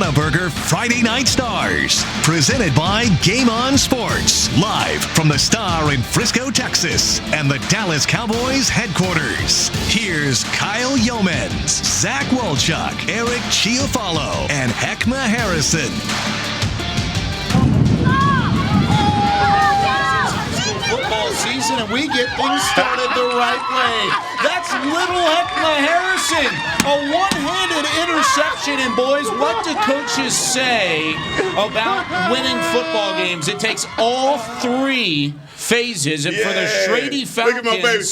Whataburger Friday Night Stars, presented by Game On Sports, live from the Star in Frisco, Texas, and the Dallas Cowboys headquarters. Here's Kyle Youmans, Zach Wolchuk, Eric Chiofalo, and Hek'ma Harrison. Football season, and we get things started the right way. That's little Hek'ma Harrison. A one-handed interception, and boys, what do coaches say about winning football games? It takes all three phases, and for the Schrady Falcons.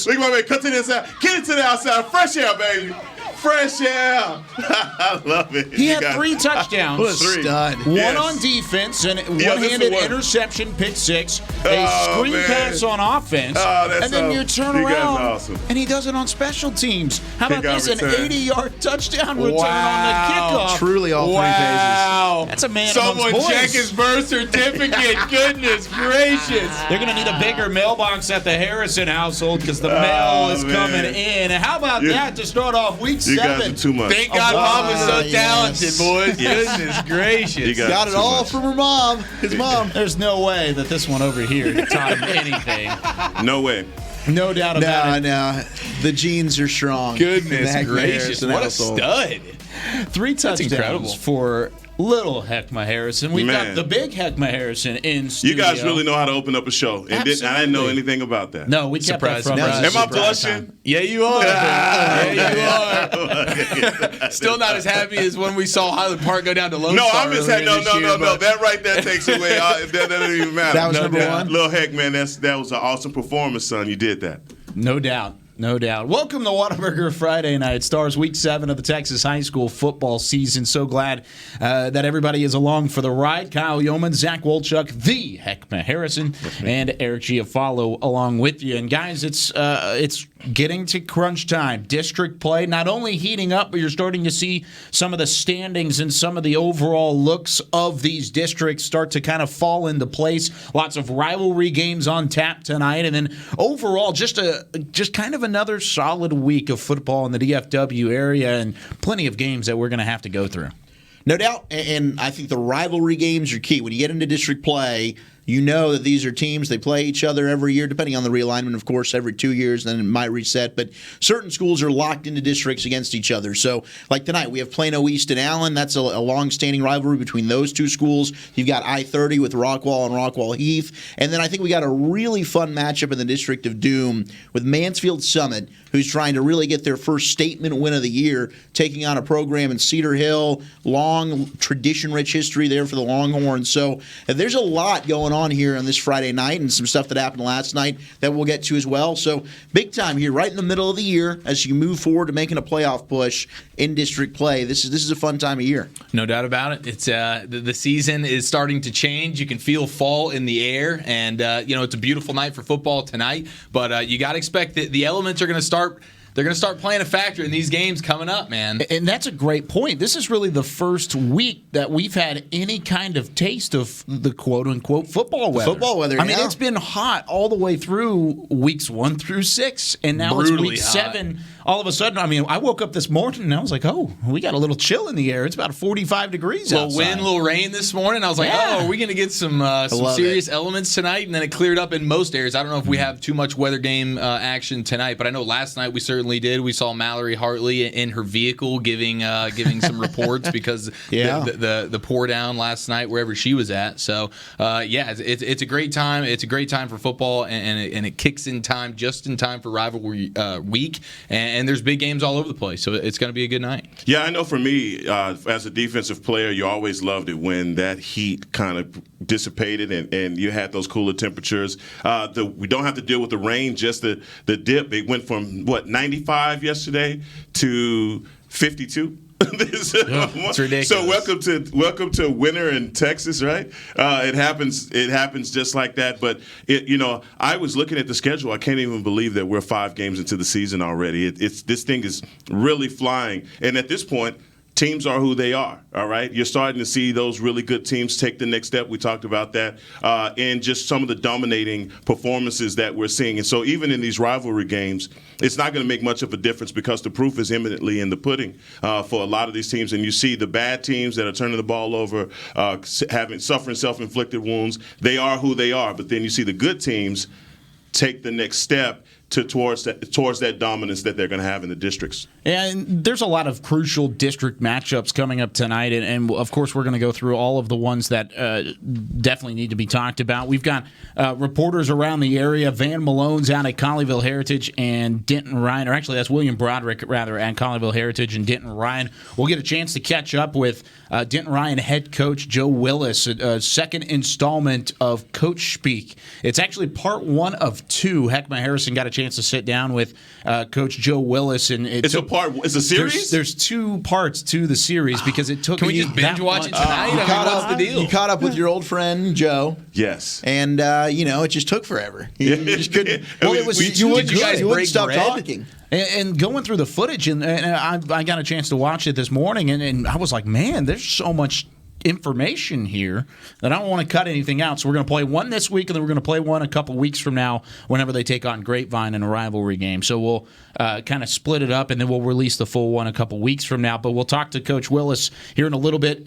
Look at my baby. Cut to the inside. Get it to the outside. Fresh air, baby. Fresh air. I love it. He had 3 touchdowns. What a stud. One on defense and one-handed interception, pick 6. A screen pass on offense. And then you turn around and he does it on special teams. How about this? An 80-yard touchdown return on the kickoff. Truly all 3 phases. That's a man Someone amongst boys. check his birth certificate. Goodness gracious. They're going to need a bigger mailbox at the Harrison household because the mail is coming in. And how about that to start off week 7? You guys are too much. Thank God Mama's so talented, boys. Goodness gracious. Got it all from her mom. His mom. There's no way that this one over here taught him anything. No way. No doubt about it. No. The genes are strong. Goodness gracious. What a stud. 3 touchdowns for little Hek'ma Harrison. We've got the big Hek'ma Harrison in studio. You guys really know how to open up a show. And I didn't know anything about that. No, we kept that from Am I blushing? Yeah, you are. You are. Still not as happy as when we saw Highland Park go down to Lone Star. I'm just happy. No. That right there takes away. That doesn't even matter. That was number 1? Little Heck, man, that was an awesome performance, son. You did that. No doubt. Welcome to Whataburger Friday Night Stars, Week 7 of the Texas high school football season. So glad that everybody is along for the ride. Kyle Youmans, Zach Wolchuk, the Hek'ma Harrison, and Eric Chiofalo along with you. And guys, it's getting to crunch time. District play not only heating up, but you're starting to see some of the standings and some of the overall looks of these districts start to kind of fall into place. Lots of rivalry games on tap tonight, and then overall just kind of another solid week of football in the DFW area, and plenty of games that we're going to have to go through. No doubt, and I think the rivalry games are key. When you get into district play, you know that these are teams, they play each other every year, depending on the realignment, of course, every 2 years, then it might reset. But certain schools are locked into districts against each other. So, like tonight, we have Plano East and Allen. That's a long-standing rivalry between those 2 schools. You've got I-30 with Rockwall and Rockwall Heath. And then I think we got a really fun matchup in the District of Doom with Mansfield Summit, who's trying to really get their first statement win of the year, taking on a program in Cedar Hill. Long, tradition-rich history there for the Longhorns. So there's a lot going on here on this Friday night, and some stuff that happened last night that we'll get to as well. So big time here, right in the middle of the year, as you move forward to making a playoff push in district play. This is a fun time of year. No doubt about it. It's the season is starting to change. You can feel fall in the air, and it's a beautiful night for football tonight. But you got to expect that the elements are going to start. They're going to start playing a factor in these games coming up, man. And that's a great point. This is really the first week that we've had any kind of taste of the quote-unquote football weather. I mean, it's been hot all the way through weeks 1 through 6, and now brutally it's week hot. 7. All of a sudden, I mean, I woke up this morning and I was like, oh, we got a little chill in the air. It's about 45 degrees outside. A little wind, a little rain this morning. I was like, are we going to get some serious elements tonight? And then it cleared up in most areas. I don't know if we have too much weather game action tonight, but I know last night we certainly did. We saw Mallory Hartley in her vehicle giving some reports because the pour down last night wherever she was at. So it's a great time. It's a great time for football, and it kicks in time just in time for rivalry week. And there's big games all over the place, so it's going to be a good night. Yeah, I know for me, as a defensive player, you always loved it when that heat kind of dissipated and you had those cooler temperatures. We don't have to deal with the rain, just the dip. It went from, 95 yesterday to 52. It's ridiculous. So welcome to winter in Texas, right? It happens just like that. But I was looking at the schedule. I can't even believe that we're 5 games into the season already. This thing is really flying. And at this point, teams are who they are, all right? You're starting to see those really good teams take the next step. We talked about that, and just some of the dominating performances that we're seeing. And so even in these rivalry games, it's not going to make much of a difference because the proof is imminently in the pudding for a lot of these teams. And you see the bad teams that are turning the ball over, suffering self-inflicted wounds. They are who they are. But then you see the good teams take the next step towards that dominance that they're going to have in the districts. And there's a lot of crucial district matchups coming up tonight, and of course we're going to go through all of the ones that definitely need to be talked about. We've got reporters around the area. Van Malone's out at Colleyville Heritage and Denton Ryan, or actually that's William Broderick rather at Colleyville Heritage and Denton Ryan. We'll get a chance to catch up with Denton Ryan head coach Joe Willis, a second installment of Coach Speak. It's actually part one of two. Hek'ma Harrison got a chance to sit down with Coach Joe Willis, and it's a series. There's two parts to the series because it took. Can we just binge watch it tonight? What's the deal? You caught up with your old friend Joe. Yes. And it just took forever. You just couldn't. Well, it was. You wouldn't stop talking. And going through the footage, and I got a chance to watch it this morning, and I was like, man, there's so much information here that I don't want to cut anything out. So we're going to play one this week, and then we're going to play one a couple weeks from now whenever they take on Grapevine in a rivalry game. So we'll kind of split it up, and then we'll release the full one a couple weeks from now. But we'll talk to Coach Willis here in a little bit.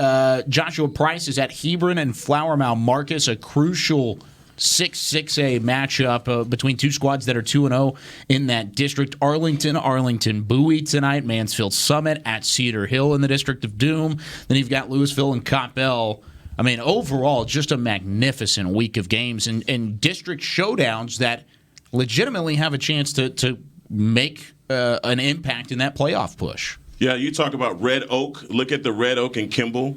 Joshua Price is at Hebron and Flower Mound Marcus, a crucial 6A matchup between two squads that are 2-0 in that district. Arlington Bowie tonight. Mansfield Summit at Cedar Hill in the District of Doom. Then you've got Louisville and Coppell. I mean, overall, just a magnificent week of games and district showdowns that legitimately have a chance to make an impact in that playoff push. Yeah, you talk about Red Oak. Look at the Red Oak and Kimball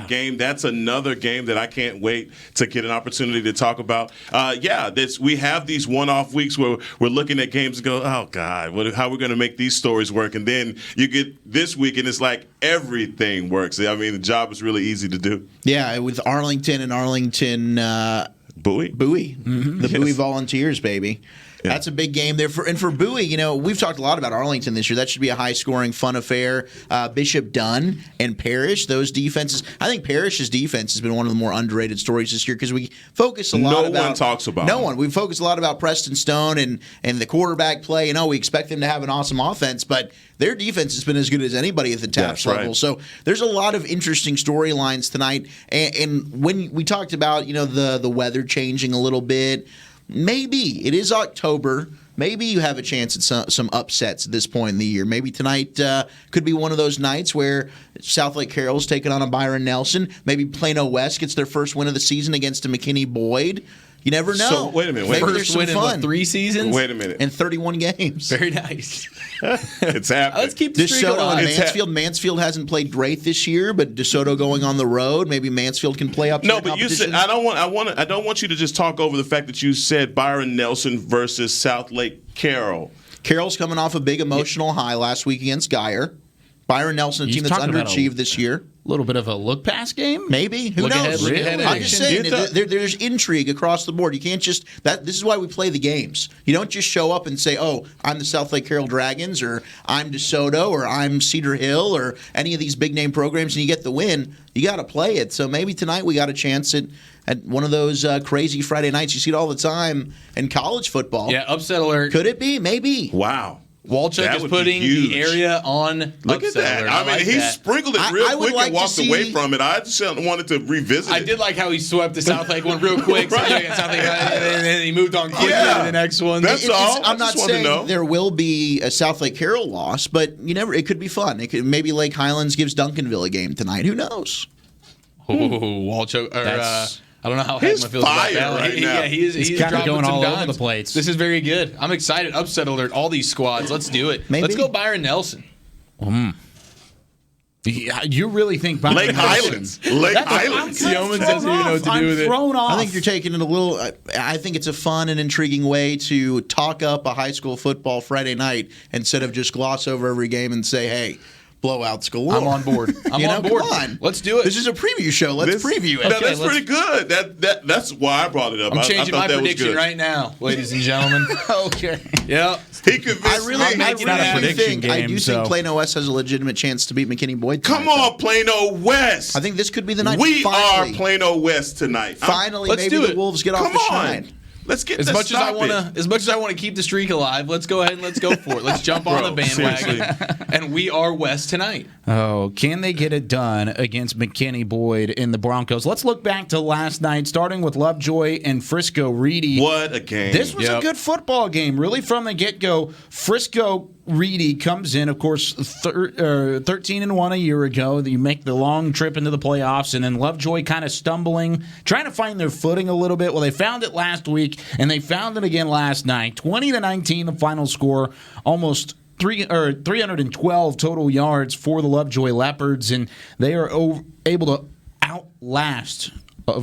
game. That's another game that I can't wait to get an opportunity to talk about. We have these one-off weeks where we're looking at games and go, oh, God, how are we going to make these stories work? And then you get this week, and it's like everything works. I mean, the job is really easy to do. Yeah, with Arlington and Arlington Bowie. Mm-hmm. The Bowie Volunteers, baby. Yeah. That's a big game there. For Bowie, we've talked a lot about Arlington this year. That should be a high-scoring, fun affair. Bishop Dunn and Parrish, those defenses. I think Parrish's defense has been one of the more underrated stories this year because we focus a lot about. No one talks about No one. We focus a lot about Preston Stone and the quarterback play. We expect them to have an awesome offense, but their defense has been as good as anybody at the TAPS level. Right. So there's a lot of interesting storylines tonight. And when we talked about the weather changing a little bit. Maybe it is October. Maybe you have a chance at some upsets at this point in the year. Maybe tonight could be one of those nights where South Lake Carroll's taking on a Byron Nelson. Maybe Plano West gets their first win of the season against a McKinney Boyd. You never know. So, wait a minute. Maybe there's some fun. 3 seasons? Wait a minute. And 31 games. Very nice. It's happening. Let's keep the streak alive. And Mansfield. Mansfield hasn't played great this year, but DeSoto going on the road. Maybe Mansfield can play up to the competition. You said I don't want you to just talk over the fact that you said Byron Nelson versus South Lake Carroll. Carroll's coming off a big emotional high last week against Geyer. Byron Nelson, a team that's underachieved this year. A little bit of a look-pass game? Maybe. Who knows? I'm just saying, there's intrigue across the board. You can't just – this is why we play the games. You don't just show up and say, oh, I'm the South Lake Carroll Dragons or I'm DeSoto or I'm Cedar Hill or any of these big-name programs and you get the win. You got to play it. So maybe tonight we got a chance at one of those crazy Friday nights. You see it all the time in college football. Yeah, upset alert. Could it be? Maybe. Wow. Wolchuk is putting the area on Look at that. I mean, he sprinkled it real quick like and walked away from it. I just wanted to revisit it. I did like how he swept the South Lake one real quick. Right. And then he moved on quickly to the next one. That's all. I'm not saying there will be a South Lake Carroll loss, but it could be fun. Maybe Lake Highlands gives Duncanville a game tonight. Who knows? Wolchuk. I don't know how He's Hek'ma feels about that. right now. He's kind of going all dimes. over the plates. This is very good. I'm excited. Upset alert. All these squads. Let's do it. Maybe. Let's go Byron Nelson. You really think Byron Lake Highlands? Lake Highlands. Youmans doesn't even know what to do with it. Off. I think you're taking it a little. I think it's a fun and intriguing way to talk up a high school football Friday night instead of just gloss over every game and say, hey, blowouts galore. I'm on board. I'm on board. Come on. Let's do it. This is a preview show. Let's preview it. That's pretty good. That's why I brought it up. I'm changing my that prediction was good. right now, ladies and gentlemen. Okay. Yep. He convinced I really me. It's not a prediction game, I do so- think Plano West has a legitimate chance to beat McKinney Boyd tonight, Come on, Plano West. I think this could be the night. We finally, are Plano West tonight. Finally, Let's maybe do the it. Wolves get off Come the on. shine. Let's get As this much as I want to keep the streak alive, let's go ahead and let's go for it. Let's jump on the bandwagon. And we are West tonight. Oh, can they get it done against McKinney Boyd in the Broncos? Let's look back to last night, starting with Lovejoy and Frisco Reedy. What a game. This was a good football game, really from the get-go. Frisco Reedy comes in, of course, 13-1 a year ago. You make the long trip into the playoffs, and then Lovejoy kind of stumbling, trying to find their footing a little bit. Well, they found it last week, and they found it again last night. 20-19, the final score, almost 312 total yards for the Lovejoy Leopards, and they are able to outlast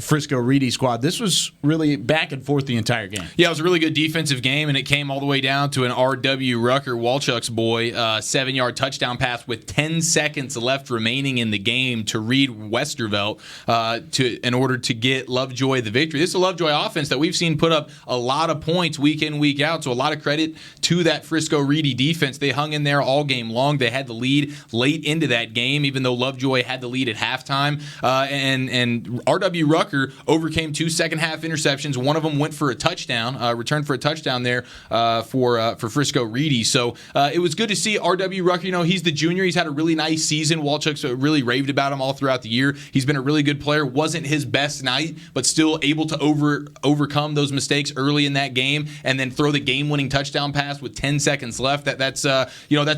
Frisco Reedy squad. This was really back and forth the entire game. Yeah, it was a really good defensive game, and it came all the way down to an R.W. Rucker, Wolchuk's boy, 7-yard touchdown pass with 10 seconds left remaining in the game to Reed Westervelt in order to get Lovejoy the victory. This is a Lovejoy offense that we've seen put up a lot of points week in, week out, so a lot of credit to that Frisco Reedy defense. They hung in there all game long. They had the lead late into that game, even though Lovejoy had the lead at halftime, and R.W. Rucker overcame 2 second-half interceptions. One of them went for a touchdown, returned for a touchdown there for Frisco Reedy. So it was good to see R.W. Rucker. You know, he's the junior. He's had a really nice season. Wolchuk's really raved about him all throughout the year. He's been a really good player. Wasn't his best night, but still able to overcome those mistakes early in that game and then throw the game-winning touchdown pass with 10 seconds left. That's a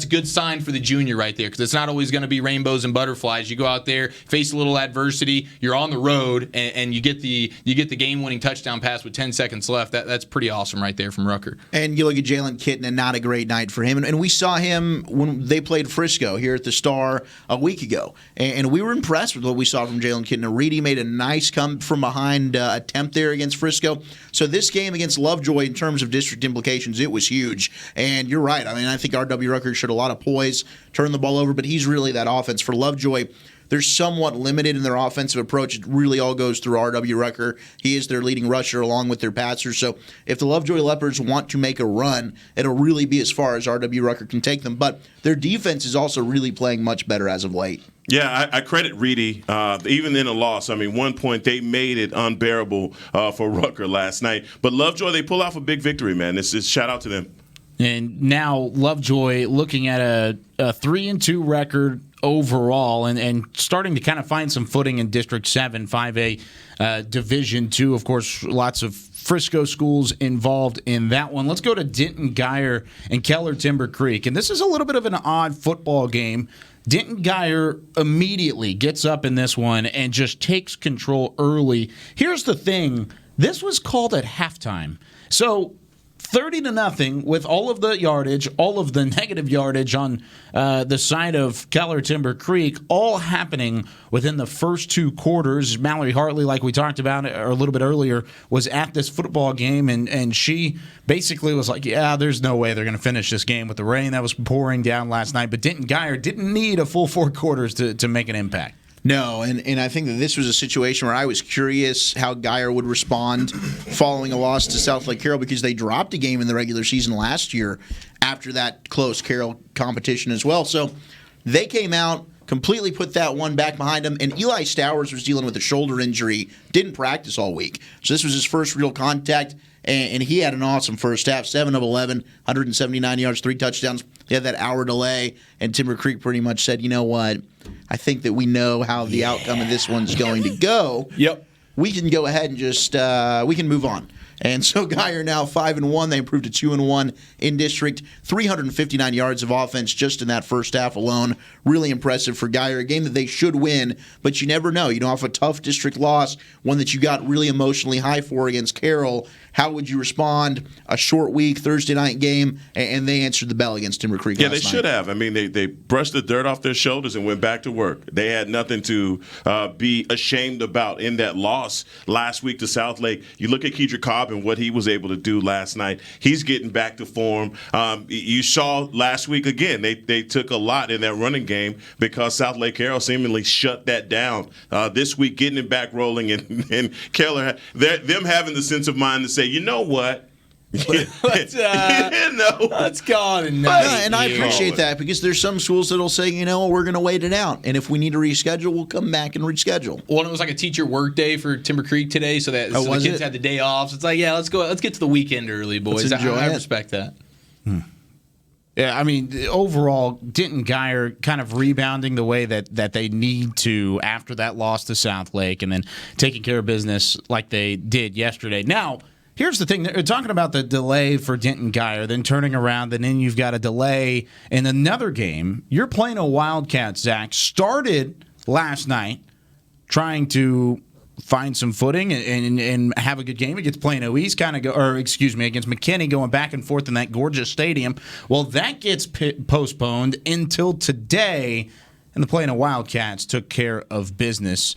good sign for the junior right there, because it's not always going to be rainbows and butterflies. You go out there, face a little adversity, you're on the road, and you get the game-winning touchdown pass with 10 seconds left. That's pretty awesome right there from Rucker. And you look at Jalen Kitten, and not a great night for him. And we saw him when they played Frisco here at the Star a week ago. And we were impressed with what we saw from Jalen Kitten. Reedy made a nice come-from-behind attempt there against Frisco. So this game against Lovejoy, in terms of district implications, it was huge. And you're right. I mean, I think R.W. Rucker showed a lot of poise, turned the ball over, but he's really that offense. For Lovejoy, they're somewhat limited in their offensive approach. It really all goes through R.W. Rucker. He is their leading rusher along with their passers. So if the Lovejoy Leopards want to make a run, it'll really be as far as R.W. Rucker can take them. But their defense is also really playing much better as of late. Yeah, I credit Reedy. Even in a loss, I mean, one point they made it unbearable for Rucker last night. But Lovejoy, they pull off a big victory, man. This is shout out to them. And now Lovejoy looking at a 3-2 record overall and starting to kind of find some footing in District 7, 5A, Division 2. Of course, lots of Frisco schools involved in that one. Let's go to Denton Guyer and Keller Timber Creek. And this is a little bit of an odd football game. Denton Guyer immediately gets up in this one and just takes control early. Here's the thing. This was called at halftime. So 30-0 with all of the yardage, all of the negative yardage on the side of Keller Timber Creek, all happening within the first 2 quarters. Mallory Hartley, like we talked about a little bit earlier, was at this football game, and she basically was like, yeah, there's no way they're going to finish this game with the rain that was pouring down last night. But Denton Guyer didn't need a full 4 quarters to make an impact. No, and I think that this was a situation where I was curious how Guyer would respond following a loss to South Lake Carroll, because they dropped a game in the regular season last year after that close Carroll competition as well. So they came out, completely put that one back behind them, and Eli Stowers was dealing with a shoulder injury, didn't practice all week. So this was his first real contact, and he had an awesome first half, 7 of 11, 179 yards, 3 touchdowns. They had that hour delay, and Timber Creek pretty much said, you know what, I think that we know how the outcome of this one's going to go. Yep. We can go ahead and just we can move on. And so Guyer now 5-1. They improved to 2-1 in district. 359 yards of offense just in that first half alone. Really impressive for Guyer. A game that they should win, but you never know. You know, off a tough district loss, one that you got really emotionally high for against Carroll, how would you respond? A short week, Thursday night game, and they answered the bell against Timber Creek last night. Yeah, they should have. I mean, they brushed the dirt off their shoulders and went back to work. They had nothing to be ashamed about in that loss last week to Southlake. You look at Kedrick Cobb and what he was able to do last night. He's getting back to form. You saw last week, again, they took a lot in that running game because Southlake Carroll seemingly shut that down. This week, getting it back rolling, and Keller, them having the sense of mind to say, you know what? Let's go on and I appreciate that because there's some schools that'll say, we're going to wait it out, and if we need to reschedule, we'll come back and reschedule. Well, it was like a teacher work day for Timber Creek today, so the kids had the day off. So it's like, let's get to the weekend early, boys. I respect that. Yeah, I mean, overall, Denton Geyer kind of rebounding the way that they need to after that loss to Southlake, and then taking care of business like they did yesterday. Now, here's the thing. They're talking about the delay for Denton Geyer, then turning around, and then you've got a delay in another game. You're playing a Wildcats, Zach. Started last night trying to find some footing and have a good game against Plano East, against McKinney, going back and forth in that gorgeous stadium. Well, that gets postponed until today. And the Plano Wildcats took care of business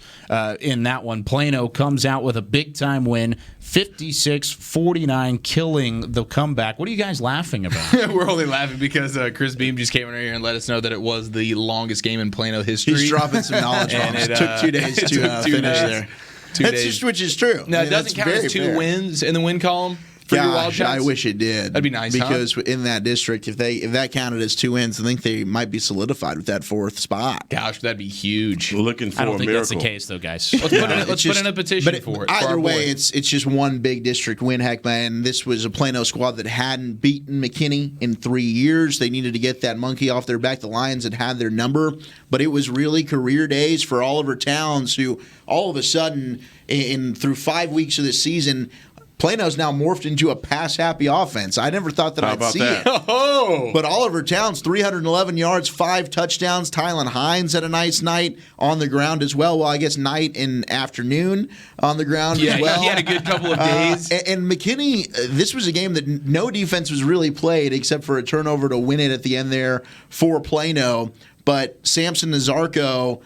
in that one. Plano comes out with a big-time win, 56-49, killing the comeback. What are you guys laughing about? We're only laughing because Chris Beam just came in here and let us know that it was the longest game in Plano history. He's dropping some knowledge bombs. It took 2 days to finish there. Which is true. Now, it doesn't count as two wins in the win column? For your Wildcats? I wish it did. That'd be nice, because in that district, if that counted as 2 wins, I think they might be solidified with that 4th spot. Gosh, that'd be huge. We're looking for a miracle. I don't think that's the case, though, guys. Let's put in a petition for it. Either way, it's just one big district win, Hek'ma, and this was a Plano squad that hadn't beaten McKinney in 3 years. They needed to get that monkey off their back. The Lions had their number, but it was really career days for Oliver Towns, who all of a sudden, through 5 weeks of this season, Plano's now morphed into a pass-happy offense. I never thought that I'd see it. Oh. But Oliver Towns, 311 yards, 5 touchdowns. Tylen Hines had a nice night on the ground as well. Well, I guess night and afternoon on the ground as well. He had a good couple of days. And McKinney, this was a game that no defense was really played except for a turnover to win it at the end there for Plano. But Samson Nazarko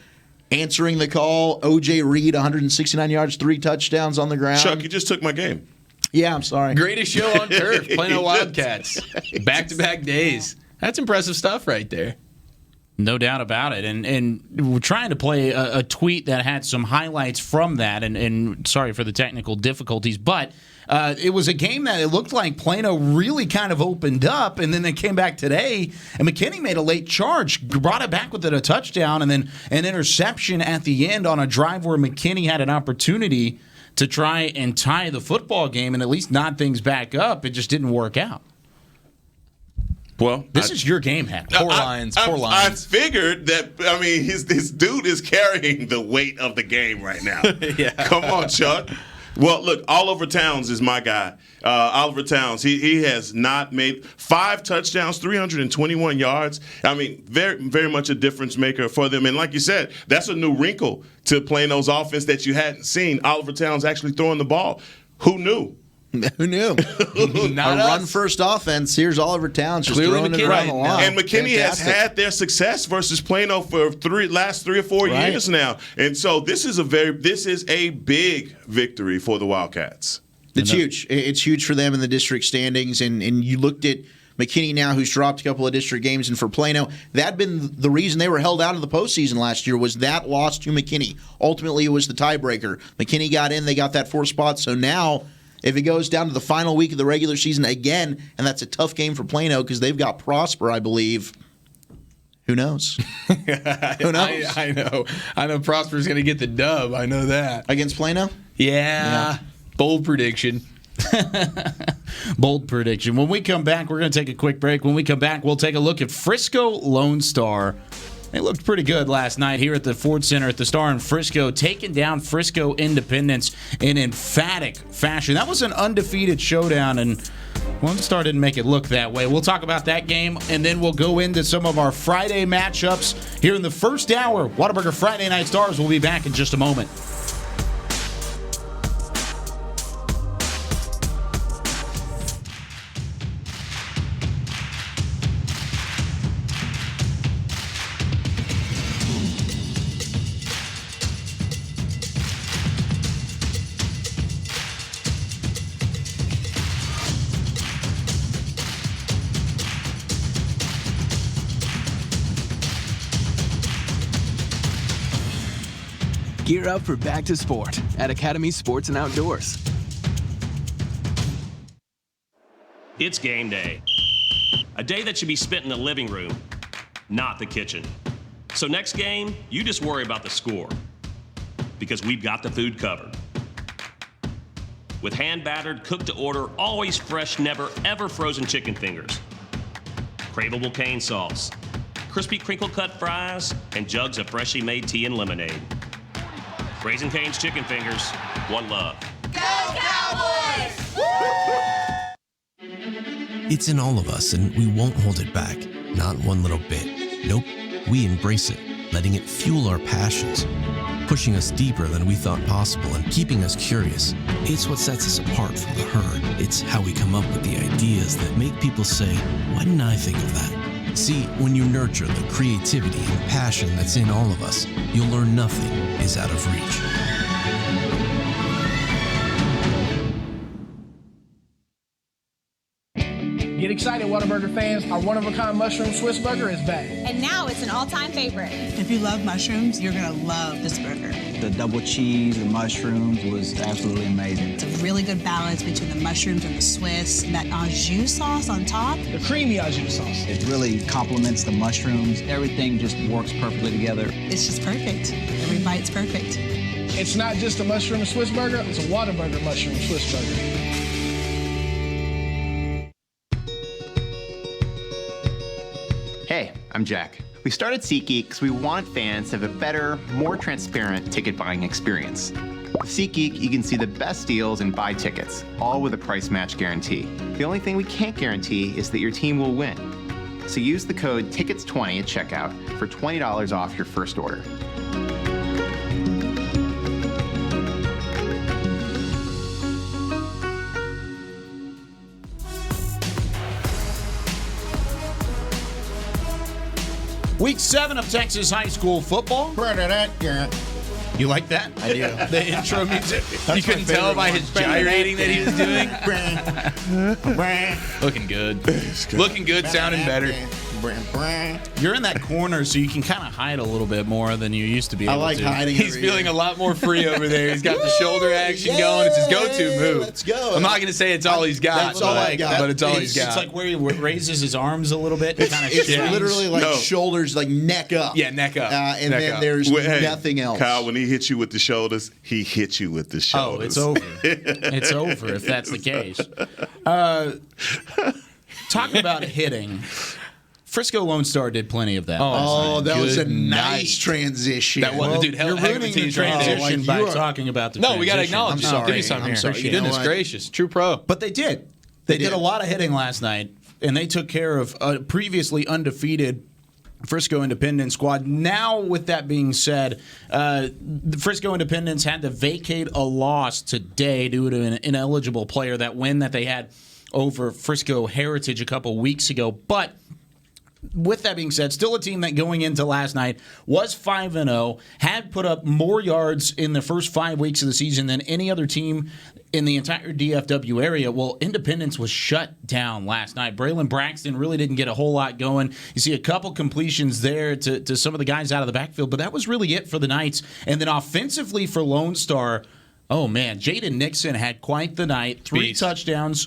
answering the call. O.J. Reed, 169 yards, 3 touchdowns on the ground. Chuck, you just took my game. Yeah, I'm sorry. Greatest show on turf, Plano Wildcats. Back-to-back days. That's impressive stuff right there. No doubt about it. And we're trying to play a tweet that had some highlights from that, and sorry for the technical difficulties, but it was a game that it looked like Plano really kind of opened up, and then they came back today, and McKinney made a late charge, brought it back with a touchdown, and then an interception at the end on a drive where McKinney had an opportunity to try and tie the football game and at least nod things back up. It just didn't work out. Well, this is your game, Heck. Poor Lions. I figured that. I mean, this dude is carrying the weight of the game right now. Yeah. Come on, Chuck. Well, look, Oliver Towns is my guy. Oliver Towns, he has not made 5 touchdowns, 321 yards. I mean, very, very much a difference maker for them. And like you said, that's a new wrinkle to Plano's offense that you hadn't seen. Oliver Towns actually throwing the ball. Who knew? Who knew? Not a us. run-first offense. Here's Oliver Towns just Clearly throwing it McKinney. around the line. And McKinney Fantastic. has had their success versus Plano for last 3 or 4 years now. And so this is a big victory for the Wildcats. It's huge. It's huge for them in the district standings. And you looked at McKinney now, who's dropped a couple of district games, and for Plano, that had been the reason they were held out of the postseason last year, was that loss to McKinney. Ultimately, it was the tiebreaker. McKinney got in, they got that 4th spot. So now, if it goes down to the final week of the regular season again, and that's a tough game for Plano because they've got Prosper, I believe. Who knows? Who knows? I know Prosper's going to get the dub. I know that. Against Plano? Yeah. Bold prediction. Bold prediction. When we come back, we're going to take a quick break. When we come back, we'll take a look at Frisco Lone Star. They looked pretty good last night here at the Ford Center at the Star in Frisco, taking down Frisco Independence in emphatic fashion. That was an undefeated showdown, and Lone Star didn't make it look that way. We'll talk about that game, and then we'll go into some of our Friday matchups here in the first hour. Whataburger Friday Night Stars will be back in just a moment. Gear up for back to sport at Academy Sports and Outdoors. It's game day. A day that should be spent in the living room, not the kitchen. So next game, you just worry about the score, because we've got the food covered. With hand-battered, cooked-to-order, always fresh, never, ever frozen chicken fingers, craveable cane sauce, crispy crinkle-cut fries, and jugs of freshly made tea and lemonade. Raising Cane's Chicken Fingers, one love. Go Cowboys! It's in all of us, and we won't hold it back. Not one little bit. Nope, we embrace it, letting it fuel our passions, pushing us deeper than we thought possible and keeping us curious. It's what sets us apart from the herd. It's how we come up with the ideas that make people say, why didn't I think of that? See, when you nurture the creativity and passion that's in all of us, you'll learn nothing is out of reach. Get excited, Whataburger fans. Our one-of-a-kind mushroom Swiss burger is back. And now it's an all-time favorite. If you love mushrooms, you're going to love this burger. The double cheese, the mushrooms was absolutely amazing. It's a really good balance between the mushrooms and the Swiss. And that au jus sauce on top. The creamy au jus sauce. It really complements the mushrooms. Everything just works perfectly together. It's just perfect. Every bite's perfect. It's not just a mushroom Swiss burger, it's a Whataburger mushroom Swiss burger. Hey, I'm Jack. We started SeatGeek because we want fans to have a better, more transparent ticket buying experience. With SeatGeek, you can see the best deals and buy tickets, all with a price match guarantee. The only thing we can't guarantee is that your team will win. So use the code TICKETS20 at checkout for $20 off your first order. Week 7 of Texas high school football. You like that? I do. The intro music. You couldn't tell by his gyrating that he was doing. Looking good. Looking good, sounding better. You're in that corner, so you can kind of hide a little bit more than you used to be able to. I like hiding. He's feeling a lot more free over there. He's got the shoulder action going. It's his go-to move. Let's go. I'm not going to say it's all he's got. That's all I got. But it's all he's got. It's like where he raises his arms a little bit. And kind of It's literally like shoulders, like neck up. Yeah, neck up. And neck then up. there's nothing else. Kyle, when he hits you with the shoulders, he hits you with the shoulders. Oh, it's over. It's over if that's the case. Talk about hitting. Frisco Lone Star did plenty of that. Oh, that was a nice transition. That was, dude. You're ruining the transition by talking about the transition. No, we got to acknowledge. I'm sorry. Give me some here. sorry. Goodness gracious, true pro. But they did. They did a lot of hitting last night, and they took care of a previously undefeated Frisco Independence squad. Now, with that being said, the Frisco Independence had to vacate a loss today due to an ineligible player. That win that they had over Frisco Heritage a couple weeks ago, but with that being said, still a team that going into last night was 5-0, had put up more yards in the first 5 weeks of the season than any other team in the entire DFW area. Well, Independence was shut down last night. Braylon Braxton really didn't get a whole lot going. You see a couple completions there to some of the guys out of the backfield, but that was really it for the Knights. And then offensively for Lone Star, oh man, Jaden Nixon had quite the night. 3 touchdowns,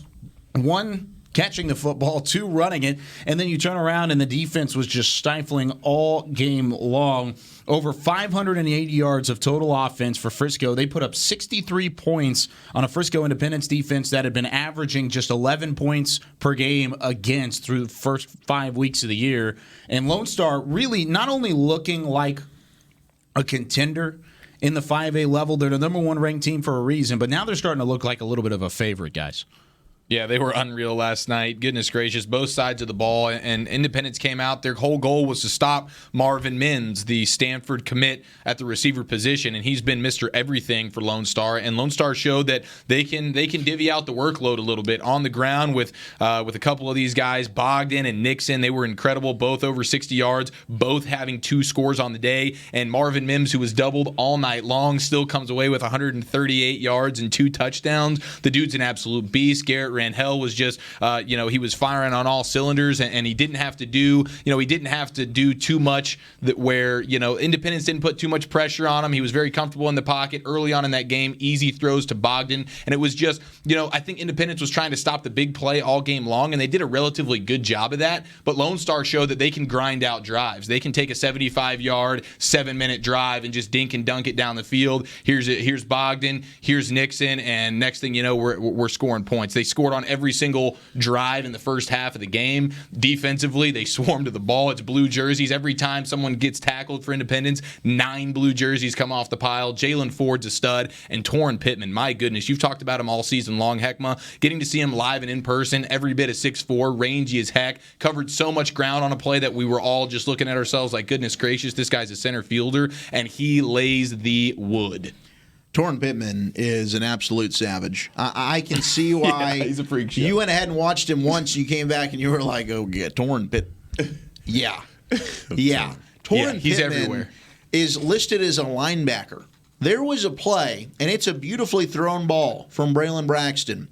1 catching the football, 2 running it, and then you turn around and the defense was just stifling all game long. Over 580 yards of total offense for Frisco. They put up 63 points on a Frisco Independence defense that had been averaging just 11 points per game against through the first 5 weeks of the year. And Lone Star really not only looking like a contender in the 5A level, they're the number 1 ranked team for a reason, but now they're starting to look like a little bit of a favorite, guys. Yeah, they were unreal last night. Goodness gracious, both sides of the ball. And Independence came out. Their whole goal was to stop Marvin Mims, the Stanford commit at the receiver position, and he's been Mr. Everything for Lone Star. And Lone Star showed that they can divvy out the workload a little bit on the ground with a couple of these guys, Bogdan and Nixon. They were incredible, both over 60 yards, both having 2 scores on the day. And Marvin Mims, who was doubled all night long, still comes away with 138 yards and 2 touchdowns. The dude's an absolute beast. Garrett ran hell, was just, he was firing on all cylinders, and he didn't have to do too much where Independence didn't put too much pressure on him. He was very comfortable in the pocket early on in that game, easy throws to Bogdan, and it was just, I think Independence was trying to stop the big play all game long, and they did a relatively good job of that, but Lone Star showed that they can grind out drives. They can take a 75-yard, 7-minute drive and just dink and dunk it down the field. Here's Bogdan, here's Nixon, and next thing you know, we're scoring points. They scored on every single drive in the first half of the game. Defensively, they swarmed to the ball. It's blue jerseys. Every time someone gets tackled for Independence, 9 blue jerseys come off the pile. Jalen Ford's a stud, and Torrin Pittman, my goodness, you've talked about him all season long, Hek'ma. Getting to see him live and in person, every bit of 6'4", rangy as heck, covered so much ground on a play that we were all just looking at ourselves like, goodness gracious, this guy's a center fielder, and he lays the wood. Torrin Pittman is an absolute savage. I can see why. Yeah, he's a freak show. You went ahead and watched him once. You came back and you were like, "Oh, yeah, Torrin Pitt." Yeah, yeah. Torrin he's Pittman everywhere. Is listed as a linebacker. There was a play, and it's a beautifully thrown ball from Braylon Braxton.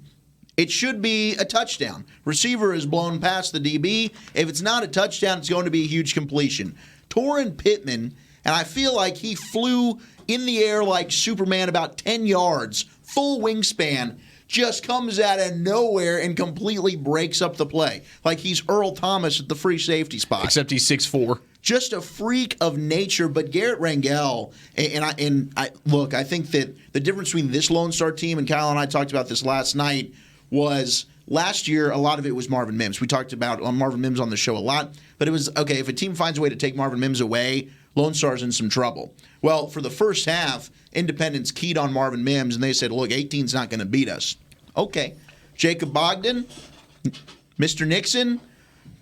It should be a touchdown. Receiver is blown past the DB. If it's not a touchdown, it's going to be a huge completion. Torrin Pittman, and I feel like he flew in the air like Superman about 10 yards, full wingspan, just comes out of nowhere and completely breaks up the play. Like he's Earl Thomas at the free safety spot. Except he's 6'4". Just a freak of nature. But Garrett Rangel, I think that the difference between this Lone Star team, and Kyle and I talked about this last night, was last year a lot of it was Marvin Mims. We talked about Marvin Mims on the show a lot, but it was, okay, if a team finds a way to take Marvin Mims away, Lone Star's in some trouble. Well, for the first half, Independence keyed on Marvin Mims, and they said, look, 18's not going to beat us. Okay. Jacob Bogdan, Mr. Nixon,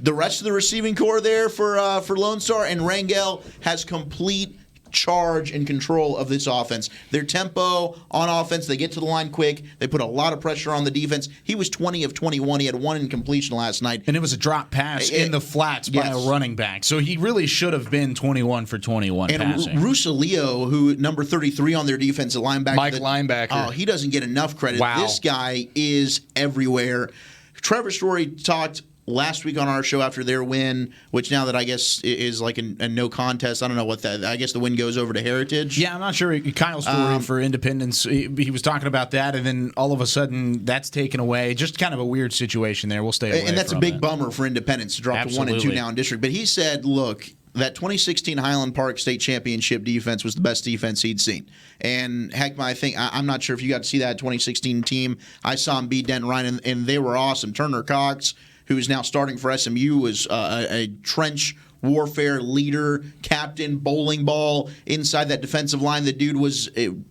the rest of the receiving core there for Lone Star, and Rangel has complete charge and control of this offense. Their tempo on offense, they get to the line quick. They put a lot of pressure on the defense. He was 20 of 21. He had 1 incompletion last night. And it was a drop pass in the flats by a running back. So he really should have been 21 for 21 passing. And Rusalio, who number 33 on their defensive linebacker. Linebacker. Oh, he doesn't get enough credit. Wow. This guy is everywhere. Trevor Story talked last week on our show after their win, which now that I guess is like a no contest. I don't know what that. I guess the win goes over to Heritage. Yeah, I'm not sure. Kyle's story for Independence, he was talking about that, and then all of a sudden that's taken away. Just kind of a weird situation there. We'll stay away and that's from a big it. bummer for Independence to drop to 1 and 2 now in district. But he said, look, that 2016 Highland Park State Championship defense was the best defense he'd seen. And Hek'ma, I'm not sure if you got to see that 2016 team. I saw him beat Denton Ryan, and they were awesome. Turner Cox, who is now starting for SMU, was a trench warfare leader, captain, bowling ball inside that defensive line. The dude was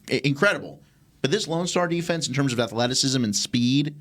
incredible. But this Lone Star defense, in terms of athleticism and speed,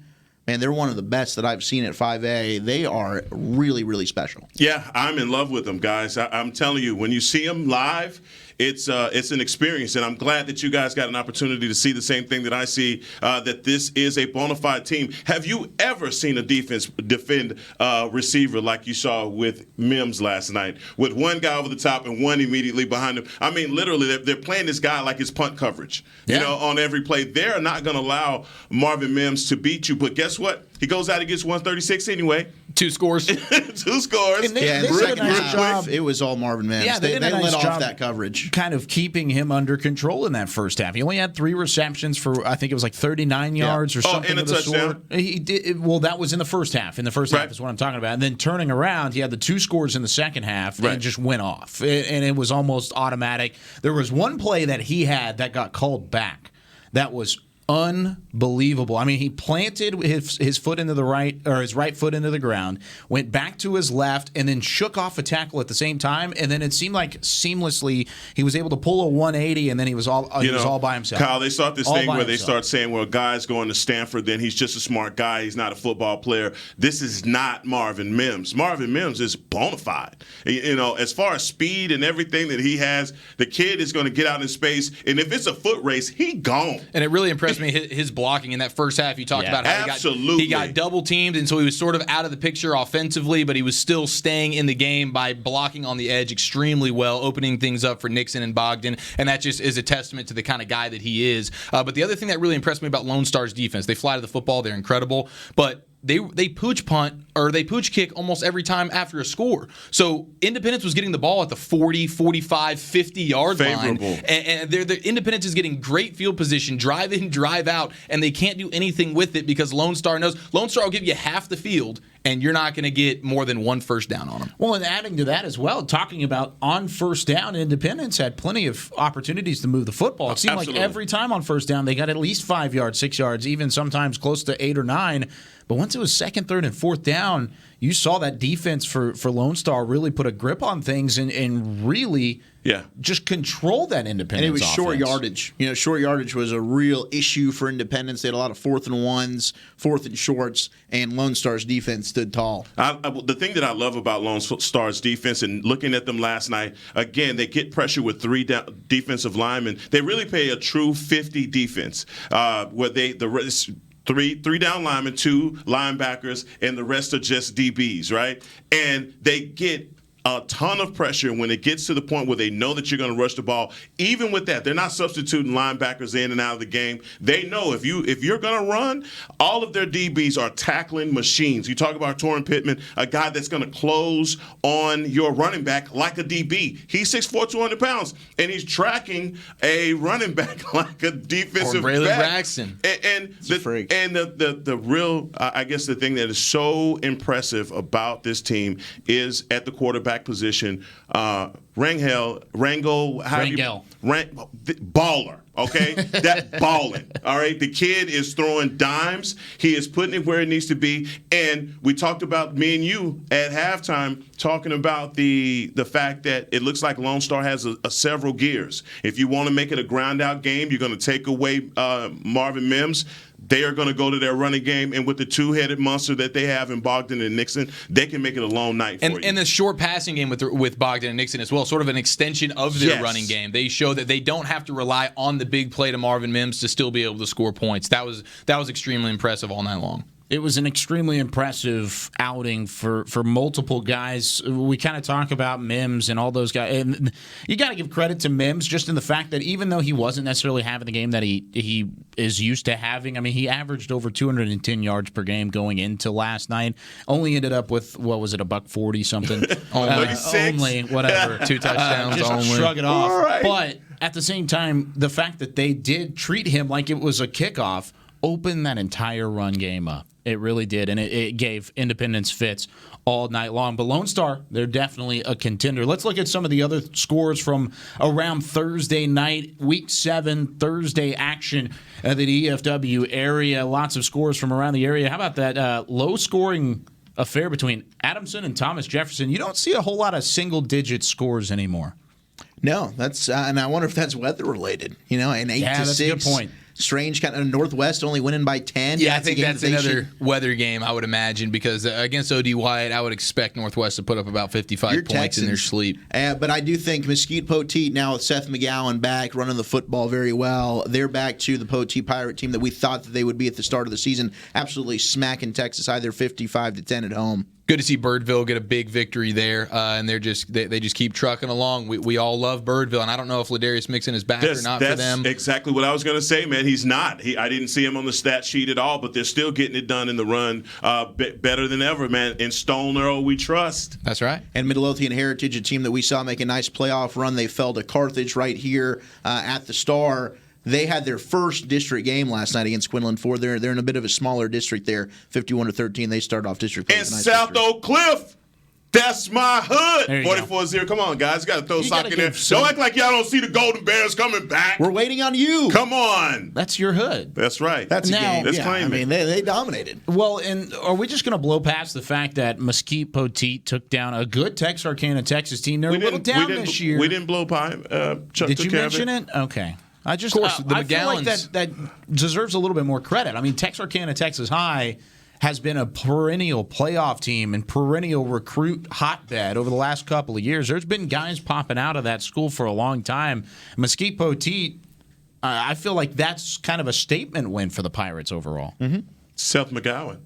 man, they're one of the best that I've seen at 5A. They are really, really special. Yeah, I'm in love with them, guys. I'm telling you, when you see them live, it's an experience, and I'm glad that you guys got an opportunity to see the same thing that I see, that this is a bona fide team. Have you ever seen a defense defend a receiver like you saw with Mims last night, with one guy over the top and one immediately behind him? I mean, literally, they're playing this guy like it's punt coverage, on every play. They're not going to allow Marvin Mims to beat you, but guess what? He goes out and gets 136 anyway. 2 scores. 2 scores. And they did a nice job. It was all Marvin Mims. Yeah, they did a nice let off job that coverage. Kind of keeping him under control in that first half. He only had 3 receptions for, I think it was like 39 yards or something and a of the touchdown. sort. He did, well, that was in the first half. In the first half is what I'm talking about. And then turning around, he had the 2 scores in the second half and just went off. And it was almost automatic. There was one play that he had that got called back. That was unbelievable. I mean, he planted his foot into the right, or his right foot into the ground, went back to his left, and then shook off a tackle at the same time. And then it seemed like seamlessly he was able to pull a 180, and then he was all by himself. Kyle, they start this thing where they start saying, well, a guy's going to Stanford, then he's just a smart guy. He's not a football player. This is not Marvin Mims. Marvin Mims is bona fide. As far as speed and everything that he has, the kid is going to get out in space, and if it's a foot race, he gone. And it really impressed impressed me, his blocking in that first half. You talked about how he got double teamed, and so he was sort of out of the picture offensively, but he was still staying in the game by blocking on the edge extremely well, opening things up for Nixon and Bogdan, and that just is a testament to the kind of guy that he is. But the other thing that really impressed me about Lone Star's defense, they fly to the football, they're incredible, but they pooch punt or they pooch kick almost every time after a score. So Independence was getting the ball at the 40, 45, 50-yard line. And the Independence is getting great field position, drive in, drive out, and they can't do anything with it because Lone Star knows Lone Star will give you half the field, and you're not going to get more than one first down on them. Well, and adding to that as well, talking about on first down, Independence had plenty of opportunities to move the football. It seemed like every time on first down, they got at least 5 yards, 6 yards, even sometimes close to 8 or 9. But once it was second, third, and fourth down, you saw that defense for Lone Star really put a grip on things and really just control that Independence. And it was offense. Short yardage. Short yardage was a real issue for Independence. They had a lot of 4th and 1s, 4th and shorts, and Lone Star's defense stood tall. The thing that I love about Lone Star's defense, and looking at them last night, again, they get pressure with 3 defensive linemen. They really play a true 50 defense, where three down linemen, 2 linebackers, and the rest are just DBs, right? And they get a ton of pressure when it gets to the point where they know that you're going to rush the ball. Even with that, they're not substituting linebackers in and out of the game. They know if you're going to run, all of their DBs are tackling machines. You talk about Torrin Pittman, a guy that's going to close on your running back like a DB. He's 6'4", 200 pounds, and he's tracking a running back like a defensive or Braylon back. Braxton. And the real, I guess the thing that is so impressive about this team is at the quarterback position, Rangel, baller, okay? That balling, all right? The kid is throwing dimes. He is putting it where it needs to be. And we talked about, me and you at halftime, talking about the fact that it looks like Lone Star has several gears. If you want to make it a ground-out game, you're going to take away Marvin Mims. They are going to go to their running game, and with the 2-headed monster that they have in Bogdan and Nixon, they can make it a long night for you. And the short passing game with Bogdan and Nixon as well, sort of an extension of their running game. They show that they don't have to rely on the big play to Marvin Mims to still be able to score points. That was extremely impressive all night long. It was an extremely impressive outing for multiple guys. We kind of talk about Mims and all those guys. And you got to give credit to Mims just in the fact that even though he wasn't necessarily having the game that he is used to having, I mean, he averaged over 210 yards per game going into last night. Only ended up with, what was it, $140 something? Only, whatever. 2 touchdowns just only. Shrug it off. Right. But at the same time, the fact that they did treat him like it was a kickoff opened that entire run game up. It really did, and it gave Independence fits all night long. But Lone Star, they're definitely a contender. Let's look at some of the other scores from around Thursday night, Week 7, Thursday action at the DFW area. Lots of scores from around the area. How about that low-scoring affair between Adamson and Thomas Jefferson? You don't see a whole lot of single-digit scores anymore. No, that's and I wonder if that's weather-related. An 8-6. That's a good point. Strange kind of Northwest only winning by 10. Yeah, I think that's another weather game, I would imagine, because against O.D. White, I would expect Northwest to put up about 55 points in their sleep. But I do think Mesquite Poteet, now with Seth McGowan back, running the football very well, they're back to the Poteet Pirate team that we thought that they would be at the start of the season, absolutely smacking Texas High. They're 55-10 at home. Good to see Birdville get a big victory there, and they just keep trucking along. We all love Birdville, and I don't know if Ladarius Mixon is back or not for them. That's exactly what I was going to say, man. He's not. I didn't see him on the stat sheet at all, but they're still getting it done in the run better than ever, man. In Stone Earl, we trust. That's right. And Midlothian Heritage, a team that we saw make a nice playoff run. They fell to Carthage right here at the Star. They had their first district game last night against Quinlan Ford. They're in a bit of a smaller district there, 51-13. They started off district play. And South Oak Cliff, that's my hood. 44-0. Come on, guys. Got to throw sock in there. Don't act like y'all don't see the Golden Bears coming back. We're waiting on you. Come on. That's your hood. That's right. That's a game. Let's claim it. I mean, they dominated. Well, and are we just going to blow past the fact that Mesquite Poteet took down a good Texarkana, Texas team? They're a little down this year. We didn't blow by Chuck. Did you mention it? Okay. I feel like that deserves a little bit more credit. I mean, Texarkana, Texas High has been a perennial playoff team and perennial recruit hotbed over the last couple of years. There's been guys popping out of that school for a long time. Mesquite Poteet, I feel like that's kind of a statement win for the Pirates overall. Seth McGowan.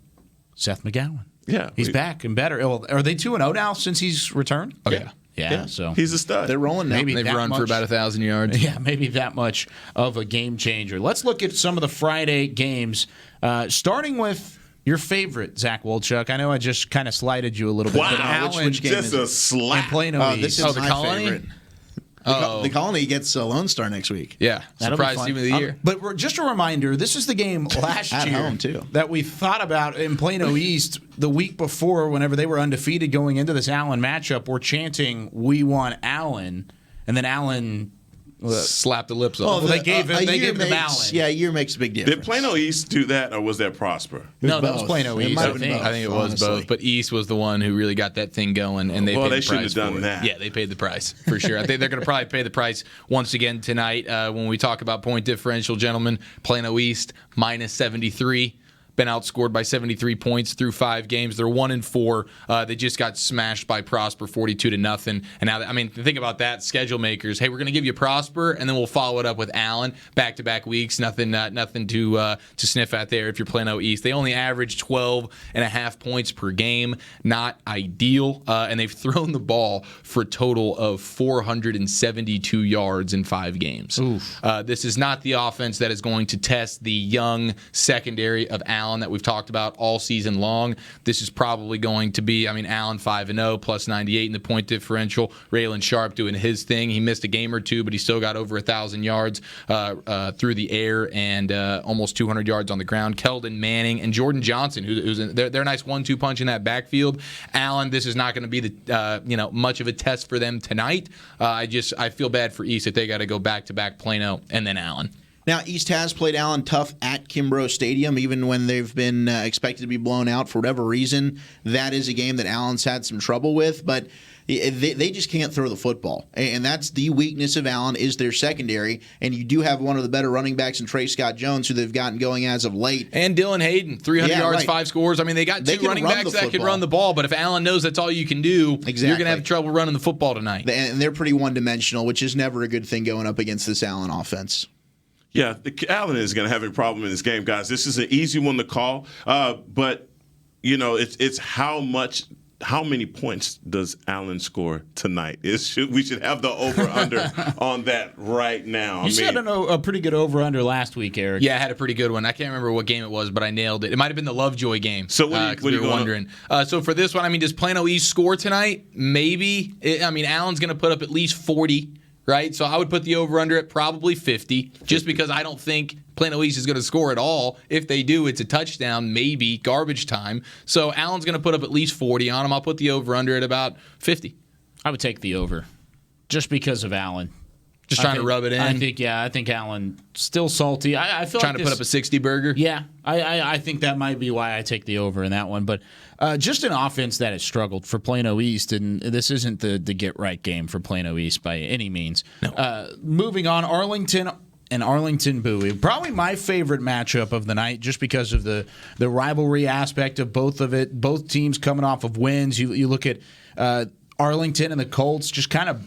Yeah. He's back and better. Are they 2-0 now since he's returned? Oh, yeah. Yeah, so he's a stud. They're rolling now. They've run for about 1,000 yards. Yeah, maybe that much of a game changer. Let's look at some of the Friday games, starting with your favorite, Zach Wolchuk. I know I just kind of slighted you a little bit. Wow, but Allen, which game just a slap. Plano This East. is the my Colony? favorite. The Colony gets a Lone Star next week. Yeah, That'll be surprise fun. team of the year. But just a reminder, this is the game last At year home, too. that we thought about in Plano East the week before whenever they were undefeated going into this Allen matchup. We're chanting, "We want Allen," and then Allen Slap the lips off. Well, they gave him Allen. Yeah, a year makes a big difference. Did Plano East do that, or was that Prosper? No, that was Plano East. I think it was both. But East was the one who really got that thing going, and they paid the price shouldn't have done for it. that. Yeah, they paid the price for sure. I think they're going to probably pay the price once again tonight when we talk about point differential, gentlemen. Plano East minus 73. Been outscored by 73 points through 5 games. They're 1-4. They just got smashed by Prosper 42-0. And now, I mean, think about that. Schedule makers. Hey, we're going to give you Prosper, and then we'll follow it up with Allen back-to-back weeks. Nothing to sniff at there if you're Plano East. They only average 12.5 points per game. Not ideal. And they've thrown the ball for a total of 472 yards in 5 games. This is not the offense that is going to test the young secondary of Allen that we've talked about all season long. This is probably going to be, Allen 5-0, plus 98 in the point differential. Raylan Sharp doing his thing. He missed a game or two, but he still got over 1,000 yards through the air and almost 200 yards on the ground. Keldon Manning and Jordan Johnson, who's in, they're a nice 1-2 punch in that backfield. Allen, this is not going to be the much of a test for them tonight. I feel bad for East that they got to go back-to-back Plano and then Allen. Now, East has played Allen tough at Kimbrough Stadium, even when they've been expected to be blown out for whatever reason. That is a game that Allen's had some trouble with, but they just can't throw the football. And that's the weakness of Allen is their secondary. And you do have one of the better running backs in Trey Scott Jones, who they've gotten going as of late. And Dylan Hayden, 300 yards, 5 scores. They got two running backs that can run the ball, but if Allen knows that's all you can do, you're going to have trouble running the football tonight. And they're pretty one-dimensional, which is never a good thing going up against this Allen offense. Yeah, Allen is going to have a problem in this game, guys. This is an easy one to call, but it's how many points does Allen score tonight? We should have the over/under on that right now. You said a pretty good over/under last week, Eric. Yeah, I had a pretty good one. I can't remember what game it was, but I nailed it. It might have been the Lovejoy game. So what are you wondering? So for this one, does Plano East score tonight? Maybe. Allen's going to put up at least 40. Right, so I would put the over-under at probably 50, just because I don't think Plano East is going to score at all. If they do, it's a touchdown, maybe garbage time. So Allen's going to put up at least 40 on him. I'll put the over-under at about 50. I would take the over, just because of Allen. Just trying to rub it in. I think Allen still salty. I feel trying to put up a 60 burger. Yeah, I think that might be why I take the over in that one. But just an offense that has struggled for Plano East, and this isn't the get right game for Plano East by any means. No. Moving on, Arlington and Arlington Bowie, probably my favorite matchup of the night, just because of the rivalry aspect of both of it. Both teams coming off of wins. You look at Arlington and the Colts, just kind of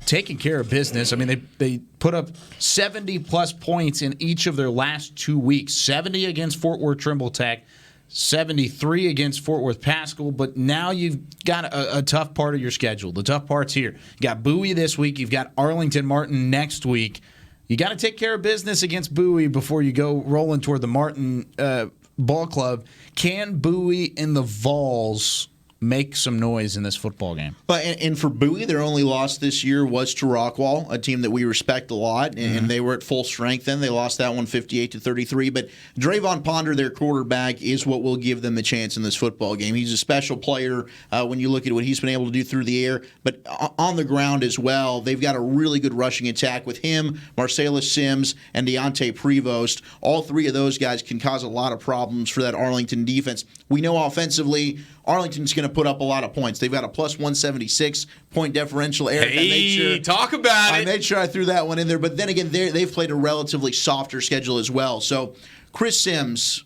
taking care of business. They put up 70-plus points in each of their last 2 weeks. 70 against Fort Worth Trimble Tech, 73 against Fort Worth Pascal. But now you've got a tough part of your schedule. The tough part's here. You got Bowie this week. You've got Arlington Martin next week. You got to take care of business against Bowie before you go rolling toward the Martin Ball Club. Can Bowie and the Vols make some noise in this football game? But and for Bowie, their only loss this year was to Rockwall, a team that we respect a lot, and they were at full strength then. They lost that one 58-33. But Drayvon Ponder, their quarterback, is what will give them a chance in this football game. He's a special player when you look at what he's been able to do through the air, but on the ground as well. They've got a really good rushing attack with him, Marcellus Sims, and Deontay Prevost. All three of those guys can cause a lot of problems for that Arlington defense. We know offensively, Arlington's going to put up a lot of points. They've got a plus 176 point differential. Eric, talk about it. I made sure I threw that one in there. But then again, they've played a relatively softer schedule as well. So Chris Sims,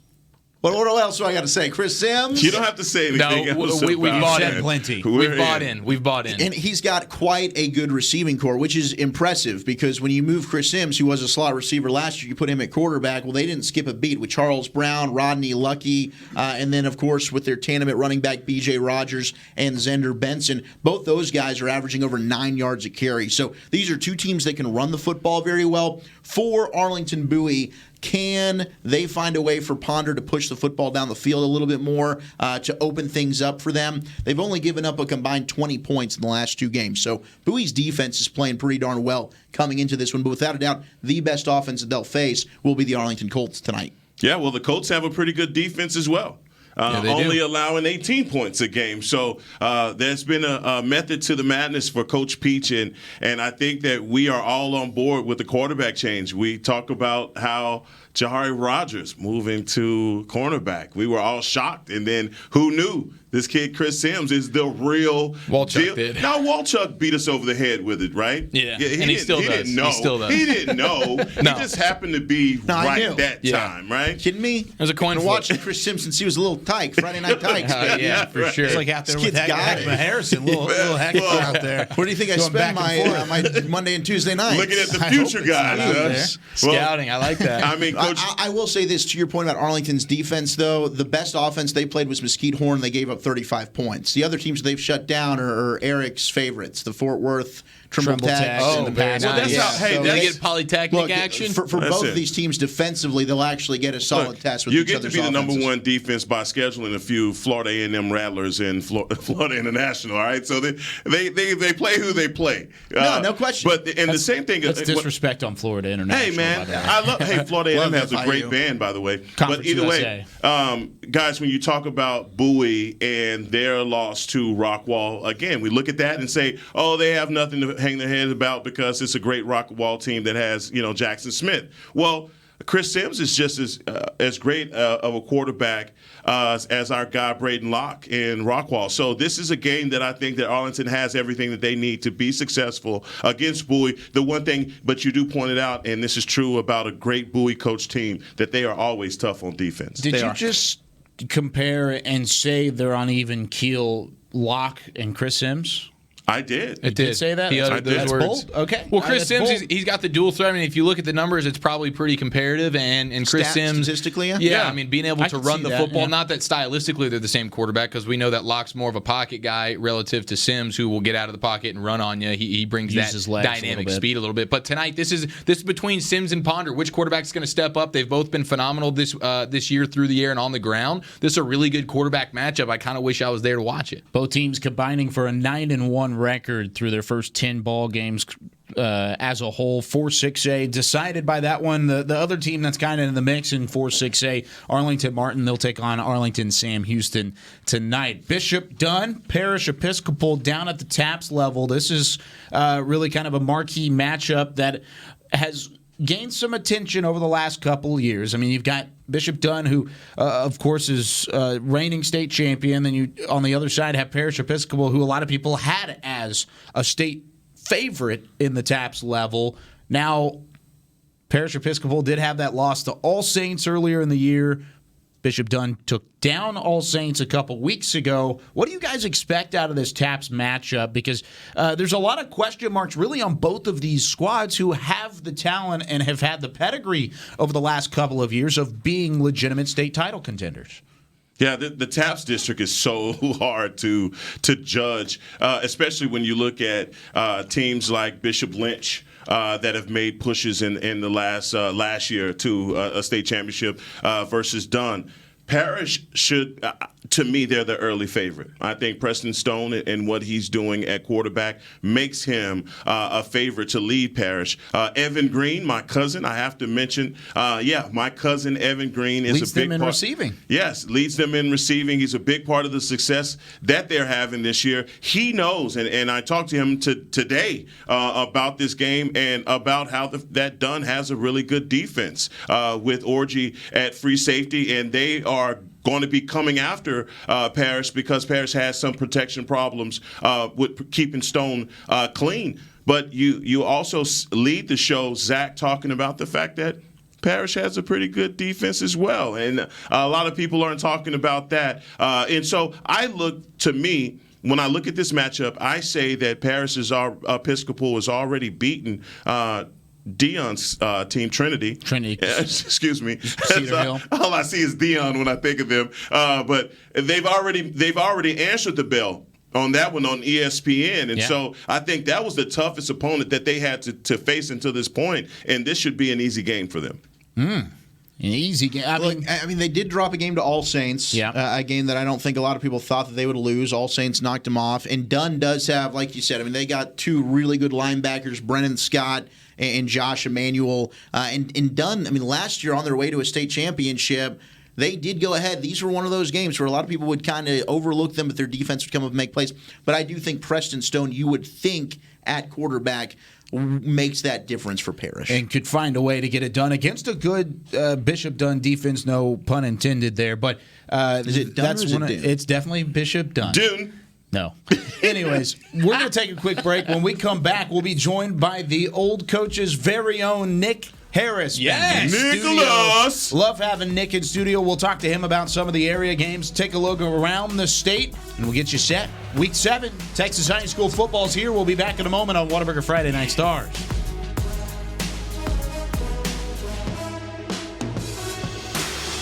But what else do I got to say? Chris Sims? You don't have to say anything else. We bought in. Plenty. We've bought in. And he's got quite a good receiving core, which is impressive because when you move Chris Sims, who was a slot receiver last year, you put him at quarterback. Well, they didn't skip a beat with Charles Brown, Rodney Lucky, and then, of course, with their tandem at running back, B.J. Rogers and Zender Benson. Both those guys are averaging over 9 yards a carry. So these are two teams that can run the football very well. For Arlington Bowie, can they find a way for Ponder to push the football down the field a little bit more to open things up for them? They've only given up a combined 20 points in the last 2 games. So Bowie's defense is playing pretty darn well coming into this one. But without a doubt, the best offense that they'll face will be the Arlington Colts tonight. Yeah, well, the Colts have a pretty good defense as well. Only allowing 18 points a game. So there's been a method to the madness for Coach Peach, and I think that we are all on board with the quarterback change. We talk about how Jahari Rogers moving to cornerback. We were all shocked, and then who knew? This kid, Chris Sims, is the real Wolchuk deal. Now, Wolchuk beat us over the head with it, right? Yeah, he still does. Didn't know. He still does. He didn't know. He just happened to be right that time, right? Kidding me? It was a coin flip. Watching Chris Sims since he was a little tyke, Friday Night Tykes. Yeah, for sure. It's like out there with Hek'ma Harrison, little Hek'ma out there. Where do you think I spend my Monday and Tuesday nights? Looking at the future guys. Scouting, I like that. I mean, Coach. I will say this to your point about Arlington's defense, though. The best offense they played was Mesquite Horn. They gave up 35 points. The other teams they've shut down are Eric's favorites, the Fort Worth Trimble Tech. Oh, very nice. Hey, they get polytechnic action. For both of these teams defensively, they'll actually get a solid test with each other's offenses. You get to be the number one defense by scheduling a few Florida A&M Rattlers in Florida International, all right? So they play who they play. No question. But the same thing. That's disrespect on Florida International. Hey, man, I love Florida A&M has a great band, by the way. But either way, guys, when you talk about Bowie and their loss to Rockwall, again, we look at that and say, oh, they have nothing to hang their heads about because it's a great Rockwall team that has, Jackson Smith. Well, Chris Sims is just as great of a quarterback as our guy Braden Locke in Rockwall. So this is a game that I think that Arlington has everything that they need to be successful against Bowie. The one thing, but you do point it out, and this is true about a great Bowie coach team, that they are always tough on defense. Did you just compare and say they're on even keel, Locke and Chris Sims? I did. It did say that? He uttered those words. Bold? Okay. Well, Chris Sims, he's got the dual threat. I mean, if you look at the numbers, it's probably pretty comparative. And Chris Sims, statistically, I mean, being able to run the football. Not that stylistically they're the same quarterback, because we know that Locke's more of a pocket guy relative to Sims, who will get out of the pocket and run on you. He brings that dynamic speed a little bit. But tonight, this is between Sims and Ponder. Which quarterback's going to step up? They've both been phenomenal this year through the air and on the ground. This is a really good quarterback matchup. I kind of wish I was there to watch it. Both teams combining for a 9-1 record through their first 10 ball games as a whole. 4-6A decided by that one. The other team that's kind of in the mix in 4-6A, Arlington Martin, they'll take on Arlington Sam Houston tonight. Bishop Dunn, Parish Episcopal down at the TAPS level. This is really kind of a marquee matchup that has gained some attention over the last couple of years. I mean, you've got Bishop Dunn, who, of course, is reigning state champion. Then you, on the other side, have Parish Episcopal, who a lot of people had as a state favorite in the TAPS level. Now, Parish Episcopal did have that loss to All Saints earlier in the year. Bishop Dunn took down All Saints a couple weeks ago. What do you guys expect out of this TAPS matchup? Because there's a lot of question marks really on both of these squads who have the talent and have had the pedigree over the last couple of years of being legitimate state title contenders. Yeah, the TAPS district is so hard to judge, especially when you look at teams like Bishop Lynch that have made pushes in the last year to a state championship versus Dunn. Parish should, to me, they're the early favorite. I think Preston Stone and what he's doing at quarterback makes him a favorite to lead Parish. Evan Green, my cousin, I have to mention, my cousin Evan Green is leads a big them in part. Receiving. Yes, leads them in receiving. He's a big part of the success that they're having this year. He knows, and I talked to him today about this game and about how that Dunn has a really good defense with Orgy at free safety, and they are going to be coming after Parish because Parish has some protection problems with keeping Stone clean. But you also lead the show, Zach, talking about the fact that Parrish has a pretty good defense as well, and a lot of people aren't talking about that. And so when I look at this matchup, I say that Episcopal is already beaten Dion's team, Trinity. Excuse me. Cedar Hill. All I see is Dion when I think of them. But they've already answered the bell on that one on ESPN. And so I think that was the toughest opponent that they had to face until this point, and this should be an easy game for them. An easy game. I mean, they did drop a game to All Saints, a game that I don't think a lot of people thought that they would lose. All Saints knocked them off. And Dunn does have, like you said, I mean, they got two really good linebackers, Brennan Scott and Josh Emanuel. And Dunn, I mean, last year on their way to a state championship, they did go ahead. These were one of those games where a lot of people would kind of overlook them, but their defense would come up and make plays. But I do think Preston Stone, you would think at quarterback, makes that difference for Parrish. And could find a way to get it done against a good Bishop Dunn defense, no pun intended there. But is it Dunn or is it Dune? It's definitely Bishop Dunn. Dune. No. Anyways, we're going to take a quick break. When we come back, we'll be joined by the old coach's very own Nick Harris. Yes, Nicholas. Love having Nick in studio. We'll talk to him about some of the area games, take a look around the state, and we'll get you set. Week 7, Texas High School football's here. We'll be back in a moment on Whataburger Friday Night Stars.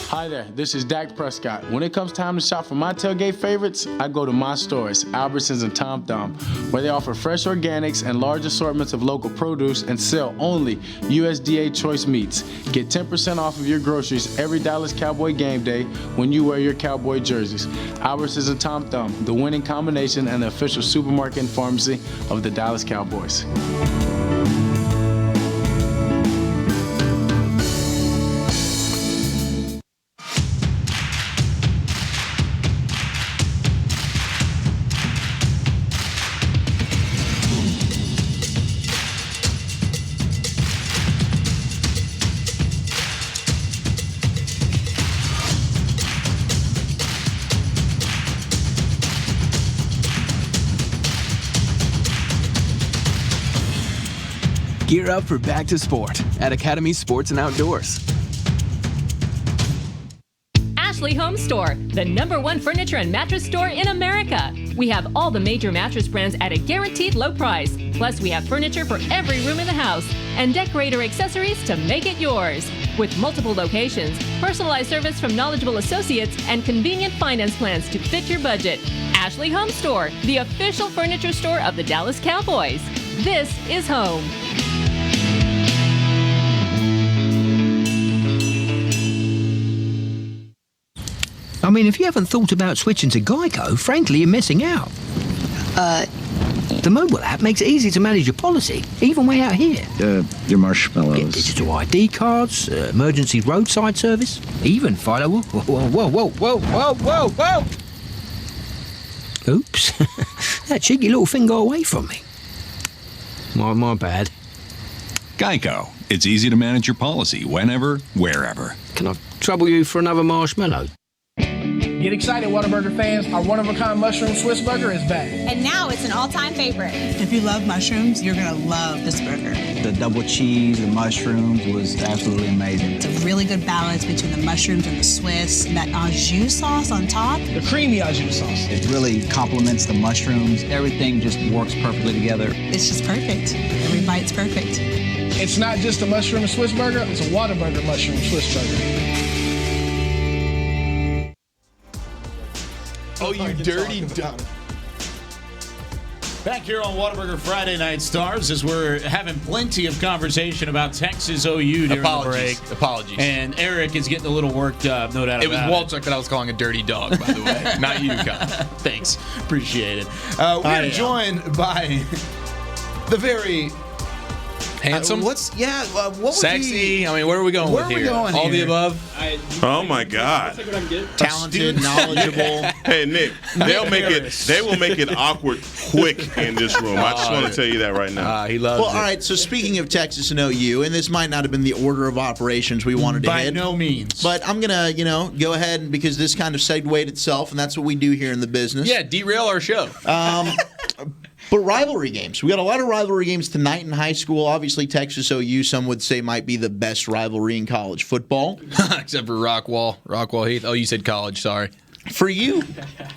Hi there, this is Dak Prescott. When it comes time to shop for my tailgate favorites, I go to my stores, Albertsons and Tom Thumb, where they offer fresh organics and large assortments of local produce and sell only USDA choice meats. Get 10% off of your groceries every Dallas Cowboy game day when you wear your Cowboy jerseys. Albertsons and Tom Thumb, the winning combination and the official supermarket and pharmacy of the Dallas Cowboys. Gear up for back to sport at Academy Sports and Outdoors. Ashley Home Store, the #1 furniture and mattress store in America. We have all the major mattress brands at a guaranteed low price. Plus, we have furniture for every room in the house and decorator accessories to make it yours. With multiple locations, personalized service from knowledgeable associates, and convenient finance plans to fit your budget. Ashley Home Store, the official furniture store of the Dallas Cowboys. This is home. I mean, if you haven't thought about switching to Geico, frankly, you're missing out. The mobile app makes it easy to manage your policy, even way out here. Your marshmallows. Get digital ID cards, emergency roadside service, even follow. Whoa. Oops. That cheeky little thing got away from me. My bad. Geico. It's easy to manage your policy whenever, wherever. Can I trouble you for another marshmallow? Get excited, Whataburger fans. Our one-of-a-kind mushroom Swiss burger is back. And now it's an all-time favorite. If you love mushrooms, you're going to love this burger. The double cheese, the mushrooms was absolutely amazing. It's a really good balance between the mushrooms and the Swiss, and that au jus sauce on top. The creamy au jus sauce. It really complements the mushrooms. Everything just works perfectly together. It's just perfect. Every bite's perfect. It's not just a mushroom Swiss burger, it's a Whataburger mushroom Swiss burger. Oh, you dirty dog. Back here on Whataburger Friday Night Stars as we're having plenty of conversation about Texas OU during the break. Apologies. And Eric is getting a little worked up, no doubt about it. It was Wolchuk that I was calling a dirty dog, by the way. Not you, Kyle. Thanks. Appreciate it. We're joined by the very... Handsome? What was sexy? I mean, where are we going with here? All the above? Oh my God! Talented, knowledgeable. Hey Nick, they will make it awkward quick in this room. I just want to tell you that right now. He loves it. All right. So speaking of Texas and OU, and this might not have been the order of operations we wanted to hit. By no means. But I'm gonna, go ahead and because this kind of segued itself, and that's what we do here in the business. Yeah, derail our show. But rivalry games. We got a lot of rivalry games tonight in high school. Obviously, Texas OU, some would say, might be the best rivalry in college football. Except for Rockwall Heath. Oh, you said college, sorry. For you,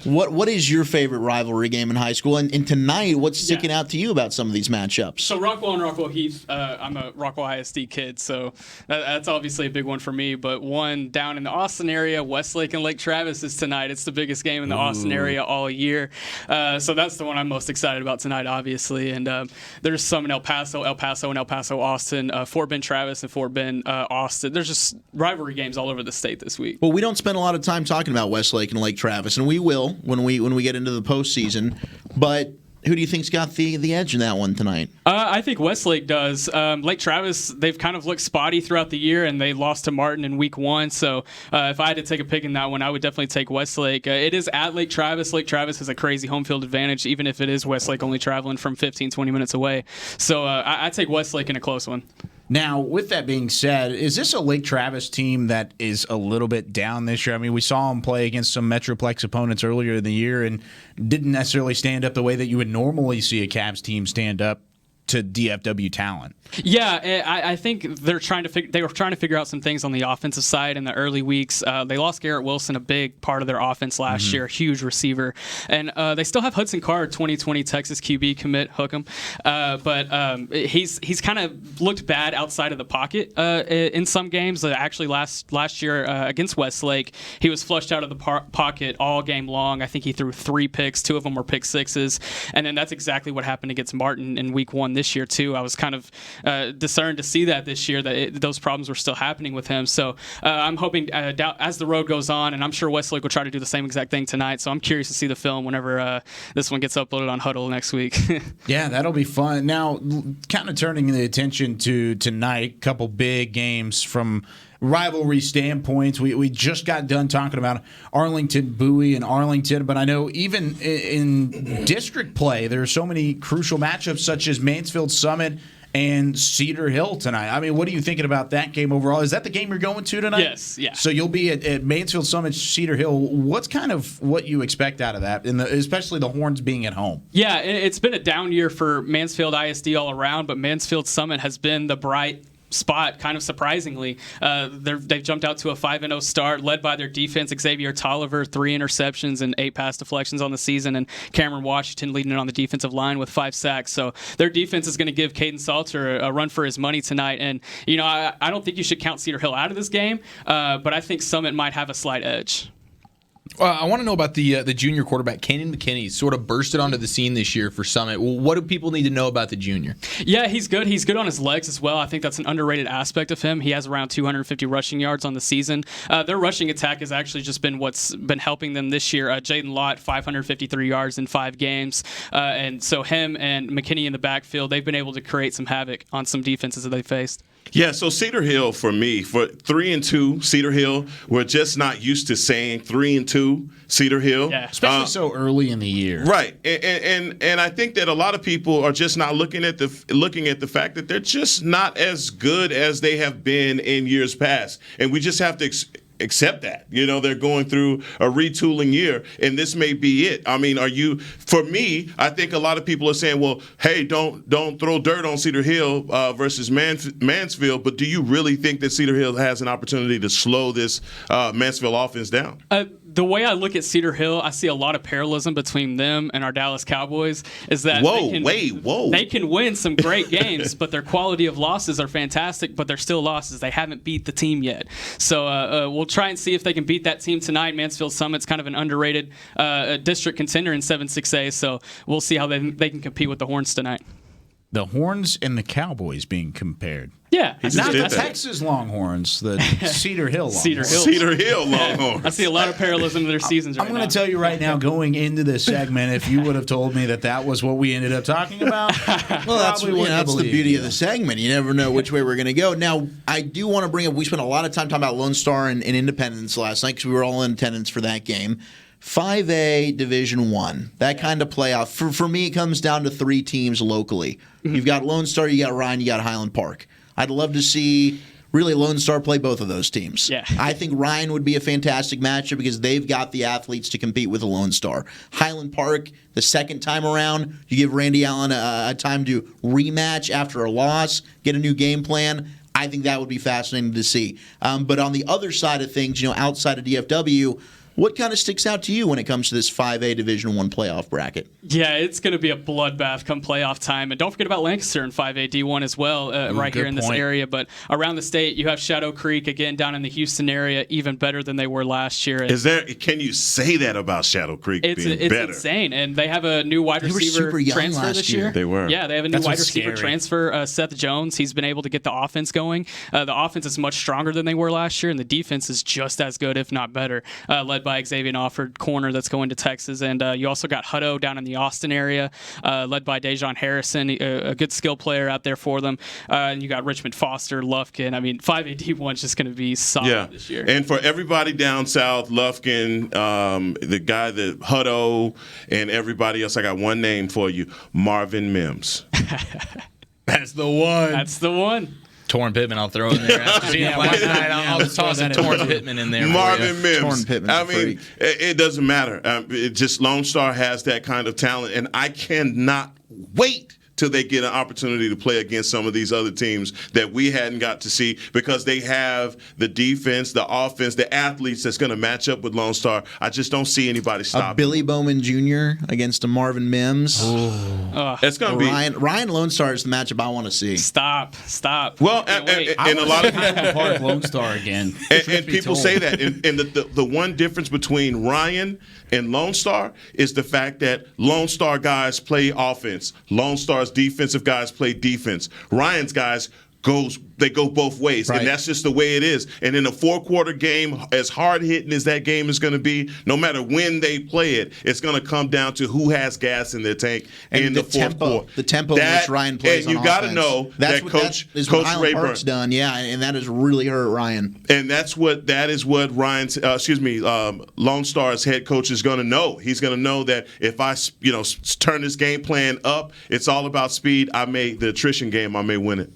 what is your favorite rivalry game in high school? And tonight, what's sticking out to you about some of these matchups? So Rockwall and Rockwall Heath, I'm a Rockwall ISD kid, so that's obviously a big one for me. But one down in the Austin area, Westlake and Lake Travis is tonight. It's the biggest game in the Austin area all year. So that's the one I'm most excited about tonight, obviously. And there's some in El Paso and El Paso Austin, Fort Bend Travis and Fort Bend Austin. There's just rivalry games all over the state this week. Well, we don't spend a lot of time talking about Westlake and Lake Travis, and we will when we get into the postseason. But who do you think's got the edge in that one tonight? I think Westlake does. Lake Travis, they've kind of looked spotty throughout the year, and they lost to Martin in week 1. So if I had to take a pick in that one, I would definitely take Westlake. It is at Lake Travis. Lake Travis has a crazy home field advantage, even if it is Westlake only traveling from 15, 20 minutes away. So I take Westlake in a close one. Now, with that being said, is this a Lake Travis team that is a little bit down this year? I mean, we saw them play against some Metroplex opponents earlier in the year and didn't necessarily stand up the way that you would normally see a Cavs team stand up to DFW talent. Yeah, I think they were trying to figure out some things on the offensive side in the early weeks. They lost Garrett Wilson, a big part of their offense last year, a huge receiver, and they still have Hudson Card, 2020 Texas QB commit, hook him, but he's kind of looked bad outside of the pocket in some games. Actually, last year against Westlake, he was flushed out of the pocket all game long. I think he threw 3 picks, 2 of them were pick sixes, and then that's exactly what happened against Martin in week 1 this year too. I was kind of discerned to see that this year, that those problems were still happening with him. So I'm hoping as the road goes on, and I'm sure Westlake will try to do the same exact thing tonight. So I'm curious to see the film whenever this one gets uploaded on Huddle next week. Yeah, that'll be fun. Now, kind of turning the attention to tonight, couple big games from rivalry standpoints. We just got done talking about Arlington, Bowie, and Arlington, but I know even in district play, there are so many crucial matchups such as Mansfield Summit and Cedar Hill tonight. I mean, what are you thinking about that game overall? Is that the game you're going to tonight? Yes, yeah. So you'll be at Mansfield Summit, Cedar Hill. What's kind of what you expect out of that, especially the Horns being at home? Yeah, it's been a down year for Mansfield ISD all around, but Mansfield Summit has been the bright spot, kind of surprisingly. They've jumped out to a 5-0 start, led by their defense. Xavier Tolliver, 3 interceptions and 8 pass deflections on the season, and Cameron Washington leading it on the defensive line with 5 sacks. So their defense is going to give Caden Salter a run for his money tonight. And, you know, I don't think you should count Cedar Hill out of this game, but I think Summit might have a slight edge. I want to know about the junior quarterback, Kanan McKinney, sort of bursted onto the scene this year for Summit. Well, what do people need to know about the junior? Yeah, he's good. He's good on his legs as well. I think that's an underrated aspect of him. He has around 250 rushing yards on the season. Their rushing attack has actually just been what's been helping them this year. Jaden Lott, 553 yards in 5 games. And so him and McKinney in the backfield, they've been able to create some havoc on some defenses that they faced. Yeah, so Cedar Hill for me, for 3-2, Cedar Hill, we're just not used to saying 3-2 Cedar Hill. Yeah, especially so early in the year. Right. And I think that a lot of people are just not looking at the fact that they're just not as good as they have been in years past. And we just have to accept that. You know, they're going through a retooling year, and this may be it. I mean, for me, I think a lot of people are saying, well, hey, don't throw dirt on Cedar Hill versus Mansfield, but do you really think that Cedar Hill has an opportunity to slow this Mansfield offense down? The way I look at Cedar Hill, I see a lot of parallelism between them and our Dallas Cowboys. Is that they can win some great games, but their quality of losses are fantastic, but they're still losses. They haven't beat the team yet. So we'll try and see if they can beat that team tonight. Mansfield Summit's kind of an underrated district contender in 7-6A, so we'll see how they can compete with the Horns tonight. The Horns and the Cowboys being compared. Yeah, not the Texas Longhorns, the Cedar Hill Longhorns. Cedar Hill Longhorns. I see a lot of parallelism in their seasons right now. I'm going to tell you right now, going into this segment, if you would have told me that was what we ended up talking about, well, that's the beauty of the segment. You never know which way we're going to go. Now, I do want to bring up, we spent a lot of time talking about Lone Star and Independence last night because we were all in attendance for that game. 5A Division I, that kind of playoff. For me, it comes down to 3 teams locally. You've got Lone Star, you got Ryan, you got Highland Park. I'd love to see really Lone Star play both of those teams. Yeah. I think Ryan would be a fantastic matchup because they've got the athletes to compete with a Lone Star. Highland Park, the second time around, you give Randy Allen a time to rematch after a loss, get a new game plan. I think that would be fascinating to see. But on the other side of things, outside of DFW, what kind of sticks out to you when it comes to this 5A Division I playoff bracket? Yeah, it's going to be a bloodbath come playoff time. And don't forget about Lancaster in 5A D1 as well, right here in this area. But around the state, you have Shadow Creek, again, down in the Houston area, even better than they were last year. Can you say that about Shadow Creek being better? It's insane. And they have a new wide receiver transfer this year. They were. Yeah, they have a new wide receiver transfer, Seth Jones. He's been able to get the offense going. The offense is much stronger than they were last year, and the defense is just as good, if not better, led by Xavier Offord, corner that's going to Texas. And you also got Hutto down in the Austin area, led by Dejon Harrison, a good skill player out there for them. And you got Richmond Foster, Lufkin. I mean, 5A D1 is just going to be solid this year. And for everybody down south, Lufkin, the guy that Hutto, and everybody else, I got one name for you, Marvin Mims. That's the one. That's the one. Torn Pittman, I'll throw in there. After seeing him last night, I'll just toss a Torn Pittman in there. Marvin Mims. Torn Pittman's I mean, it doesn't matter. It just Lone Star has that kind of talent, and I cannot wait till they get an opportunity to play against some of these other teams that we hadn't got to see because they have the defense, the offense, the athletes that's going to match up with Lone Star. I just don't see anybody stopping. Billy Bowman Jr. against a Marvin Mims. It's going to be Ryan Lone Star is the matchup I want to see. Stop. Well, and a lot of people Park Lone Star again. And people say that. And the one difference between Ryan and Lone Star is the fact that Lone Star guys play offense. Lone Star's defensive guys play defense. Ryan's guys go both ways, and that's just the way it is. And in a 4-quarter game, as hard-hitting as that game is going to be, no matter when they play it, it's going to come down to who has gas in their tank in the fourth quarter. The tempo in which Ryan plays and on you got to offense. know That's that what Coach Highland Rayburn Park's done, and that has really hurt Ryan. And that is what Ryan's Lone Star's head coach is going to know. He's going to know that if I turn this game plan up, it's all about speed. The attrition game, I may win it.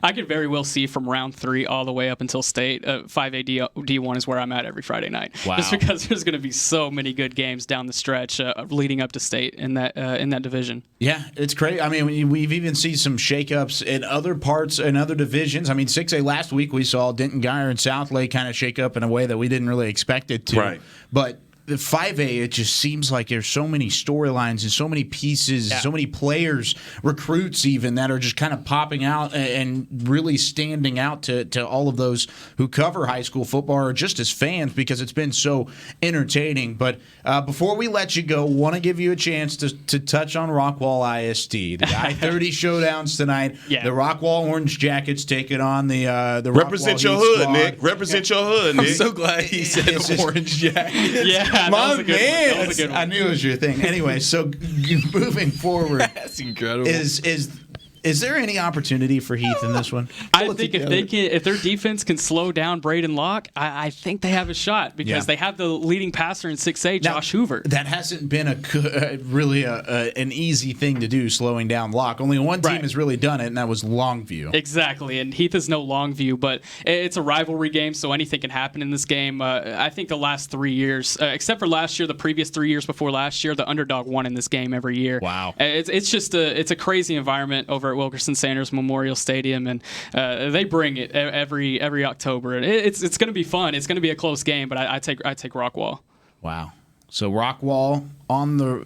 I could very well see from round 3 all the way up until state. 5A D1 is where I'm at every Friday night. Wow. Just because there's going to be so many good games down the stretch leading up to state in that division. Yeah, it's great. I mean, we've even seen some shakeups in other parts and other divisions. I mean, 6A last week we saw Denton Geyer and Southlake kind of shake up in a way that we didn't really expect it to. Right. But the 5A, it just seems like there's so many storylines and so many pieces, so many players, recruits even, that are just kind of popping out and really standing out to all of those who cover high school football or just as fans because it's been so entertaining. But before we let you go, want to give you a chance to touch on Rockwall ISD. The I-30 showdowns tonight. Yeah. The Rockwall Orange Jackets taking on the Represent Rockwall your Heat hood, squad. Nick. Represent your hood, Nick. I'm so glad he said Orange Jackets. Yeah. My man, I knew it was your thing. Anyway, so moving forward, that's incredible. Is there any opportunity for Heath in this one? I think if their defense can slow down Braden Locke, I think they have a shot because they have the leading passer in 6A, Josh Hoover. That hasn't been an easy thing to do, slowing down Locke. Only one team has really done it, and that was Longview. Exactly, and Heath is no Longview, but it's a rivalry game, so anything can happen in this game. I think the last 3 years, except for last year, the previous 3 years before last year, the underdog won in this game every year. Wow. It's just a crazy environment over at Wilkerson Sanders Memorial Stadium, and they bring it every October. And it's going to be fun. It's going to be a close game, but I take Rockwall. Wow. So Rockwall on the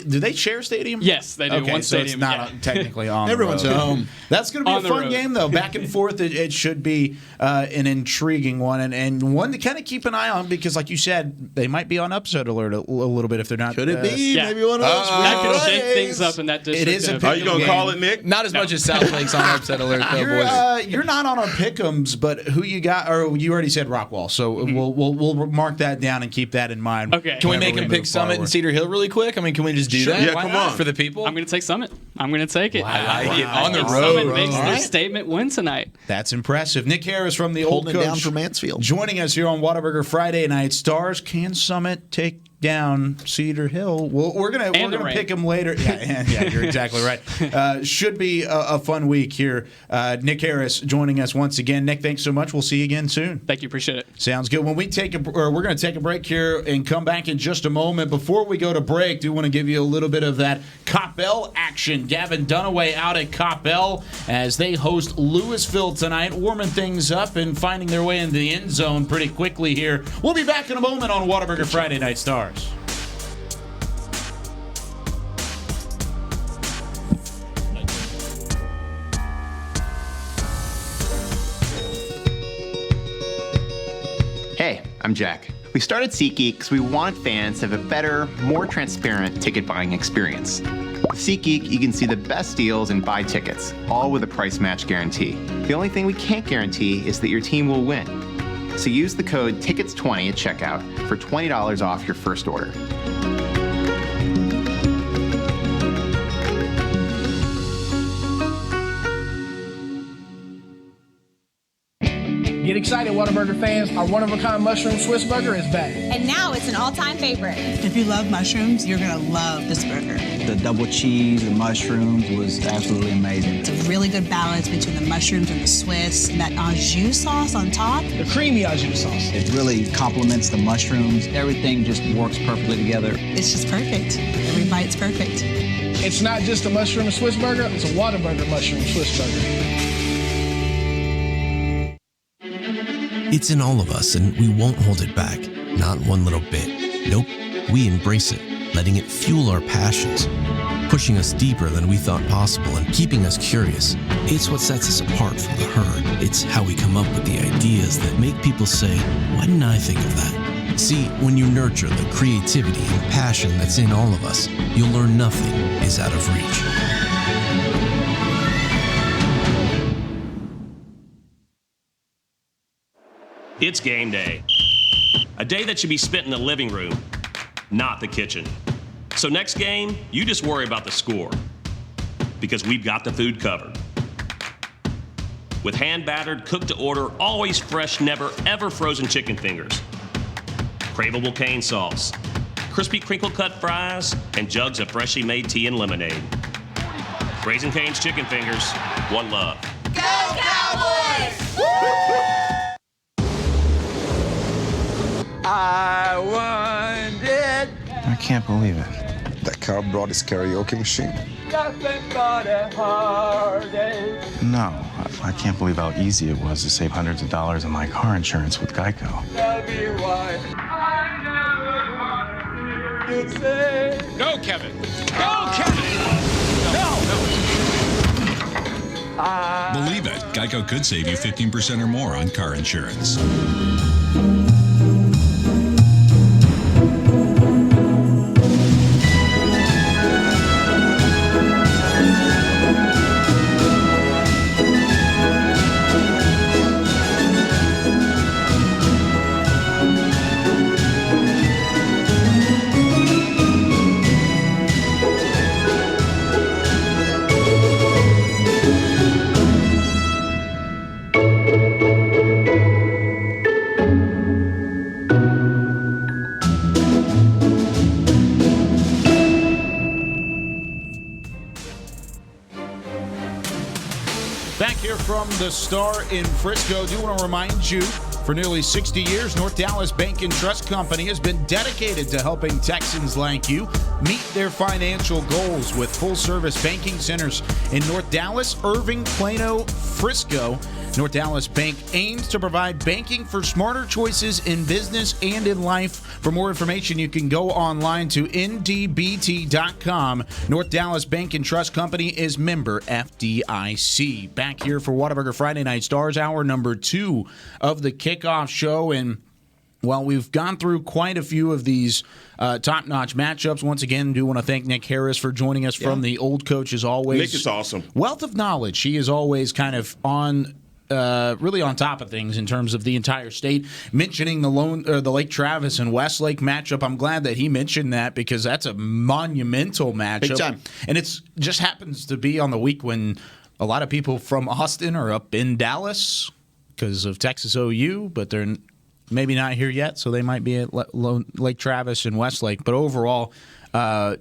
do they share a stadium? Yes, they do. Okay, one so stadium. it's not technically on. Everyone's the road. at home. That's going to be a fun game though. Back and forth, it should be an intriguing one and one to kind of keep an eye on because, like you said, they might be on upset alert a little bit if they're not. Could it be? Maybe one of those. That could shake things up in that district. It is. Are you going to call it, Nick? Not as much as Southlake's on upset alert, though, boys. You're not on our pick'ems, but who you got? Or you already said Rockwall, so we'll mark that down and keep that in mind. Okay. Can we make him pick Summit and Cedar Hill really quick? I mean, can we just do that? Yeah, Why come not? on. For the people? I'm going to take Summit. I'm going to take it. I like it. On the Summit road. makes their statement win tonight. That's impressive. Nick Harris from the Holding Old it down Coach for Mansfield. joining us here on Whataburger Friday Night Stars. Can Summit take down Cedar Hill. Well, we're gonna pick them later. Yeah, you're exactly right. Should be a fun week here. Nick Harris joining us once again. Nick, thanks so much. We'll see you again soon. Thank you. Appreciate it. Sounds good. When we we're going to take a break here and come back in just a moment. Before we go to break, do want to give you a little bit of that Coppell action. Gavin Dunaway out at Coppell as they host Louisville tonight, warming things up and finding their way into the end zone pretty quickly here. We'll be back in a moment on Whataburger Friday Night Stars. Hey, I'm Jack. We started SeatGeek because we want fans to have a better, more transparent ticket buying experience. With SeatGeek, you can see the best deals and buy tickets, all with a price match guarantee. The only thing we can't guarantee is that your team will win. So use the code TICKETS20 at checkout for $20 off your first order. Get excited, Whataburger fans. Our one-of-a-kind mushroom Swiss burger is back. And now it's an all-time favorite. If you love mushrooms, you're going to love this burger. The double cheese, the mushrooms was absolutely amazing. It's a really good balance between the mushrooms and the Swiss, and that au jus sauce on top. The creamy au jus sauce. It really complements the mushrooms. Everything just works perfectly together. It's just perfect. Every bite's perfect. It's not just a mushroom Swiss burger, it's a Whataburger mushroom Swiss burger. It's in all of us, and we won't hold it back. Not one little bit. Nope, we embrace it, letting it fuel our passions, pushing us deeper than we thought possible and keeping us curious. It's what sets us apart from the herd. It's how we come up with the ideas that make people say, why didn't I think of that? See, when you nurture the creativity and passion that's in all of us, you'll learn nothing is out of reach. It's game day. A day that should be spent in the living room, not the kitchen. So next game, you just worry about the score. Because we've got the food covered. With hand-battered, cooked-to-order, always fresh, never, ever frozen chicken fingers. Craveable cane sauce. Crispy crinkle-cut fries, and jugs of freshly made tea and lemonade. Raising Cane's Chicken Fingers, one love. Go Cowboys! I won it. I can't believe it. That car brought his karaoke machine. Nothing but a heartache. No, I can't believe how easy it was to save hundreds of dollars on my car insurance with Geico. Tell me why I never wanted you to say. Go, Kevin. Go, Kevin. No. Believe it, Geico could save you 15% or more on car insurance. From the Star in Frisco, do want to remind you, for nearly 60 years, North Dallas Bank and Trust Company has been dedicated to helping Texans like you meet their financial goals with full-service banking centers in North Dallas, Irving, Plano, Frisco. North Dallas Bank aims to provide banking for smarter choices in business and in life. For more information, you can go online to ndbt.com. North Dallas Bank and Trust Company is member FDIC. Back here for Whataburger Friday Night Stars, hour number 2 of the Kickoff show. And well, we've gone through quite a few of these top-notch matchups. Once again, do want to thank Nick Harris for joining us from the Old Coach, as always. Nick is awesome. Wealth of knowledge. He is always kind of really on top of things in terms of the entire state. Mentioning the Lake Travis and Westlake matchup, I'm glad that he mentioned that because that's a monumental matchup. Big time. And it's just happens to be on the week when a lot of people from Austin are up in Dallas because of Texas OU, but they're maybe not here yet, so they might be at Lake Travis and Westlake. But overall,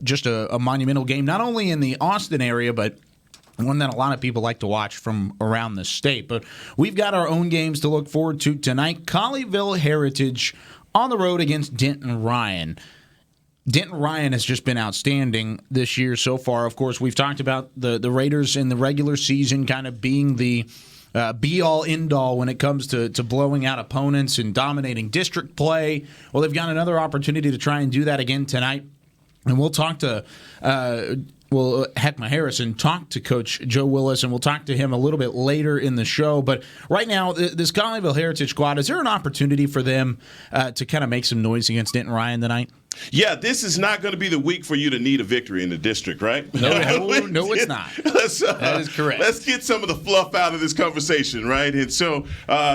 just a monumental game, not only in the Austin area, but one that a lot of people like to watch from around the state. But we've got our own games to look forward to tonight. Colleyville Heritage on the road against Denton Ryan. Denton Ryan has just been outstanding this year so far. Of course, we've talked about the Raiders in the regular season kind of being the be-all, end-all when it comes to blowing out opponents and dominating district play. Well, they've got another opportunity to try and do that again tonight. And we'll talk to Hek'ma Harrison talked to Coach Joe Willis, and we'll talk to him a little bit later in the show. But right now, this Colleyville Heritage squad, is there an opportunity for them to kind of make some noise against Denton Ryan tonight? Yeah, this is not going to be the week for you to need a victory in the district, right? No, it's not. That is correct. Let's get some of the fluff out of this conversation, right? And so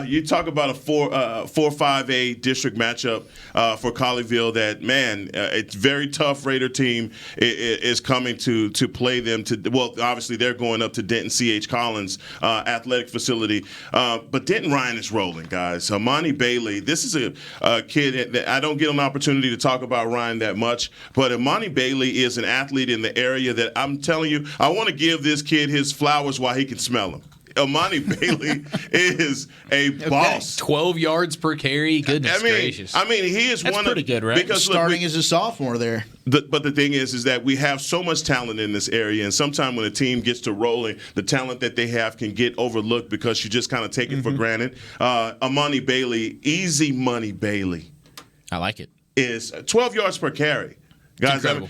you talk about a 4-5A district matchup for Colleyville that, man, it's very tough. Raider team is coming to play them. Well, obviously, they're going up to Denton C.H. Collins athletic facility. But Denton Ryan is rolling, guys. Amani Bailey, this is a kid that I don't get an opportunity to talk about Ryan that much, but Amani Bailey is an athlete in the area that I'm telling you, I want to give this kid his flowers while he can smell them. Amani Bailey is a boss. 12 yards per carry. Goodness gracious. I mean, he is That's one pretty of good, right? Because starting as a sophomore there. But the thing is that we have so much talent in this area, and sometimes when a team gets to rolling, the talent that they have can get overlooked because you just kind of take it for granted. Amani Bailey, easy money Bailey. I like it. Is 12 yards per carry. Guys, I mean,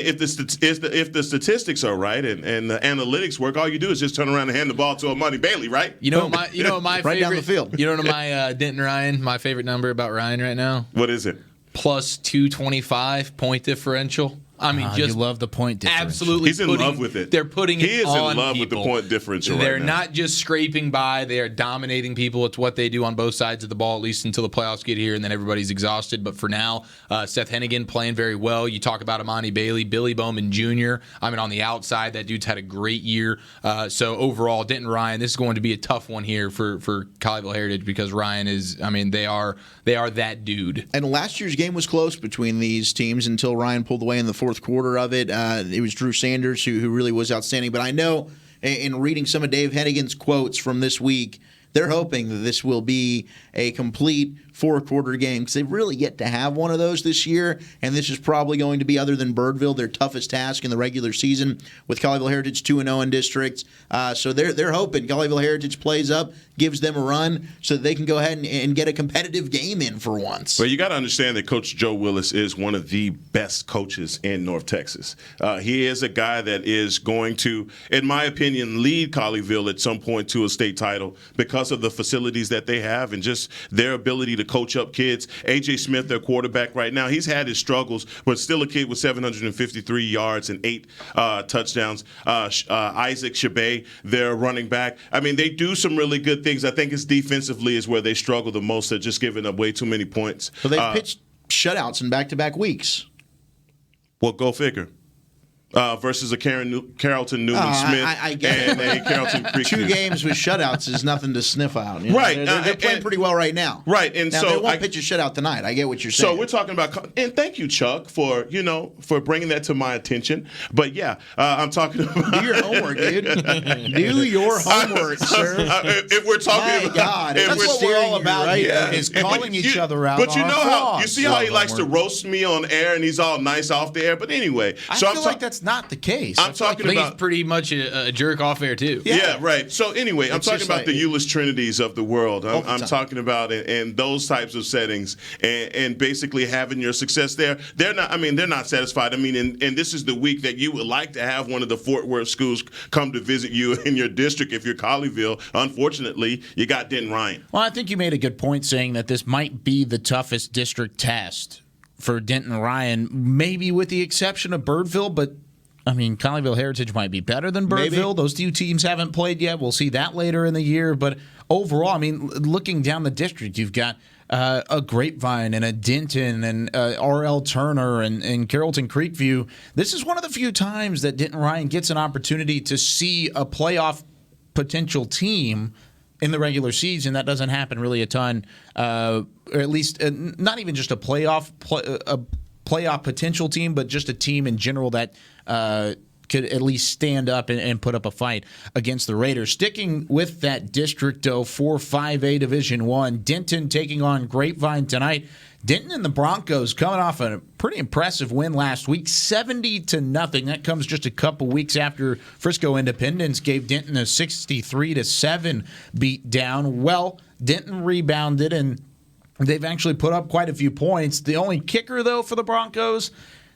if the statistics are right and the analytics work, all you do is just turn around and hand the ball to Amani Bailey, right? You know my right favorite down the field. You know my Denton Ryan, my favorite number about Ryan right now? What is it? Plus 225 point differential. I mean, just you love the point differential. Absolutely, he's in love with it. They're putting he it on He is in love people. with the point differential. They're right now. not just scraping by; they are dominating people. It's what they do on both sides of the ball, at least until the playoffs get here, and then everybody's exhausted. But for now, Seth Hennigan playing very well. You talk about Amani Bailey, Billy Bowman Jr. I mean, on the outside, that dude's had a great year. So overall, Denton Ryan, this is going to be a tough one here for Colleyville Heritage because Ryan is. I mean, they are that dude. And last year's game was close between these teams until Ryan pulled away in the fourth quarter of it. It was Drew Sanders who really was outstanding. But I know in reading some of Dave Hennigan's quotes from this week, they're hoping that this will be a complete four-quarter game because they've really yet to have one of those this year, and this is probably going to be, other than Birdville, their toughest task in the regular season with Colleyville Heritage 2-0 in districts. So they're hoping Colleyville Heritage plays up, gives them a run, so that they can go ahead and get a competitive game in for once. Well, you got to understand that Coach Joe Willis is one of the best coaches in North Texas. He is a guy that is going to, in my opinion, lead Colleyville at some point to a state title because of the facilities that they have and just their ability to coach up kids. A.J. Smith, their quarterback right now, he's had his struggles, but still a kid with 753 yards and 8 touchdowns. Isaac Shabay, their running back. I mean, they do some really good things. I think it's defensively is where they struggle the most. They're just giving up way too many points. So they've pitched shutouts in back-to-back weeks. Well, go figure. Versus a Carrollton Newman Smith I get and a Carrollton Creek. 2 games with shutouts is nothing to sniff out. You know? Right. They're playing pretty well right now. Right. And now, so they won't pitch a shutout tonight. I get what you're saying. So we're talking about, and thank you, Chuck, for bringing that to my attention. But yeah, I'm talking about. Do your homework, dude. Do your homework, sir. If we're talking about, God, that's what we're all about, right? here, is calling each other out. But you on know our how flaws. you see how he likes to roast me on air, and he's all nice off the air. But anyway, I feel like that's not the case. I'm talking I think about he's pretty much a jerk off air too. Yeah, right. So anyway, I'm talking about the Euless Trinities of the world. I'm talking about in those types of settings and basically having your success there. They're not satisfied. I mean, and this is the week that you would like to have one of the Fort Worth schools come to visit you in your district if you're Colleyville. Unfortunately, you got Denton Ryan. Well, I think you made a good point saying that this might be the toughest district test for Denton Ryan, maybe with the exception of Birdville, but I mean, Colleyville Heritage might be better than Birdville. Maybe. Those 2 teams haven't played yet. We'll see that later in the year. But overall, I mean, looking down the district, you've got a Grapevine and a Denton and R.L. Turner and Carrollton Creekview. This is one of the few times that Denton Ryan gets an opportunity to see a playoff potential team in the regular season. That doesn't happen really a ton, or at least not even just a playoff potential team, but just a team in general that could at least stand up and put up a fight against the Raiders. Sticking with that district, though, 4-5A Division I, Denton taking on Grapevine tonight. Denton and the Broncos coming off a pretty impressive win last week, 70-0. That comes just a couple weeks after Frisco Independence gave Denton a 63-7 beat down. Well, Denton rebounded, and they've actually put up quite a few points. The only kicker, though, for the Broncos,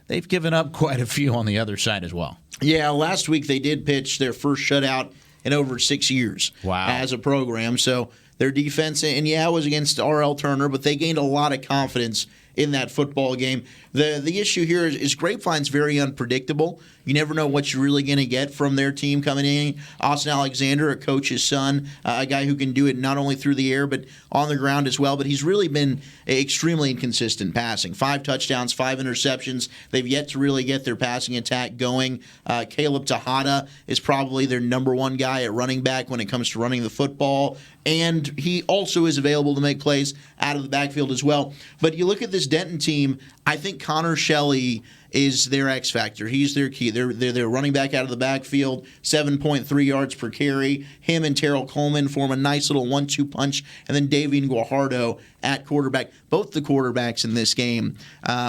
they've given up quite a few on the other side as well. Yeah, last week they did pitch their first shutout in over 6 years as a program. So their defense, and it was against R.L. Turner, but they gained a lot of confidence in that football game. The issue here is Grapevine's very unpredictable. You never know what you're really going to get from their team coming in. Austin Alexander, a coach's son, a guy who can do it not only through the air but on the ground as well. But he's really been extremely inconsistent passing. 5 touchdowns, 5 interceptions. They've yet to really get their passing attack going. Caleb Tejada is probably their number one guy at running back when it comes to running the football. And he also is available to make plays out of the backfield as well. But you look at this Denton team, I think Connor Shelley is their X factor. He's their key. They're running back out of the backfield, 7.3 yards per carry. Him and Terrell Coleman form a nice little 1-2 punch, and then Davian Guajardo at quarterback. Both the quarterbacks in this game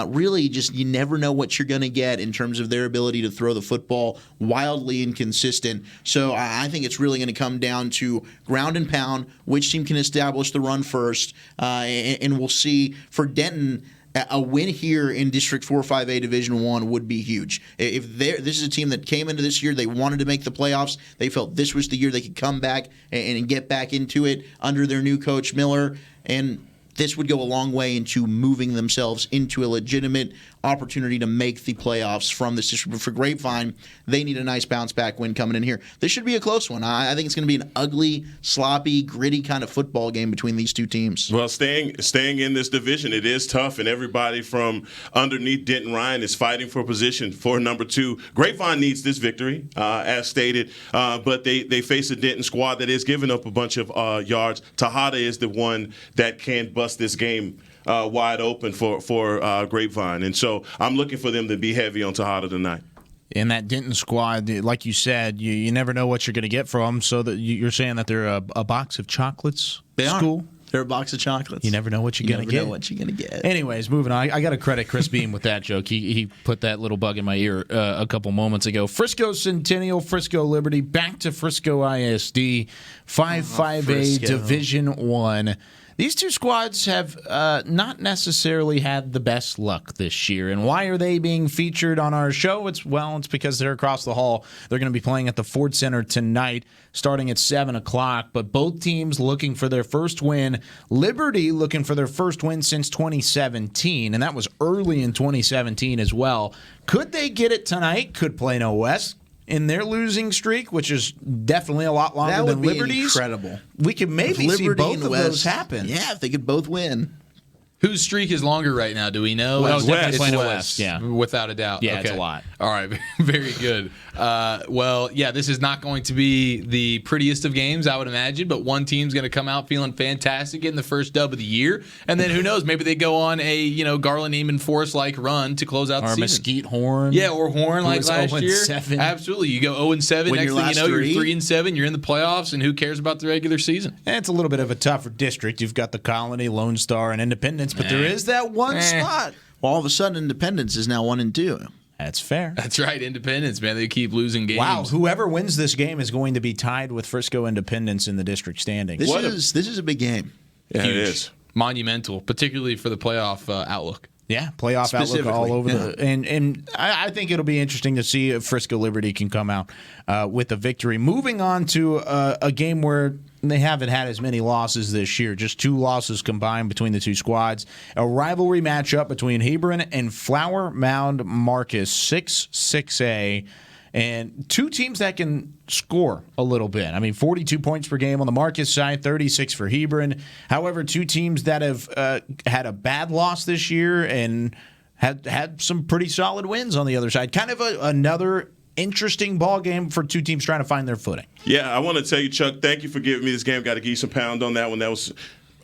really just, you never know what you're going to get in terms of their ability to throw the football, wildly inconsistent. So I think it's really going to come down to ground and pound, which team can establish the run first, and we'll see for Denton. A win here in District 4-5A Division I would be huge. If this is a team that came into this year, they wanted to make the playoffs. They felt this was the year they could come back and get back into it under their new coach, Miller. And this would go a long way into moving themselves into a legitimate opportunity to make the playoffs from this district. But for Grapevine, they need a nice bounce-back win coming in here. This should be a close one. I think it's going to be an ugly, sloppy, gritty kind of football game between these two teams. Well, staying in this division, it is tough, and everybody from underneath Denton Ryan is fighting for position for number 2. Grapevine needs this victory, as stated, but they face a Denton squad that is giving up a bunch of yards. Tejada is the one that can bust this game wide open for Grapevine. And so I'm looking for them to be heavy on Tejada tonight. In that Denton squad, like you said, you never know what you're going to get from them. So that you're saying that they're a box of chocolates? They school? are. They're a box of chocolates. You never know what you're going to get. You never know what you're going to get. Anyways, moving on. I got to credit Chris Beam with that joke. He put that little bug in my ear a couple moments ago. Frisco Centennial, Frisco Liberty, back to Frisco ISD, 5-5A Division I. These two squads have not necessarily had the best luck this year. And why are they being featured on our show? It's because they're across the hall. They're going to be playing at the Ford Center tonight, starting at 7 o'clock. But both teams looking for their first win. Liberty looking for their first win since 2017, and that was early in 2017 as well. Could they get it tonight? Could Plano West in their losing streak, which is definitely a lot longer than Liberty's. Incredible. We could maybe see both of those happen. Yeah, if they could both win. Whose streak is longer right now? Do we know? Definitely Plano West. Yeah, without a doubt. Yeah, okay. It's a lot. All right, very good. This is not going to be the prettiest of games, I would imagine, but one team's going to come out feeling fantastic, getting the first dub of the year, and then who knows? Maybe they go on a Garland Neiman Force-like run to close out the season. Or Mesquite Horn. Yeah, or Horn like last year. 0-7. Absolutely. You go 0-7. Next thing you know, you're 3-7. You're in the playoffs, and who cares about the regular season? And it's a little bit of a tougher district. You've got the Colony, Lone Star, and Independence, but there is that one spot. Well, all of a sudden, Independence is now 1-2. That's fair. That's right. Independence, man. They keep losing games. Wow. Whoever wins this game is going to be tied with Frisco Independence in the district standings. This is a big game. Yeah, it is. Monumental, particularly for the playoff outlook. Yeah, playoff outlook all over the and I think it'll be interesting to see if Frisco Liberty can come out with a victory. Moving on to a game where they haven't had as many losses this year, just 2 losses combined between the two squads. A rivalry matchup between Hebron and Flower Mound Marcus, 6-6A. And 2 teams that can score a little bit. I mean, 42 points per game on the Marcus side, 36 for Hebron. However, 2 teams that have had a bad loss this year and had some pretty solid wins on the other side. Kind of another interesting ball game for two teams trying to find their footing. Yeah, I want to tell you, Chuck, thank you for giving me this game. Got to give you some pound on that one.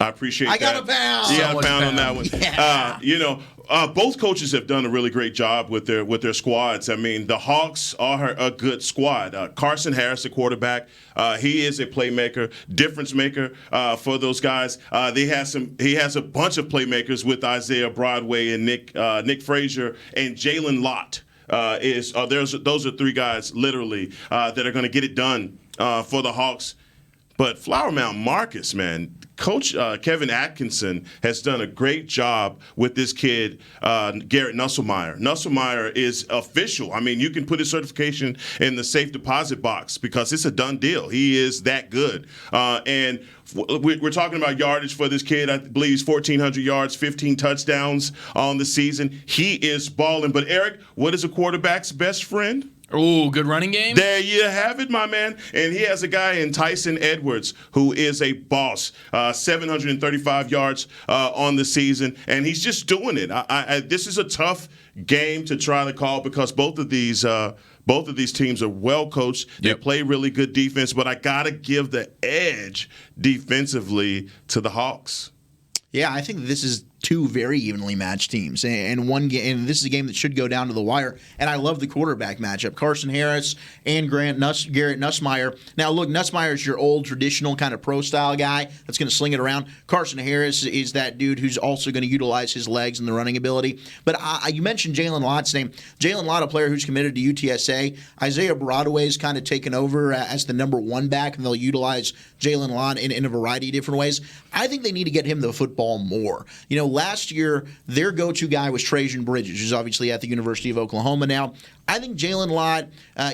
I appreciate that. I got a pound. You got a pound on that one. Yeah. Both coaches have done a really great job with their squads. I mean, the Hawks are a good squad. Carson Harris, the quarterback, he is a playmaker, difference maker for those guys. He has a bunch of playmakers with Isaiah Broadway and Nick Frazier and Jalen Lott. Those are three guys literally that are going to get it done for the Hawks. But Flower Mound Marcus, man, Coach Kevin Atkinson has done a great job with this kid, Garrett Nusslemeyer. Nusslemeyer is official. I mean, you can put his certification in the safe deposit box because it's a done deal. He is that good. And we're talking about yardage for this kid. I believe he's 1,400 yards, 15 touchdowns on the season. He is balling. But, Eric, what is a quarterback's best friend? Oh, good running game. There you have it, my man. And he has a guy in Tyson Edwards who is a boss. 735 yards on the season, and he's just doing it. This is a tough game to try to call because both of these teams are well coached. They play really good defense, but I got to give the edge defensively to the Hawks. Yeah, I think this is two very evenly matched teams, and this is a game that should go down to the wire. And I love the quarterback matchup: Carson Harris and Garrett Nussmeyer. Now, look, Nussmeyer is your old traditional kind of pro style guy that's going to sling it around. Carson Harris is that dude who's also going to utilize his legs and the running ability. But you mentioned Jalen Lott's name. Jalen Lott, a player who's committed to UTSA. Isaiah Broadway's kind of taken over as the number one back, and they'll utilize Jalen Lott in a variety of different ways. I think they need to get him the football more. Last year, their go-to guy was Trajan Bridges, who's obviously at the University of Oklahoma now. I think Jalen Lott,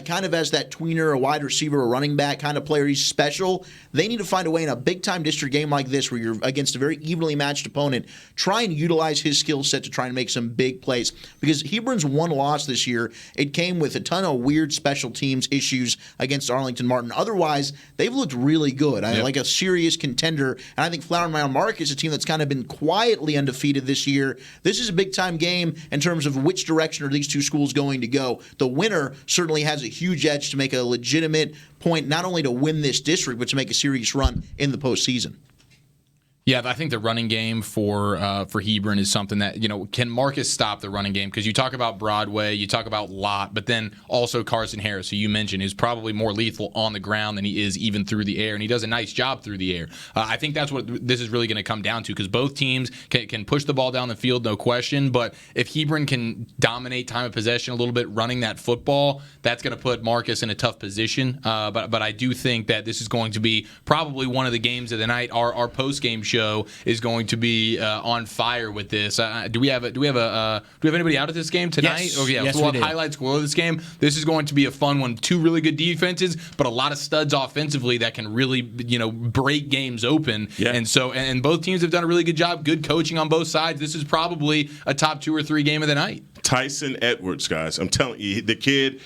kind of as that tweener, a wide receiver, a running back kind of player, he's special. They need to find a way in a big-time district game like this where you're against a very evenly matched opponent, try and utilize his skill set to try and make some big plays. Because Hebron's one loss this year, it came with a ton of weird special teams issues against Arlington Martin. Otherwise, they've looked really good. Like a serious contender. And I think Flower Mound Marcus, a team that's kind of been quietly undefeated this year, this is a big-time game in terms of which direction are these two schools going to go. The winner certainly has a huge edge to make a legitimate point, not only to win this district, but to make a serious run in the postseason. Yeah, I think the running game for Hebron is something that, can Marcus stop the running game? Because you talk about Broadway, you talk about Lott, but then also Carson Harris, who you mentioned, is probably more lethal on the ground than he is even through the air, and he does a nice job through the air. I think that's what this is really going to come down to, because both teams can push the ball down the field, no question, but if Hebron can dominate time of possession a little bit running that football, that's going to put Marcus in a tough position. But I do think that this is going to be probably one of the games of the night. Our post-game show is going to be on fire with this. Do we have anybody out at this game tonight? Yes. Oh yeah, Yes, we'll we have do. highlights go over this game. This is going to be a fun one. Two really good defenses, but a lot of studs offensively that can really break games open. Yeah. And both teams have done a really good job. Good coaching on both sides. This is probably a top 2 or 3 game of the night. Tyson Edwards, guys. I'm telling you, the kid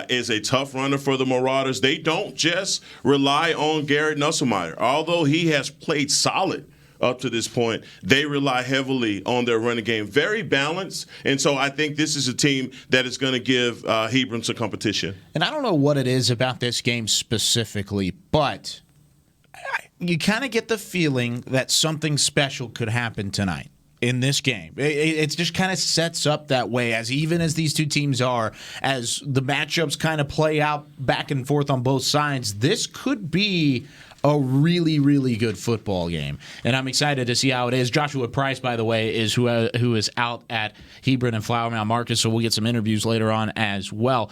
is a tough runner for the Marauders. They don't just rely on Garrett Nusslemeyer. Although he has played solid up to this point, they rely heavily on their running game. Very balanced. And so I think this is a team that is going to give Hebron some competition. And I don't know what it is about this game specifically, but you kind of get the feeling that something special could happen tonight in this game. It just kind of sets up that way, as even as these two teams are, as the matchups kind of play out back and forth on both sides, this could be a really, really good football game. And I'm excited to see how it is. Joshua Price, by the way, is who is out at Hebron and Flower Mound Marcus, so we'll get some interviews later on as well.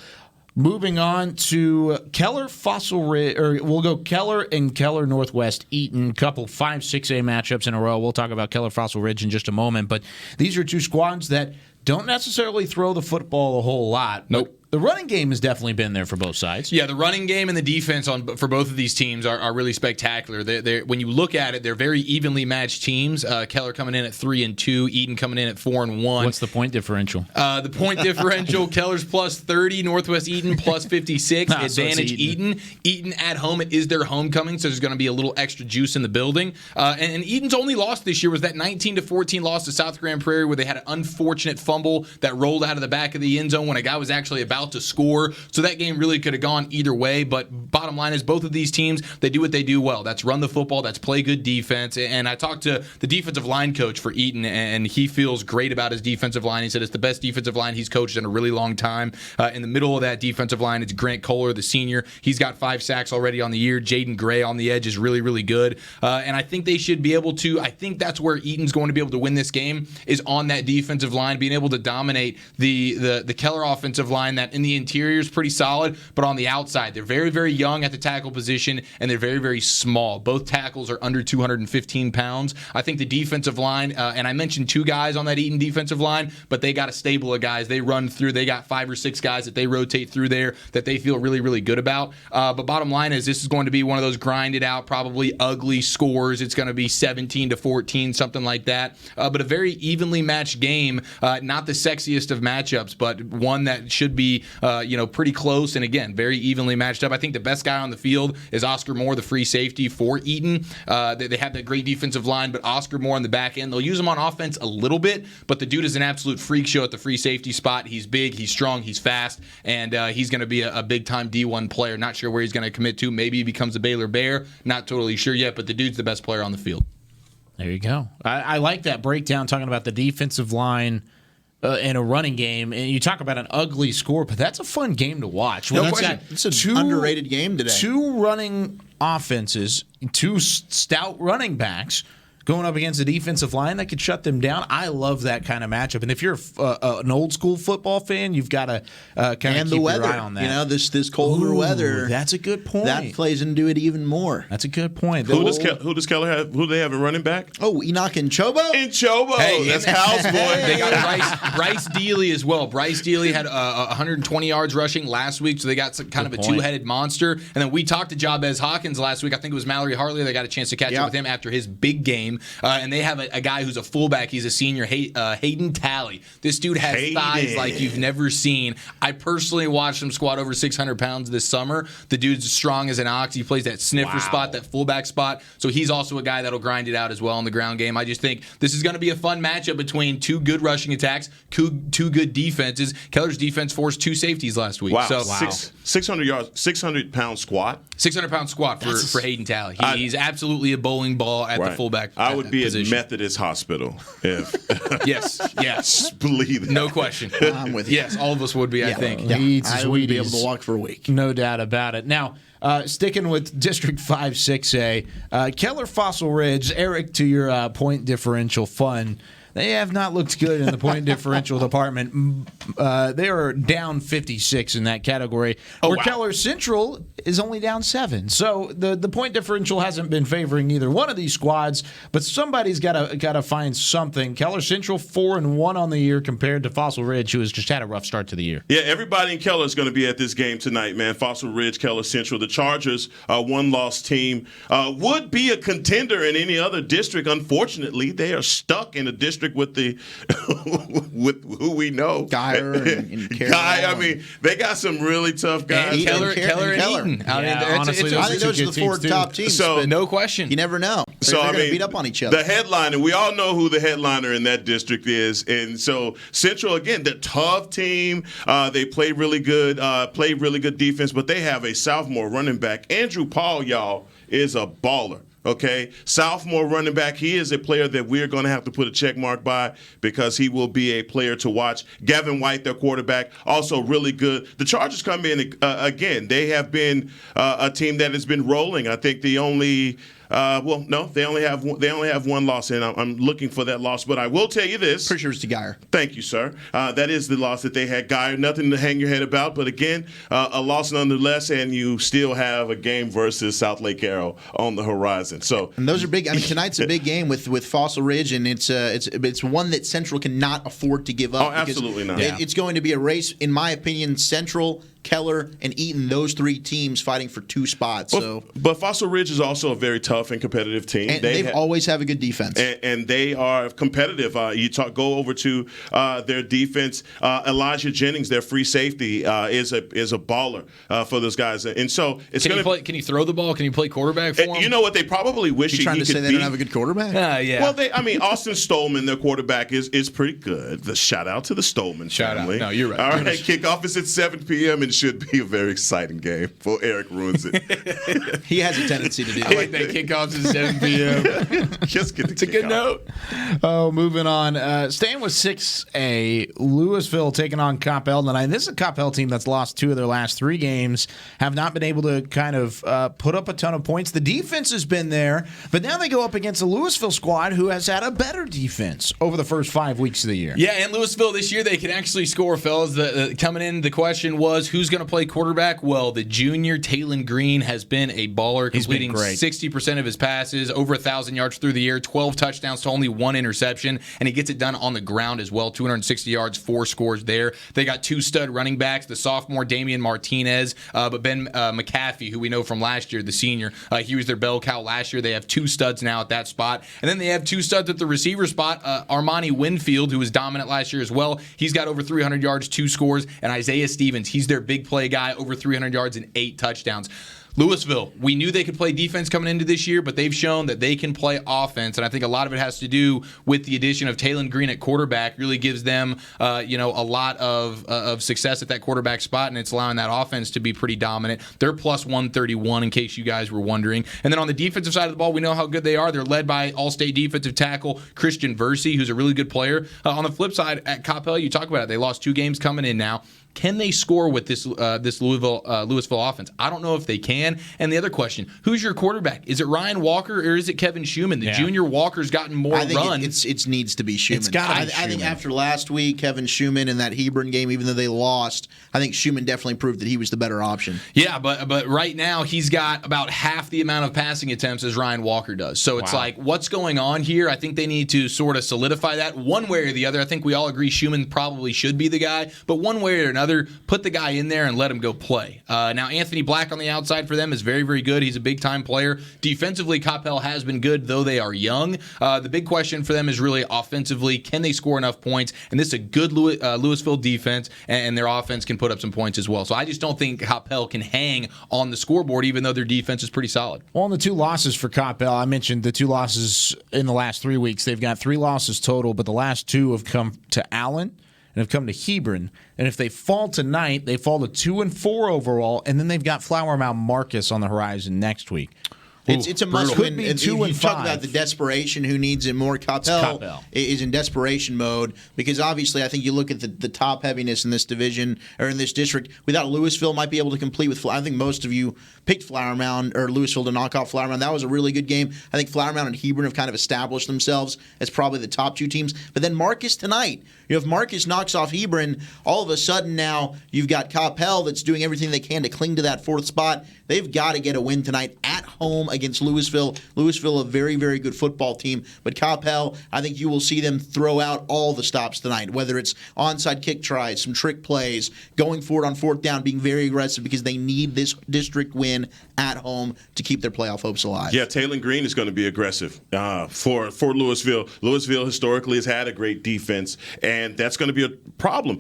Moving on to Keller Fossil Ridge, or we'll go Keller and Keller Northwest Eaton, couple 5-6A matchups in a row. We'll talk about Keller Fossil Ridge in just a moment, but these are two squads that don't necessarily throw the football a whole lot. Nope. The running game has definitely been there for both sides. Yeah, the running game and the defense for both of these teams are really spectacular. They're, when you look at it, they're very evenly matched teams. Keller coming in at 3-2, Eaton coming in at 4-1. What's the point differential? The point differential: Keller's plus 30, Northwest Eaton plus 56. Advantage Eaton. Eaton at home. It is their homecoming, so there's going to be a little extra juice in the building. And Eaton's only loss this year was that 19-14 loss to South Grand Prairie, where they had an unfortunate fumble that rolled out of the back of the end zone when a guy was actually about about to score. So that game really could have gone either way. But bottom line is both of these teams, they do what they do well. That's run the football. That's play good defense. And I talked to the defensive line coach for Eaton, and he feels great about his defensive line. He said it's the best defensive line he's coached in a really long time. In the middle of that defensive line, it's Grant Kohler, the senior. He's got 5 sacks already on the year. Jaden Gray on the edge is really, really good. And I think they should be able to, I think that's where Eaton's going to be able to win this game, is on that defensive line, being able to dominate the Keller offensive line that in the interior is pretty solid, but on the outside, they're very, very young at the tackle position, and they're very, very small. Both tackles are under 215 pounds. I think the defensive line, and I mentioned 2 guys on that Eaton defensive line, but they got a stable of guys they run through. They got 5 or 6 guys that they rotate through there that they feel really, really good about. But bottom line is this is going to be one of those grinded out, probably ugly scores. It's going to be 17-14, something like that. But a very evenly matched game. Not the sexiest of matchups, but one that should be pretty close. And again, very evenly matched up. I think the best guy on the field is Oscar Moore, the free safety for Eaton. They have that great defensive line, but Oscar Moore on the back end. They'll use him on offense a little bit, but the dude is an absolute freak show at the free safety spot. He's big, he's strong, he's fast, and he's going to be a big-time D1 player. Not sure where he's going to commit to. Maybe he becomes a Baylor Bear. Not totally sure yet, but the dude's the best player on the field. There you go. I like that breakdown, talking about the defensive line in a running game. And you talk about an ugly score, but that's a fun game to watch. No question. It's an underrated game today. 2 running offenses, 2 stout running backs going up against a defensive line that could shut them down. I love that kind of matchup. And if you're an old school football fan, you've got to kind of keep your eye on that. This colder weather. That's a good point. That plays into it even more. That's a good point. Who does Keller have? Who do they have in running back? Oh, Enoch and Chobo. Hey, that's Hal's boy. They got Bryce Dealey as well. Bryce Dealey had 120 yards rushing last week, so they got kind of a two-headed monster. And then we talked to Jabez Hawkins last week. I think it was Mallory Hartley. They got a chance to catch up with him after his big game. And they have a guy who's a fullback. He's a senior, Hayden Talley. This dude has thighs like you've never seen. I personally watched him squat over 600 pounds this summer. The dude's as strong as an ox. He plays that sniffer spot, that fullback spot. So he's also a guy that'll grind it out as well in the ground game. I just think this is going to be a fun matchup between 2 good rushing attacks, 2 good defenses. Keller's defense forced 2 safeties last week. Wow. So 600 yards, 600-pound squat. 600-pound squat for Hayden Talley. He's absolutely a bowling ball at the fullback I would be position. at Methodist Hospital if yes believe that. No question. I'm with you. Yes, all of us would be, I think. I would be able to walk for a week. No doubt about it. Now, sticking with District 5 6A, Keller Fossil Ridge, Eric, to your point differential fun. They have not looked good in the point differential department. They are down 56 in that category. Keller Central is only down 7. So the point differential hasn't been favoring either one of these squads, but somebody's got to find something. Keller Central 4-1 on the year compared to Fossil Ridge, who has just had a rough start to the year. Yeah, everybody in Keller is going to be at this game tonight, man. Fossil Ridge, Keller Central. The Chargers, one-loss team, would be a contender in any other district. Unfortunately, they are stuck in a district with with who we know. Geyer and Guy, I mean, they got some really tough guys. And Keller and Eaton. Honestly, I think those are the 4 top teams. So no question. You never know. They're going to beat up on each other. The headliner, we all know who the headliner in that district is. And so Central, again, the tough team. They play really good defense, but they have a sophomore running back. Andrew Paul, y'all, is a baller. Okay, sophomore running back. He is a player that we're going to have to put a check mark by because he will be a player to watch. Gavin White, their quarterback, also really good. The Chargers come in again. They have been a team that has been rolling. I think the only. They only have one loss, and I'm looking for that loss. But I will tell you this. Pretty sure it's to Geyer. Thank you, sir. That is the loss that they had. Geyer, nothing to hang your head about. But again, a loss nonetheless, and you still have a game versus South Lake Arrow on the horizon. So, and those are big. I mean, tonight's a big game with Fossil Ridge, and it's one that Central cannot afford to give up. Oh, absolutely not. It's going to be a race, in my opinion. Central Keller, and Eaton, those three teams fighting for 2 spots. But Fossil Ridge is also a very tough and competitive team. And they always have a good defense. And they are competitive. Go over to their defense. Elijah Jennings, their free safety, is a baller for those guys. And so it's going to. Can you throw the ball? Can you play quarterback for him? You know what? They probably wish he could be. Trying to say they don't have a good quarterback? Yeah. Well, Austin Stolman, their quarterback, is pretty good. The shout out to the Stolman family. No, you're right. All right, kickoff is at 7 p.m. and should be a very exciting game before Eric ruins it. He has a tendency to do that. I like that kickoff's at 7 p.m. Just get It's a good note. Oh, moving on. Staying with 6A, Louisville taking on Coppell tonight. This is a Coppell team that's lost 2 of their last 3 games, have not been able to kind of put up a ton of points. The defense has been there, but now they go up against a Louisville squad who has had a better defense over the first 5 weeks of the year. Yeah, and Louisville this year, they can actually score, fellas. Coming in, the question was, who's going to play quarterback? Well, the junior, Talon Green, has been a baller, completing 60% of his passes, over 1,000 yards through the year, 12 touchdowns to only 1 interception, and he gets it done on the ground as well, 260 yards, 4 scores there. They got 2 stud running backs, the sophomore Damian Martinez, but Ben McAfee, who we know from last year, the senior, he was their bell cow last year. They have 2 studs now at that spot, and then they have 2 studs at the receiver spot. Armani Winfield, who was dominant last year as well, he's got over 300 yards, 2 scores, and Isaiah Stevens, he's their big play guy, over 300 yards and 8 touchdowns. Louisville, we knew they could play defense coming into this year, but they've shown that they can play offense, and I think a lot of it has to do with the addition of Talon Green at quarterback. Really gives them, a lot of success at that quarterback spot, and it's allowing that offense to be pretty dominant. They're plus 131, in case you guys were wondering. And then on the defensive side of the ball, we know how good they are. They're led by All-State defensive tackle Christian Versey, who's a really good player. On the flip side, at Coppell, you talk about it. They lost 2 games coming in now. Can they score with this Louisville offense? I don't know if they can. And the other question, who's your quarterback? Is it Ryan Walker or is it Kevin Schumann? The junior Walker's gotten more I think run. It needs to be Schumann. It's gotta be I think after last week, Kevin Schumann in that Hebron game, even though they lost, I think Schumann definitely proved that he was the better option. Yeah, but right now he's got about half the amount of passing attempts as Ryan Walker does. So it's like, what's going on here? I think they need to sort of solidify that one way or the other. I think we all agree Schumann probably should be the guy, but one way or another, put the guy in there and let him go play. Now, Anthony Black on the outside for them is very, very good. He's a big-time player. Defensively, Coppell has been good, though they are young. The big question for them is really offensively, can they score enough points? And this is a good Louisville defense, and their offense can put up some points as well. So I just don't think Coppell can hang on the scoreboard, even though their defense is pretty solid. Well, on the 2 losses for Coppell, I mentioned the 2 losses in the last 3 weeks. They've got 3 losses total, but the last 2 have come to Allen and have come to Hebron. And if they fall tonight, they fall to 2-4 overall, and then they've got Flower Mound Marcus on the horizon next week. It's a must win. Could be 2 and 5. Talk about the desperation. Who needs it more? Coppell is in desperation mode because obviously I think you look at the top heaviness in this division or in this district. We thought Louisville might be able to complete with. I think most of you picked Flower Mound or Louisville to knock off Flower Mound. That was a really good game. I think Flower Mound and Hebron have kind of established themselves as probably the top 2 teams. But then Marcus tonight. If Marcus knocks off Hebron, all of a sudden now you've got Coppell that's doing everything they can to cling to that 4th spot. They've got to get a win tonight at home against Louisville. Louisville, a very, very good football team. But Coppell, I think you will see them throw out all the stops tonight, whether it's onside kick tries, some trick plays, going for it on 4th down, being very aggressive because they need this district win at home to keep their playoff hopes alive. Yeah, Talon Green is going to be aggressive for Louisville. Louisville historically has had a great defense, and that's going to be a problem.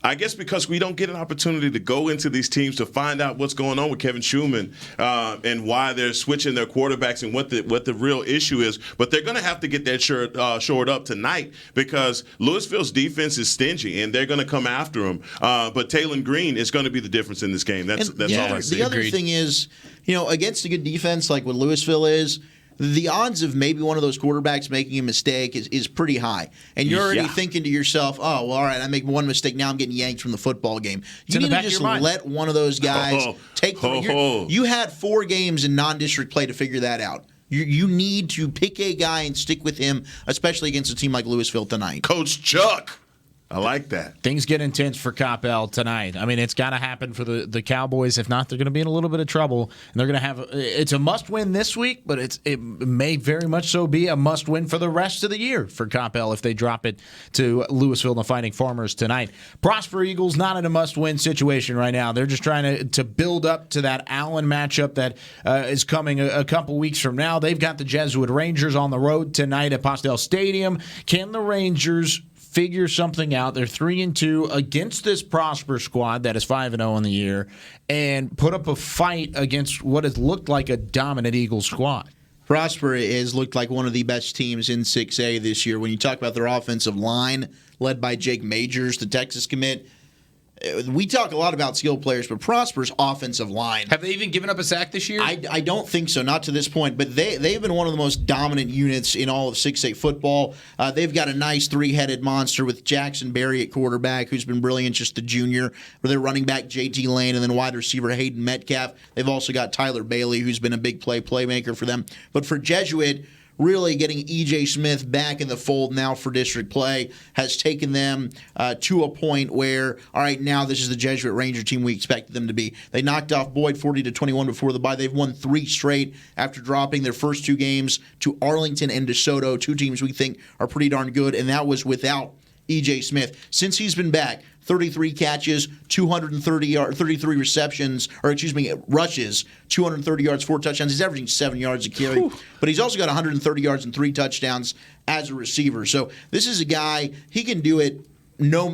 I guess because we don't get an opportunity to go into these teams to find out what's going on with Kevin Schumann and why they're switching their quarterbacks and what the real issue is. But they're going to have to get that shored up tonight because Louisville's defense is stingy and they're going to come after them. But Talon Green is going to be the difference in this game. That's all I see. The other thing is, against a good defense like what Louisville is, the odds of maybe one of those quarterbacks making a mistake is pretty high. And you're already thinking to yourself, oh, well, all right, I make one mistake, now I'm getting yanked from the football game. You need to just let one of those guys take the You had 4 games in non-district play to figure that out. You need to pick a guy and stick with him, especially against a team like Louisville tonight. Coach Chuck. I like that. Things get intense for Coppell tonight. I mean, it's got to happen for the Cowboys. If not, they're going to be in a little bit of trouble. And they're going to have it's a must-win this week, but it may very much so be a must-win for the rest of the year for Coppell if they drop it to Louisville and the Fighting Farmers tonight. Prosper Eagles not in a must-win situation right now. They're just trying to build up to that Allen matchup that is coming a couple weeks from now. They've got the Jesuit Rangers on the road tonight at Postel Stadium. Can the Rangers figure something out? They're 3-2 against this Prosper squad that is 5-0 in the year and put up a fight against what has looked like a dominant Eagles squad. Prosper has looked like one of the best teams in 6A this year. When you talk about their offensive line, led by Jake Majors, the Texas commit, we talk a lot about skilled players, but Prosper's offensive line. Have they even given up a sack this year? I don't think so, not to this point. But they've been one of the most dominant units in all of 6A football. They've got a nice three-headed monster with Jackson Berry at quarterback, who's been brilliant, just the junior. With their running back, J.T. Lane, and then wide receiver Hayden Metcalf. They've also got Tyler Bailey, who's been a big playmaker for them. But for Jesuit, really getting E.J. Smith back in the fold now for district play has taken them to a point where, all right, now this is the Jesuit Ranger team we expected them to be. They knocked off Boyd 40-21 before the bye. They've won 3 straight after dropping their first 2 games to Arlington and DeSoto, 2 teams we think are pretty darn good, and that was without E.J. Smith. Since he's been back, 33 catches, 33 receptions, rushes, 230 yards, 4 touchdowns. He's averaging 7 yards a carry. Whew. But he's also got 130 yards and 3 touchdowns as a receiver. So this is a guy, he can do it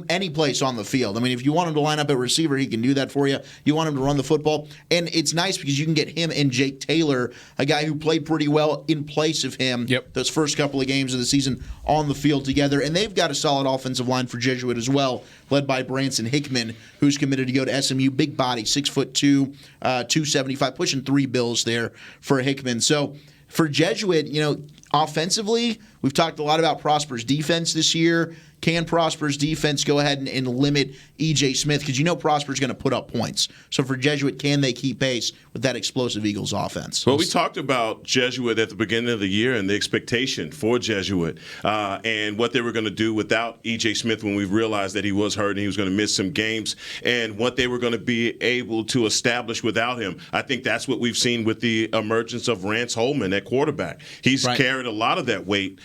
any place on the field. I mean, if you want him to line up at receiver, he can do that for you. You want him to run the football. And it's nice because you can get him and Jake Taylor, a guy who played pretty well in place of him those first couple of games of the season on the field together. And they've got a solid offensive line for Jesuit as well, led by Branson Hickman, who's committed to go to SMU. Big body, 6'2", 275, pushing 3 bills there for Hickman. So for Jesuit, offensively, we've talked a lot about Prosper's defense this year. Can Prosper's defense go ahead and limit E.J. Smith? Because Prosper's going to put up points. So for Jesuit, can they keep pace with that explosive Eagles offense? Well, we talked about Jesuit at the beginning of the year and the expectation for Jesuit and what they were going to do without E.J. Smith when we realized that he was hurt and he was going to miss some games, and what they were going to be able to establish without him. I think that's what we've seen with the emergence of Rance Holman at quarterback. He's carried a lot of that weight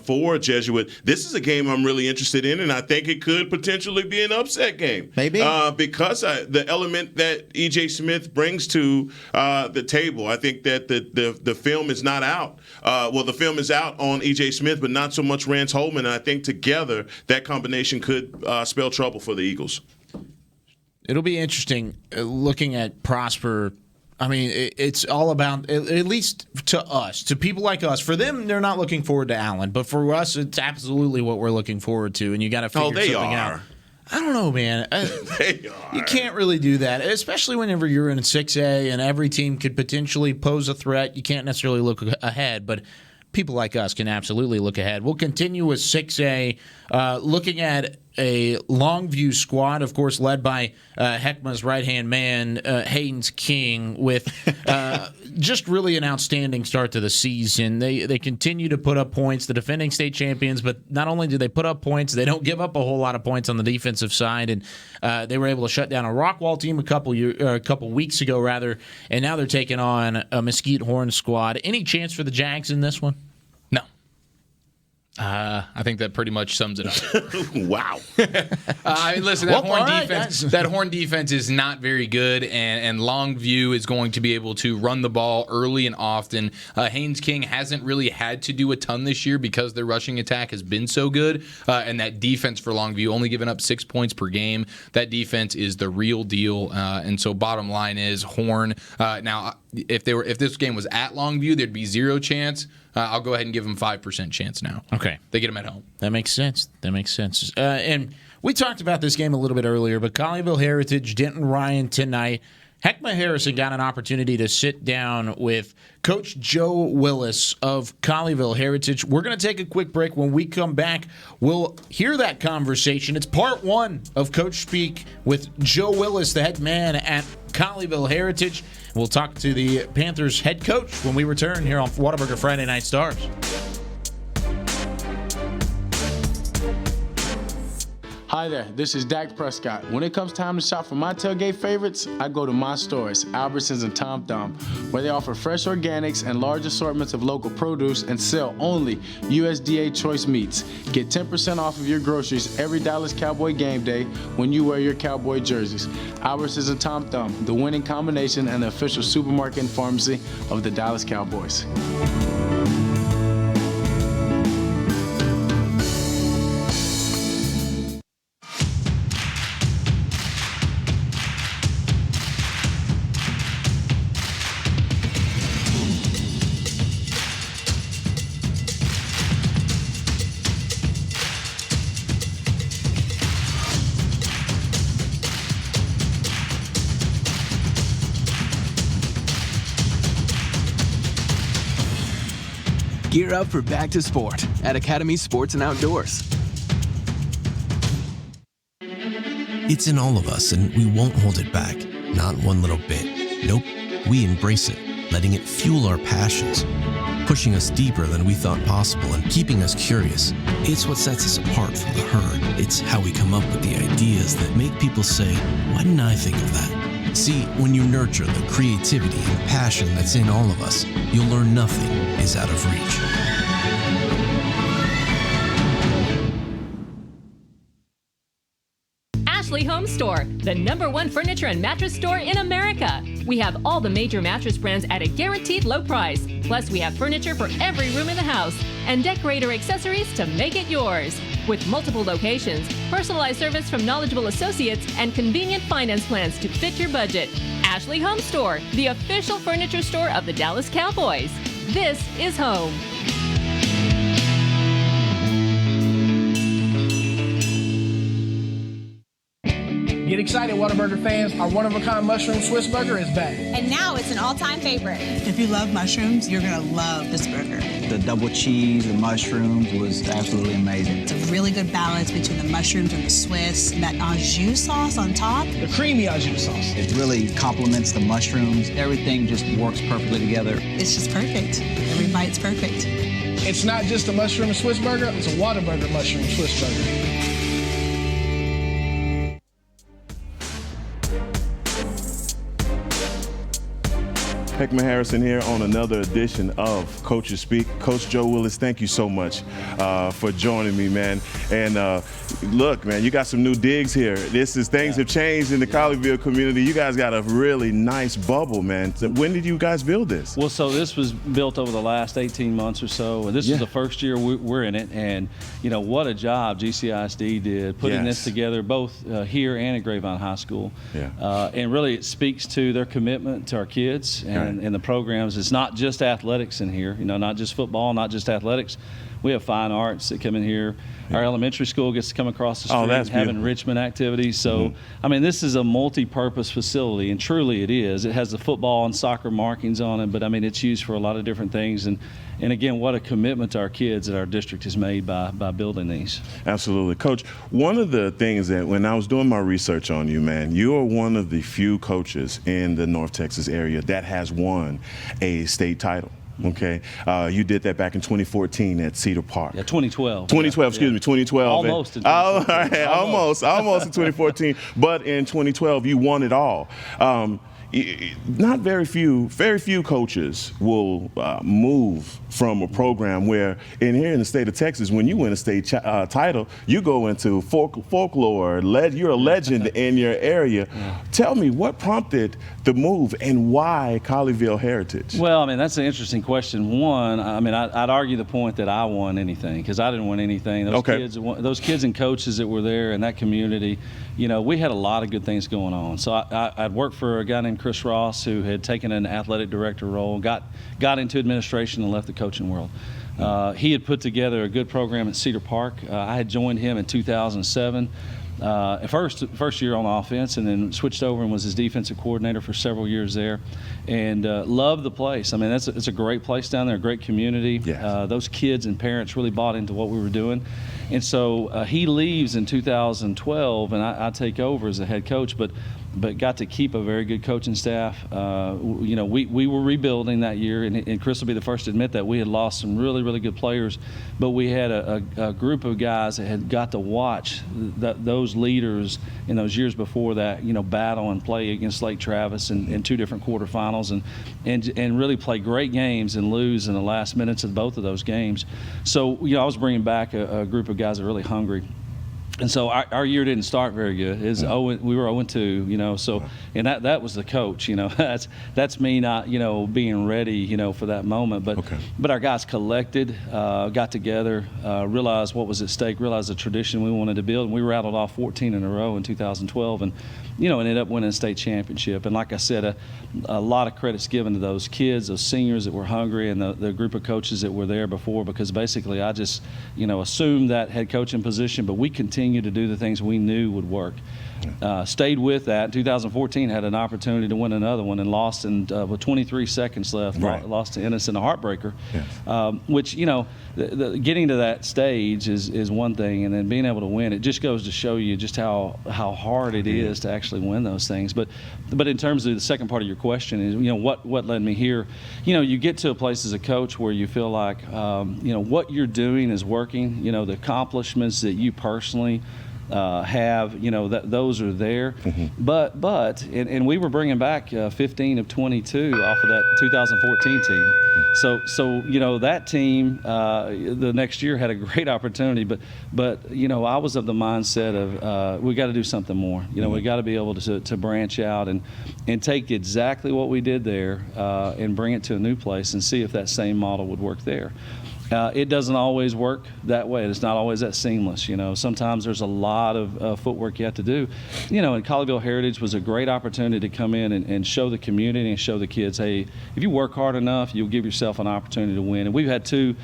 for Jesuit. This is a game I'm really interested in, and I think it could potentially be an upset game. Maybe. Because the element that E.J. Smith brings to the table. I think that the film is not out. The film is out on E.J. Smith, but not so much Rance Holman, and I think together that combination could spell trouble for the Eagles. It'll be interesting looking at Prosper. I mean, it's all about, at least to us, to people like us. For them, they're not looking forward to Allen. But for us, it's absolutely what we're looking forward to. And you got to figure something out. I don't know, man. They are. You can't really do that, especially whenever you're in 6A and every team could potentially pose a threat. You can't necessarily look ahead, but people like us can absolutely look ahead. We'll continue with 6A, looking at a Longview squad, of course, led by Hek'ma's right-hand man, Haynes King, with just really an outstanding start to the season. They continue to put up points, the defending state champions, but not only do they put up points, they don't give up a whole lot of points on the defensive side, and they were able to shut down a Rockwall team a couple weeks ago, and now they're taking on a Mesquite Horn squad. Any chance for the Jags in this one? No. I think that pretty much sums it up. Wow. Listen, that Horn defense is not very good, and Longview is going to be able to run the ball early and often. Haynes King hasn't really had to do a ton this year because their rushing attack has been so good, and that defense for Longview only giving up 6 points per game. That defense is the real deal, and so bottom line is Horn. Now, if this game was at Longview, there'd be 0 chance. I'll go ahead and give them 5% chance now. Okay. They get them at home. That makes sense. And we talked about this game a little bit earlier, but Colleyville Heritage, Denton Ryan tonight. Hek'ma Harrison got an opportunity to sit down with Coach Joe Willis of Colleyville Heritage. We're going to take a quick break. When we come back, we'll hear that conversation. It's part 1 of Coach Speak with Joe Willis, the head man at Colleyville Heritage. We'll talk to the Panthers head coach when we return here on Whataburger Friday Night Stars. Hi, Hi there, this is Dak Prescott. When it comes time to shop for my tailgate favorites, I go to my stores, Albertsons and Tom Thumb, where they offer fresh organics and large assortments of local produce and sell only USDA choice meats. Get 10% off of your groceries every Dallas Cowboy game day when you wear your Cowboy jerseys. Albertsons and Tom Thumb, the winning combination and the official supermarket and pharmacy of the Dallas Cowboys. Gear up for back to sport at Academy Sports and Outdoors. It's in all of us, and we won't hold it back. Not one little bit. Nope, we embrace it, letting it fuel our passions, pushing us deeper than we thought possible and keeping us curious. It's what sets us apart from the herd. It's how we come up with the ideas that make people say, why didn't I think of that? See, when you nurture the creativity and passion that's in all of us, you'll learn nothing is out of reach. Ashley Home Store, the #1 furniture and mattress store in America. We have all the major mattress brands at a guaranteed low price. Plus, we have furniture for every room in the house and decorator accessories to make it yours. With multiple locations, personalized service from knowledgeable associates, and convenient finance plans to fit your budget. Ashley Home Store, the official furniture store of the Dallas Cowboys. This is home. Get excited, Whataburger fans. Our one-of-a-kind mushroom Swiss burger is back. And now it's an all-time favorite. If you love mushrooms, you're going to love this burger. The double cheese, the mushrooms was absolutely amazing. It's a really good balance between the mushrooms and the Swiss. And that au jus sauce on top. The creamy au jus sauce. It really complements the mushrooms. Everything just works perfectly together. It's just perfect. Every bite's perfect. It's not just a mushroom Swiss burger, it's a Whataburger mushroom Swiss burger. Hek'ma Harrison here on another edition of Coaches Speak. Coach Joe Willis, thank you so much for joining me, man. And look, man, you got some new digs here. Things have changed in the Colleyville community. You guys got a really nice bubble, man. So when did you guys build this? Well, so this was built over the last 18 months or so, and this is the first year we're in it. And you know what a job GCISD did putting this together, both here and at Grapevine High School. And really, it speaks to their commitment to our kids and the programs. It's not just athletics in here, you know, not just football, not just athletics. We have fine arts that come in here. Our elementary school gets to come across the street, have enrichment activities. So, I mean, this is a multi-purpose facility, and truly it is. It has the football and soccer markings on it, but I mean, it's used for a lot of different things. And again, what a commitment to our kids that our district has made by building these. Absolutely. Coach, one of the things that when I was doing my research on you, man, you are one of the few coaches in the North Texas area that has won a state title. Okay, you did that back in 2014 at Cedar Park. Yeah, 2012. 2012, excuse me, 2012. Almost in 2014. Almost in 2014. But in 2012, you won it all. Not very few coaches will move from a program where, here in the state of Texas, when you win a state title, you go into folklore. You're a legend in your area. Tell me, what prompted the move and why Colleyville Heritage? Well, I mean, that's an interesting question. One, I mean, I'd argue the point that I won anything because I didn't win anything. Those kids and coaches that were there in that community, you know, we had a lot of good things going on. So I'd worked for a guy named Chris Ross who had taken an athletic director role, got into administration and left the coaching world. He had put together a good program at Cedar Park. I had joined him in 2007. First year on offense, and then switched over and was his defensive coordinator for several years there, and loved the place. I mean, it's a great place down there, a great community. Those kids and parents really bought into what we were doing, and so he leaves in 2012, and I take over as the head coach. But but got to keep a very good coaching staff. We were rebuilding that year, and Chris will be the first to admit that we had lost some really, really good players, but we had a group of guys that had got to watch those leaders in those years before that, battle and play against Lake Travis in 2 different quarterfinals and really play great games and lose in the last minutes of both of those games. So, I was bringing back a group of guys that are really hungry. And so our year didn't start very good. We were 0-2, So, and that was the coach. That's me not being ready for that moment. But our guys collected, got together, realized what was at stake, realized the tradition we wanted to build, and we rattled off 14 in a row in 2012, and ended up winning a state championship. And like I said, a lot of credit's given to those kids, those seniors that were hungry, and the group of coaches that were there before, because basically I just assumed that head coaching position, but we continued to do the things we knew would work. Stayed with that. 2014 had an opportunity to win another one and lost with 23 seconds left. Right. Lost to Ennis in a heartbreaker. Yes. Which getting to that stage is one thing, and then being able to win, it just goes to show you just how hard it is to actually win those things. But in terms of the second part of your question is what led me here. You get to a place as a coach where you feel like what you're doing is working. The accomplishments that you personally have, that those are there. Mm-hmm. But we were bringing back 15 of 22 off of that 2014 team. So that team the next year had a great opportunity, but I was of the mindset of we got to do something more. Mm-hmm. We got to be able to branch out and take exactly what we did there and bring it to a new place and see if that same model would work there. It doesn't always work that way. It's not always that seamless. Sometimes there's a lot of footwork you have to do. And Colleyville Heritage was a great opportunity to come in and show the community and show the kids, hey, if you work hard enough, you'll give yourself an opportunity to win. And we've had 2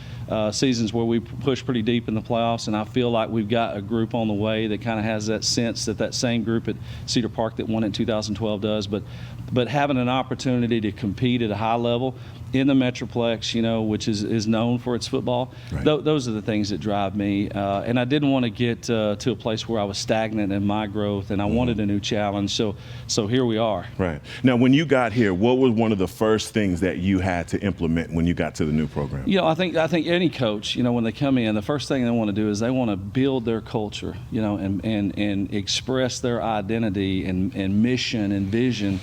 seasons where we pushed pretty deep in the playoffs, and I feel like we've got a group on the way that kind of has that sense that same group at Cedar Park that won in 2012 does. But having an opportunity to compete at a high level in the Metroplex, which is known for its football, right. Those are the things that drive me. And I didn't want to get to a place where I was stagnant in my growth, and I wanted a new challenge. So here we are. Right. Now, when you got here, what was one of the first things that you had to implement when you got to the new program? I think any coach, when they come in, the first thing they want to do is they want to build their culture, and express their identity and mission and vision,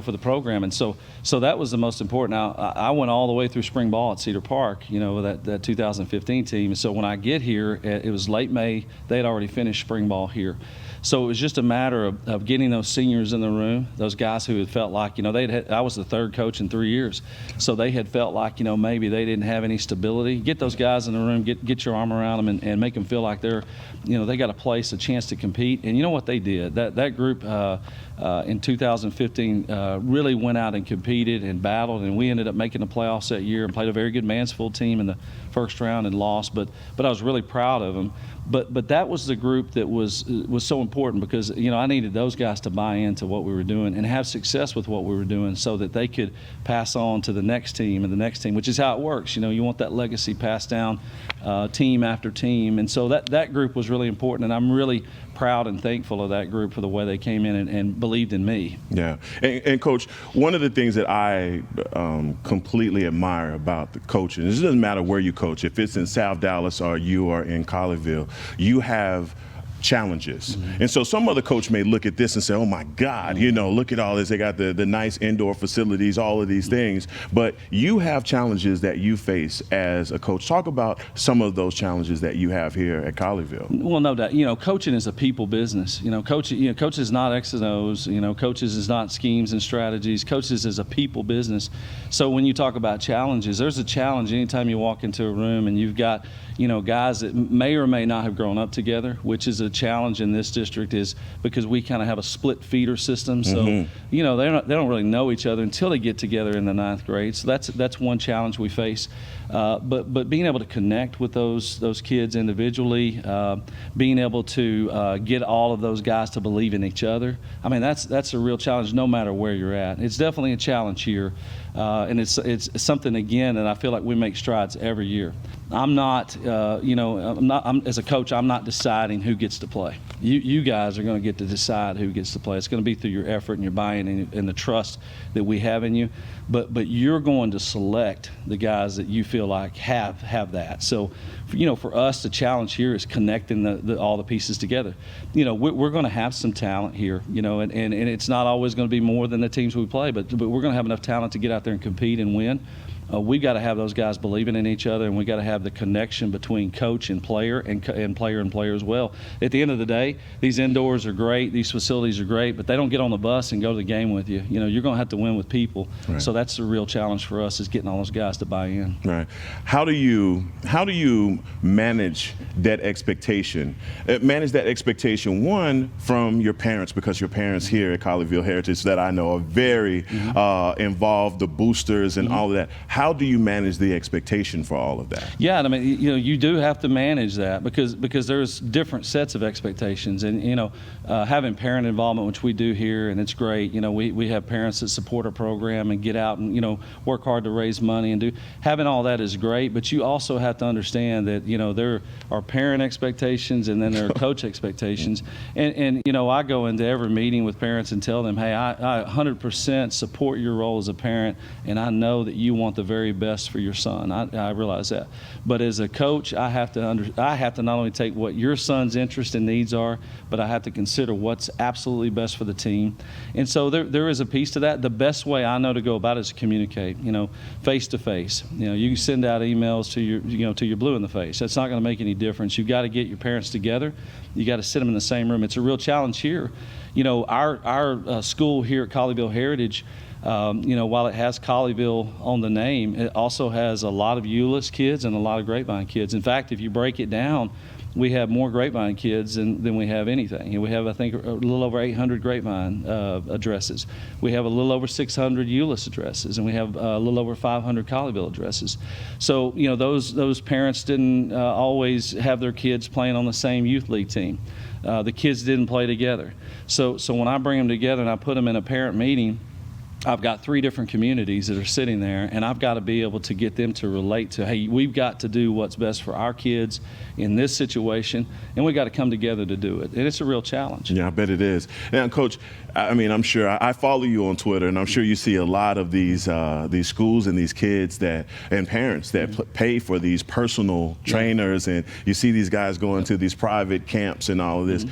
for the program. And so that was the most important. Now, I went all the way through spring ball at Cedar Park, with that 2015 team. And so when I get here, it was late May. They had already finished spring ball here. So it was just a matter of getting those seniors in the room, those guys who had felt like, I was the 3rd coach in 3 years. So they had felt like, maybe they didn't have any stability. Get those guys in the room, get your arm around them and make them feel like they're, they got a chance to compete. And you know what they did? That group in 2015 really went out and competed and battled, and we ended up making the playoffs that year and played a very good Mansfield team in the first round and lost. But I was really proud of them. But that was the group that was so important because I needed those guys to buy into what we were doing and have success with what we were doing so that they could pass on to the next team and the next team, which is how it works. You want that legacy passed down team after team, and so that group was really important, and I'm really proud and thankful of that group for the way they came in and believed in me. Yeah, and Coach, one of the things that I completely admire about the coaching, it doesn't matter where you coach, if it's in South Dallas or you are in Colleyville, you have challenges. Mm-hmm. And so some other coach may look at this and say, oh my God, look at all this. They got the nice indoor facilities, all of these things. But you have challenges that you face as a coach. Talk about some of those challenges that you have here at Colleyville. Well, no doubt. Coaching is a people business. Coaches is not X's and O's. Coaches is not schemes and strategies. Coaches is a people business. So when you talk about challenges, there's a challenge anytime you walk into a room and you've got guys that may or may not have grown up together, which is a challenge in this district, is because we kind of have a split feeder system. So, they don't really know each other until they get together in the 9th grade. So that's one challenge we face. But being able to connect with those kids individually, being able to get all of those guys to believe in each other. I mean, that's a real challenge no matter where you're at. It's definitely a challenge here. And it's something, again, that I feel like we make strides every year. I'm not, as a coach, I'm not deciding who gets to play. You guys are going to get to decide who gets to play. It's going to be through your effort and your buy-in and the trust that we have in you. But you're going to select the guys that you feel like have that. So, for us, the challenge here is connecting all the pieces together. We're going to have some talent here, and it's not always going to be more than the teams we play, but we're going to have enough talent to get out there and compete and win. We got to have those guys believing in each other, and we got to have the connection between coach and player, and player and player as well. At the end of the day, these indoors are great, these facilities are great, but they don't get on the bus and go to the game with you. You're going to have to win with people. Right. So that's the real challenge for us, is getting all those guys to buy in. Right. How do you manage that expectation? Manage that expectation, one, from your parents, because your parents here at Colleyville Heritage that I know are very involved, the boosters and all of that. How do you manage the expectation for all of that? Yeah, I mean, you do have to manage that because there's different sets of expectations, and having parent involvement, which we do here, and it's great. We have parents that support our program and get out and work hard to raise money and having all that is great. But you also have to understand that there are parent expectations and then there are coach expectations, and I go into every meeting with parents and tell them, hey, I 100% support your role as a parent, and I know that you want the very best for your son. I realize that. But as a coach, I have to not only take what your son's interests and needs are, but I have to consider what's absolutely best for the team. And so there is a piece to that. The best way I know to go about it is to communicate, face to face. You can send out emails to your blue in the face. That's not going to make any difference. You've got to get your parents together. You got to sit them in the same room. It's a real challenge here. Our school here at Colleyville Heritage, while it has Colleyville on the name, it also has a lot of Willis kids and a lot of Grapevine kids. In fact, if you break it down, we have more Grapevine kids than we have anything. We have, I think, a little over 800 Grapevine addresses. We have a little over 600 Willis addresses, and we have a little over 500 Colleyville addresses. So, those parents didn't always have their kids playing on the same youth league team. The kids didn't play together. So when I bring them together and I put them in a parent meeting, I've got 3 different communities that are sitting there, and I've got to be able to get them to relate to, hey, we've got to do what's best for our kids in this situation, and we've got to come together to do it. And it's a real challenge. Yeah, I bet it is. Now, Coach, I'm sure I follow you on Twitter, and I'm sure you see a lot of these schools and these kids and parents that pay for these personal trainers, and you see these guys going to these private camps and all of this.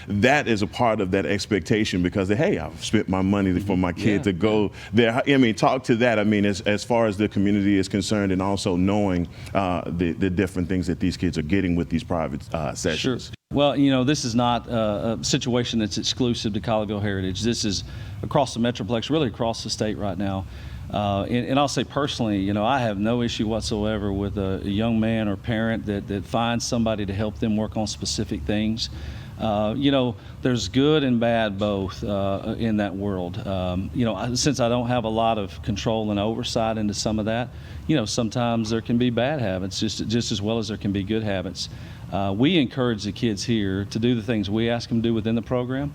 That is a part of that expectation because, hey, I've spent my money for my kid to go there. Talk to that. As far as the community is concerned, and also knowing the different things that these kids are getting with these private sessions. Sure. Well, this is not a situation that's exclusive to Colleyville Heritage. This is across the Metroplex, really across the state right now. And I'll say personally, I have no issue whatsoever with a young man or parent that finds somebody to help them work on specific things. There's good and bad both in that world. Since I don't have a lot of control and oversight into some of that, sometimes there can be bad habits just as well as there can be good habits. We encourage the kids here to do the things we ask them to do within the program.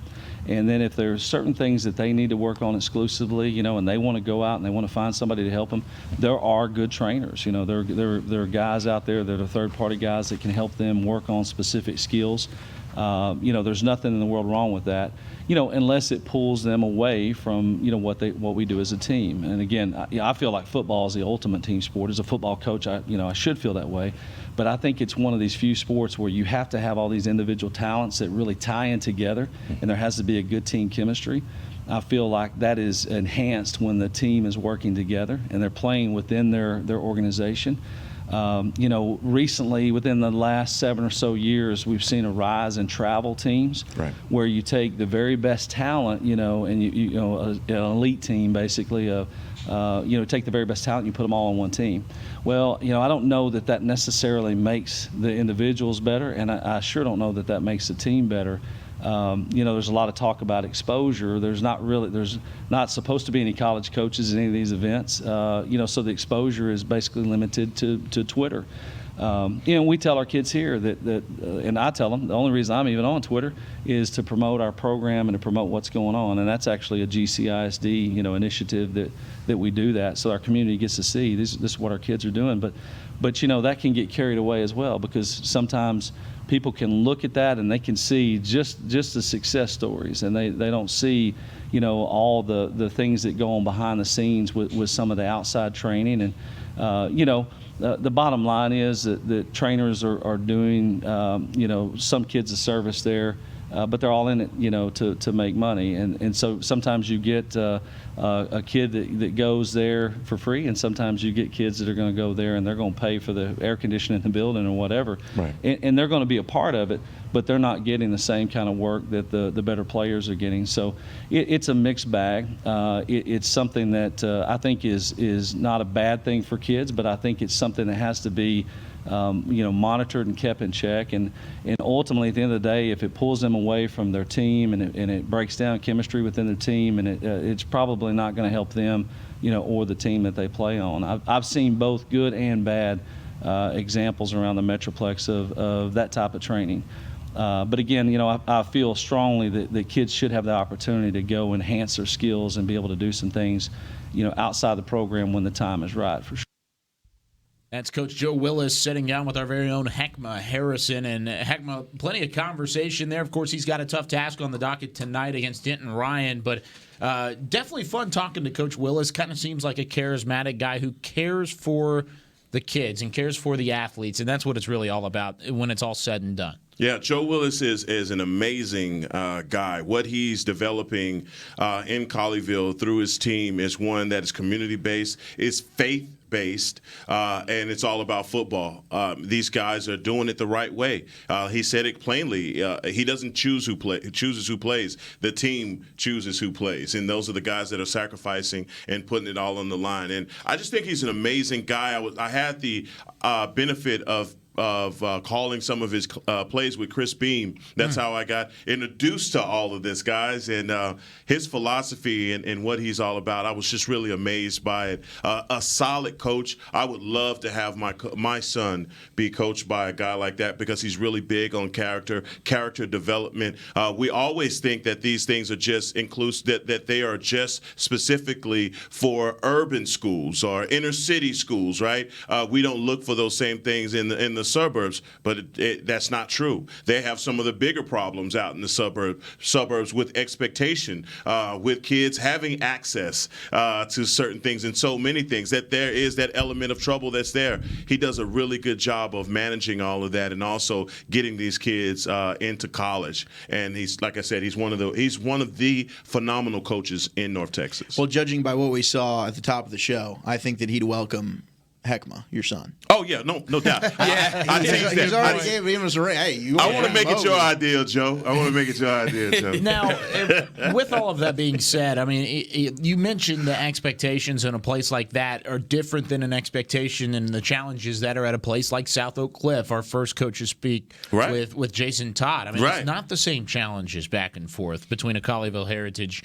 And then if there's certain things that they need to work on exclusively, and they want to go out and they want to find somebody to help them, there are good trainers. There are guys out there that are third-party guys that can help them work on specific skills. There's nothing in the world wrong with that, unless it pulls them away from, what we do as a team. And again, I feel like football is the ultimate team sport. As a football coach, I should feel that way. But I think it's one of these few sports where you have to have all these individual talents that really tie in together, and there has to be a good team chemistry. I feel like that is enhanced when the team is working together and they're playing within their organization. Recently, within the last 7 or so years, we've seen a rise in travel teams, where you take the very best talent, and an elite team basically. Take the very best talent and you put them all on one team. Well, I don't know that necessarily makes the individuals better, and I sure don't know that makes the team better. There's a lot of talk about exposure. There's not supposed to be any college coaches in any of these events. So the exposure is basically limited to Twitter. we tell our kids here that and I tell them, the only reason I'm even on Twitter is to promote our program and to promote what's going on. And that's actually a GCISD, initiative that we do that. So our community gets to see this is what our kids are doing. But that can get carried away as well, because sometimes people can look at that and they can see just the success stories, and they don't see, all the things that go on behind the scenes with some of the outside training. And, the bottom line is that trainers are doing, some kids a service there, but they're all in it, to make money. And so sometimes you get a kid that goes there for free, and sometimes you get kids that are going to go there and they're going to pay for the air conditioning in the building or whatever. Right. And they're going to be a part of it, but they're not getting the same kind of work that the better players are getting. So it's a mixed bag. It's something that I think is not a bad thing for kids, but I think it's something that has to be monitored and kept in check. And ultimately, at the end of the day, if it pulls them away from their team and it breaks down chemistry within the team, and it's probably not going to help them, or the team that they play on. I've seen both good and bad examples around the Metroplex of that type of training. But again, I feel strongly that kids should have the opportunity to go enhance their skills and be able to do some things, outside the program when the time is right, for sure. That's Coach Joe Willis sitting down with our very own Hek'ma Harrison. And Hek'ma, plenty of conversation there. Of course, he's got a tough task on the docket tonight against Denton Ryan, but definitely fun talking to Coach Willis. Kind of seems like a charismatic guy who cares for the kids and cares for the athletes, and that's what it's really all about when it's all said and done. Yeah, Joe Willis is an amazing guy. What he's developing in Colleyville through his team is one that is community-based, is faith-based, and it's all about football. These guys are doing it the right way. He said it plainly. He doesn't chooses who plays. The team chooses who plays, and those are the guys that are sacrificing and putting it all on the line. And I just think he's an amazing guy. I had the benefit of calling some of his plays with Chris Beam. That's how I got introduced to all of this, guys. And his philosophy and what he's all about, I was just really amazed by it. A solid coach. I would love to have my son be coached by a guy like that, because he's really big on character development. We always think that these things are just inclusive, that they are just specifically for urban schools or inner city schools, right? We don't look for those same things in the suburbs, but that's not true. They have some of the bigger problems out in the suburbs with expectation, with kids having access to certain things and so many things, that there is that element of trouble that's there. He does a really good job of managing all of that and also getting these kids into college. And he's, like I said, he's one of the phenomenal coaches in North Texas. Well, judging by what we saw at the top of the show, I think that he'd welcome Hek'ma, your son. Oh yeah, no doubt. He's already gave us a ring. Hey, I want to make it your idea, Joe. Now, with all of that being said, I mean, you mentioned the expectations in a place like that are different than an expectation and the challenges that are at a place like South Oak Cliff. Our first coaches speak with Jason Todd. I mean, it's not the same challenges back and forth between a Colleyville Heritage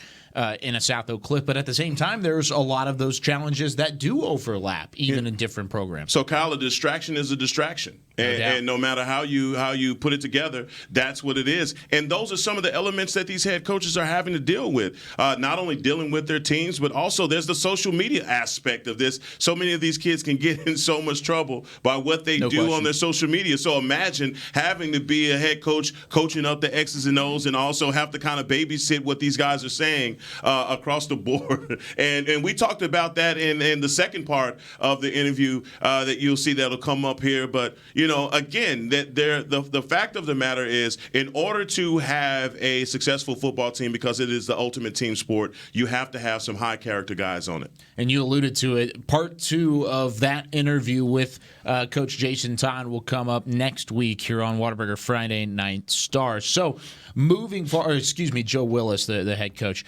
in a South Oak Cliff, but at the same time, there's a lot of those challenges that do overlap, even in different programs. So, Kyle, a distraction is a distraction. And no matter how you put it together, that's what it is. And those are some of the elements that these head coaches are having to deal with. Not only dealing with their teams, but also there's the social media aspect of this. So many of these kids can get in so much trouble by what they do on their social media. So imagine having to be a head coach, coaching up the X's and O's, and also have to kind of babysit what these guys are saying across the board. And we talked about that in the second part of the interview that you'll see that'll come up here. But again, that the fact of the matter is, in order to have a successful football team, because it is the ultimate team sport, you have to have some high character guys on it. And you alluded to it. Part 2 of that interview with Coach Jason Todd will come up next week here on Whataburger Friday Night Stars. So moving forward, Joe Willis, the head coach.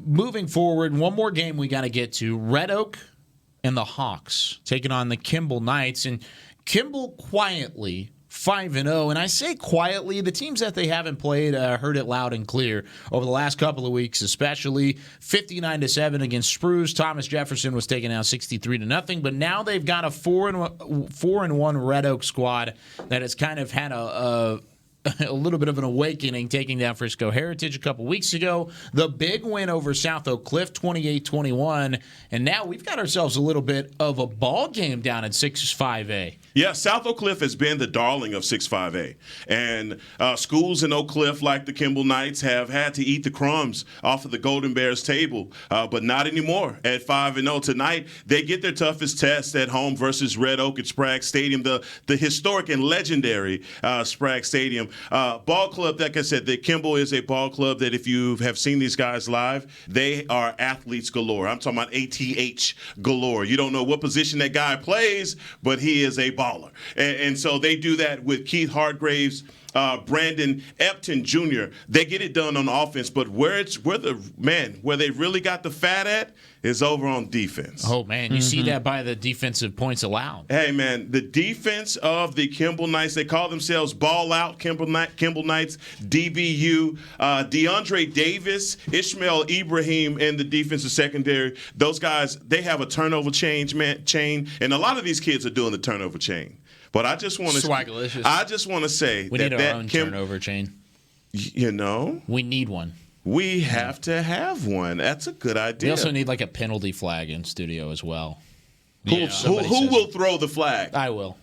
Moving forward, one more game we got to get to. Red Oak and the Hawks taking on the Kimball Knights. And Kimball quietly 5-0, and I say quietly, the teams that they haven't played heard it loud and clear over the last couple of weeks, especially 59-7 against Spruce. Thomas Jefferson was taken out 63-0, but now they've got a 4-1 Red Oak squad that has kind of had a little bit of an awakening, taking down Frisco Heritage a couple weeks ago. The big win over South Oak Cliff, 28-21, and now we've got ourselves a little bit of a ball game down at 6-5A. Yeah, South Oak Cliff has been the darling of 6-5A. And schools in Oak Cliff, like the Kimball Knights, have had to eat the crumbs off of the Golden Bears table, but not anymore at 5-0. Tonight, they get their toughest test at home versus Red Oak at Sprague Stadium, the historic and legendary Sprague Stadium. Ball club, like I said, the Kimball is a ball club that if you have seen these guys live, they are athletes galore. I'm talking about ATH galore. You don't know what position that guy plays, but he is a baller. And so they do that with Keith Hargraves, Brandon Epton Jr. They get it done on offense, but where they really got the fat at is over on defense. Oh, man, you see that by the defensive points allowed. Hey, man, the defense of the Kimball Knights, they call themselves Ball Out Kimball Knights, DBU. DeAndre Davis, Ishmael Ibrahim in the defensive secondary. Those guys, they have a turnover chain, and a lot of these kids are doing the turnover chain. But I just want to say we need our own turnover chain. You know, we need one. We have to have one. That's a good idea. We also need like a penalty flag in studio as well. Who will throw the flag? I will.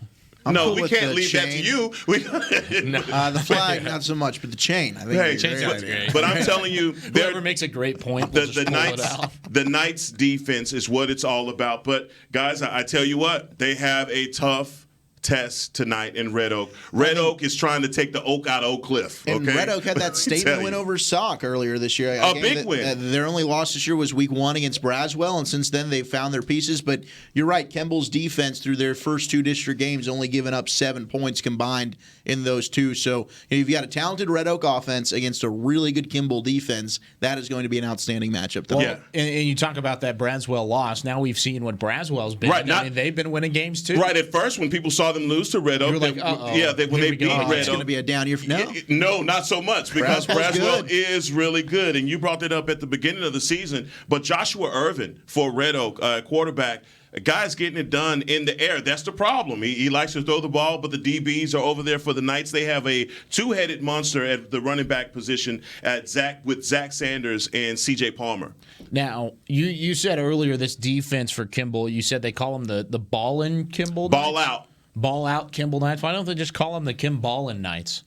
No, we can't leave that to you. The flag, not so much, but the chain. I think great. But I'm telling you, whoever makes a great point, the Knights' defense is what it's all about. But guys, I tell you what, they have a tough test tonight in Red Oak. Red Oak is trying to take the oak out of Oak Cliff. Okay? And Red Oak had that statement win over Sauk earlier this year. A big win. Their only loss this year was week 1 against Braswell, and since then they've found their pieces. But you're right, Kimball's defense through their first 2 district games only given up 7 points combined in those 2. So you've got a talented Red Oak offense against a really good Kimball defense. That is going to be an outstanding matchup tonight. Well, and you talk about that Braswell loss. Now we've seen what Braswell's been. Right, I mean, they've been winning games too. Right, at first when people saw them lose to Red Oak, when they beat Red Oak. It's going to be a down year for now. No, not so much, because Braswell is really good. And you brought that up at the beginning of the season. But Joshua Irvin for Red Oak, quarterback, a guy's getting it done in the air. That's the problem. He likes to throw the ball, but the DBs are over there for the Knights. They have a 2-headed monster at the running back position with Zach Sanders and C.J. Palmer. Now, you said earlier this defense for Kimball, you said they call them the Ballin' Kimball Knights? Ball out. Ball out Kimball Knights. Why don't they just call them the Kim Ballin' Knights?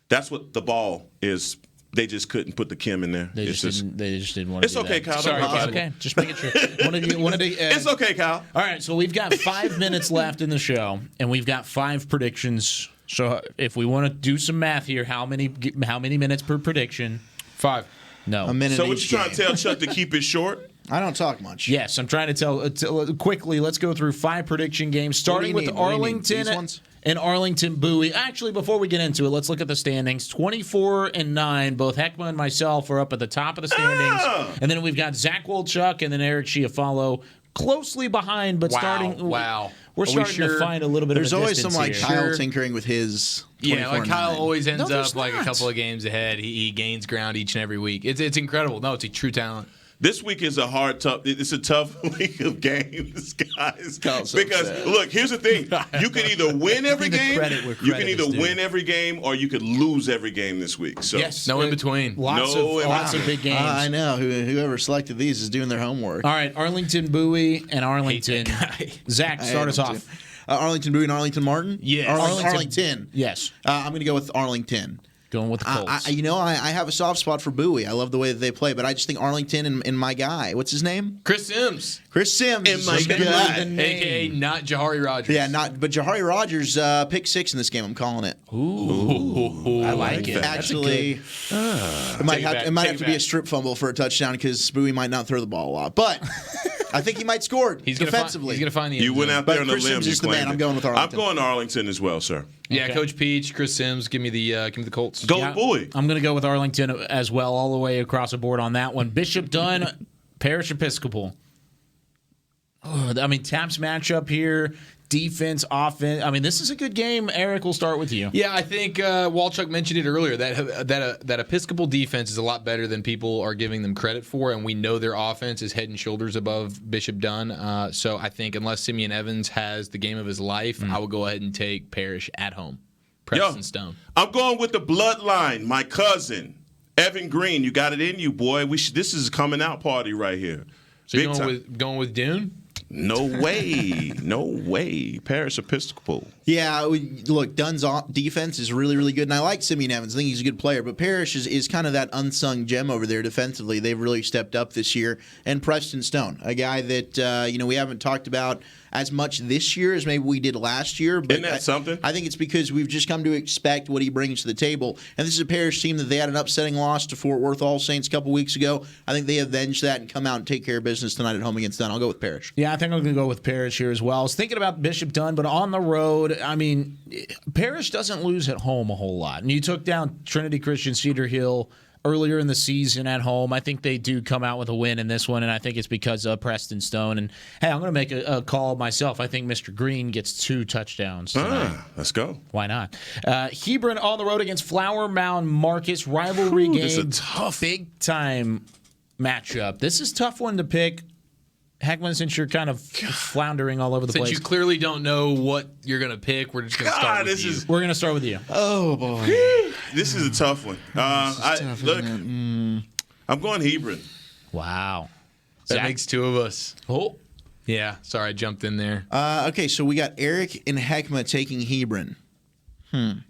That's what the ball is. They just couldn't put the Kim in there. They just didn't want to. It's okay, Kyle. Sorry, it's okay. Just make it true. It's okay, Kyle. All right, so we've got 5 minutes left in the show, and we've got 5 predictions. So if we want to do some math here, how many minutes per prediction? 5. No. A minute. So what you trying to tell Chuck to keep it short? I don't talk much. Yes, I'm trying to tell quickly. Let's go through 5 prediction games, starting with Arlington and Arlington Bowie. Actually, before we get into it, let's look at the standings. 24-9. Both Hek'ma and myself are up at the top of the standings, and then we've got Zach Wolchuk and then Eric Chiofalo closely behind, but starting. Wow. We're starting to find a little bit There's of a always distance some like here. Kyle tinkering with his. Yeah, like Kyle always ends up like not. a couple of games ahead. He gains ground each and every week. It's incredible. No, it's a true talent. This week is it's a tough week of games, guys. Because look, here's the thing: you can either win every game, win every game, or you could lose every game this week. So yes, no in between. Lots of big games. I know. Whoever selected these is doing their homework. All right, Arlington Bowie and Arlington. Zach, start us off. Arlington Bowie and Arlington Martin. Yes, Arlington. Yes. I'm going to go with Arlington. Going with the Colts. I have a soft spot for Bowie. I love the way that they play, but I just think Arlington and my guy, what's his name? Chris Sims. And my guy. A.K.A. not Jahari Rogers. Yeah, but Jahari Rogers, pick 6 in this game. I'm calling it. Ooh. I like it. Actually, it might have to be a strip fumble for a touchdown because Bowie might not throw the ball a lot. But I think he might score defensively. He's going to find the You went out there on the limb. Sims is the man. I'm going with Arlington. I'm going to Arlington as well, sir. Yeah, okay. Coach Peach, Chris Sims, give me the Colts. Go Bowie. I'm going to go with Arlington as well, all the way across the board on that one. Bishop Dunn, Parish Episcopal. Oh, I mean, Tap's matchup here. defense, offense. I mean, this is a good game. Eric, we'll start with you. Yeah, I think Wolchuk mentioned it earlier that Episcopal defense is a lot better than people are giving them credit for, and we know their offense is head and shoulders above Bishop Dunn. So I think unless Simeon Evans has the game of his life, I would go ahead and take Parrish at home. Preston Stone. I'm going with the bloodline. My cousin, Evan Green. You got it in you, boy. This is a coming out party right here. So you're going with Dune? No way. No way. Parrish Episcopal. Yeah, look, Dunn's defense is really, really good, and I like Simeon Evans. I think he's a good player, but Parrish is kind of that unsung gem over there defensively. They've really stepped up this year. And Preston Stone, a guy that we haven't talked about as much this year as maybe we did last year. But isn't that something? I think it's because we've just come to expect what he brings to the table. And this is a Parrish team that they had an upsetting loss to Fort Worth All Saints a couple weeks ago. I think they avenged that and come out and take care of business tonight at home against Dunn. I'll go with Parrish. Yeah, I think I'm going to go with Parrish here as well. I was thinking about Bishop Dunn, but on the road, I mean, Parrish doesn't lose at home a whole lot. And you took down Trinity Christian Cedar Hill earlier in the season at home. I think they do come out with a win in this one, and I think it's because of Preston Stone. And, hey, I'm going to make a call myself. I think Mr. Green gets 2 touchdowns tonight. Let's go. Why not? Hebron on the road against Flower Mound Marcus. Rivalry game. This is a tough, big-time matchup. This is a tough one to pick. Hek'ma, since you're kind of floundering all over the place. Since you clearly don't know what you're going to pick, we're just going to start with you. We're going to start with you. Oh, boy. This is a tough one. I'm going Hebron. Wow. That makes 2 of us. Oh. Yeah, sorry, I jumped in there. Okay, so we got Eric and Hek'ma taking Hebron. I'm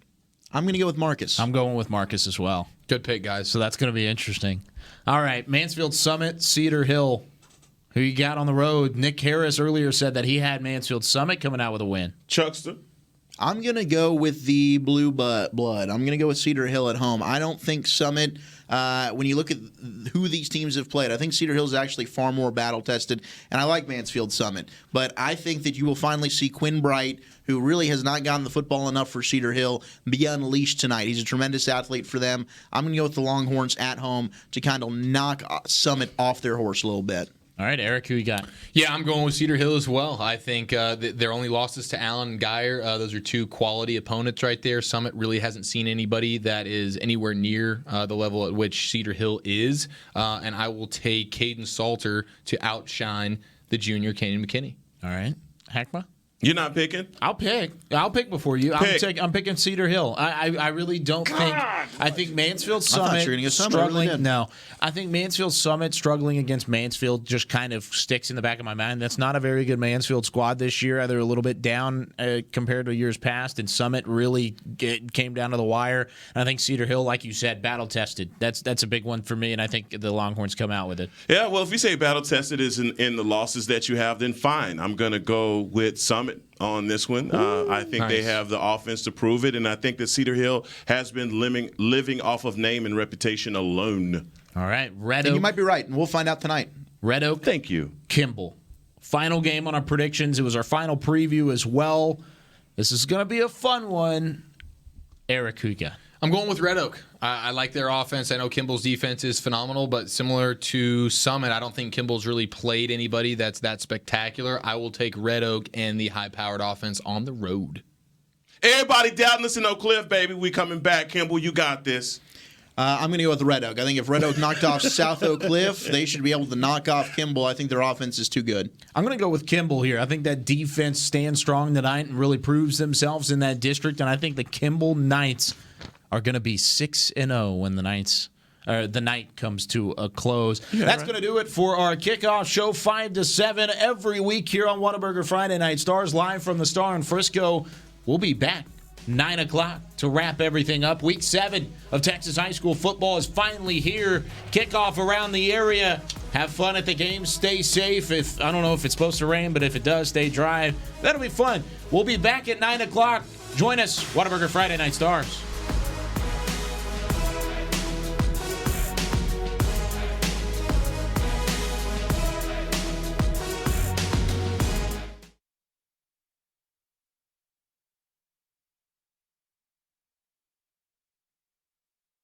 going to go with Marcus. I'm going with Marcus as well. Good pick, guys. So that's going to be interesting. All right, Mansfield Summit, Cedar Hill. Who you got on the road? Nick Harris earlier said that he had Mansfield Summit coming out with a win. Chuckster. I'm going to go with the blue blood. I'm going to go with Cedar Hill at home. I don't think Summit, when you look at who these teams have played, I think Cedar Hill is actually far more battle-tested, and I like Mansfield Summit. But I think that you will finally see Quinn Bright, who really has not gotten the football enough for Cedar Hill, be unleashed tonight. He's a tremendous athlete for them. I'm going to go with the Longhorns at home to kind of knock Summit off their horse a little bit. All right, Eric, who you got? Yeah, I'm going with Cedar Hill as well. I think their only losses to Allen and Geyer, those are 2 quality opponents right there. Summit really hasn't seen anybody that is anywhere near the level at which Cedar Hill is. And I will take Caden Salter to outshine the junior Kanan McKinney. All right. Hek'ma? You're not picking? I'll pick before you. I'm picking Cedar Hill. I really don't think. I think Mansfield Summit. I thought you were going to get Summit. Struggling. Really no, I think Mansfield Summit struggling against Mansfield just kind of sticks in the back of my mind. That's not a very good Mansfield squad this year. They're a little bit down compared to years past, and Summit really came down to the wire. And I think Cedar Hill, like you said, battle tested. That's a big one for me, and I think the Longhorns come out with it. Yeah, well, if you say battle tested is in the losses that you have, then fine. I'm going to go with Summit on this one. I think nice. They have the offense to prove it, and I think that Cedar Hill has been living off of name and reputation alone. All right, Red And Oak. you might be right, and we'll find out tonight. Red Oak. Thank you. Kimball. Final game on our predictions. It was our final preview as well. This is going to be a fun one. Eric, who you got? I'm going with Red Oak. I like their offense. I know Kimball's defense is phenomenal, but similar to Summit, I don't think Kimball's really played anybody that's that spectacular. I will take Red Oak and the high-powered offense on the road. Everybody down us in Oak Cliff, baby. We coming back. Kimball, you got this. I'm going to go with Red Oak. I think if Red Oak knocked off South Oak Cliff, they should be able to knock off Kimball. I think their offense is too good. I'm going to go with Kimball here. I think that defense stands strong tonight and really proves themselves in that district, and I think the Kimball Knights are going to be 6-0 when the night comes to a close. Yeah, That's right. going to do it for our kickoff show, 5 to 7 every week here on Whataburger Friday Night Stars, live from the Star in Frisco. We'll be back 9 o'clock to wrap everything up. Week 7 of Texas high school football is finally here. Kickoff around the area. Have fun at the game. Stay safe. I don't know if it's supposed to rain, but if it does, stay dry. That'll be fun. We'll be back at 9 o'clock. Join us, Whataburger Friday Night Stars.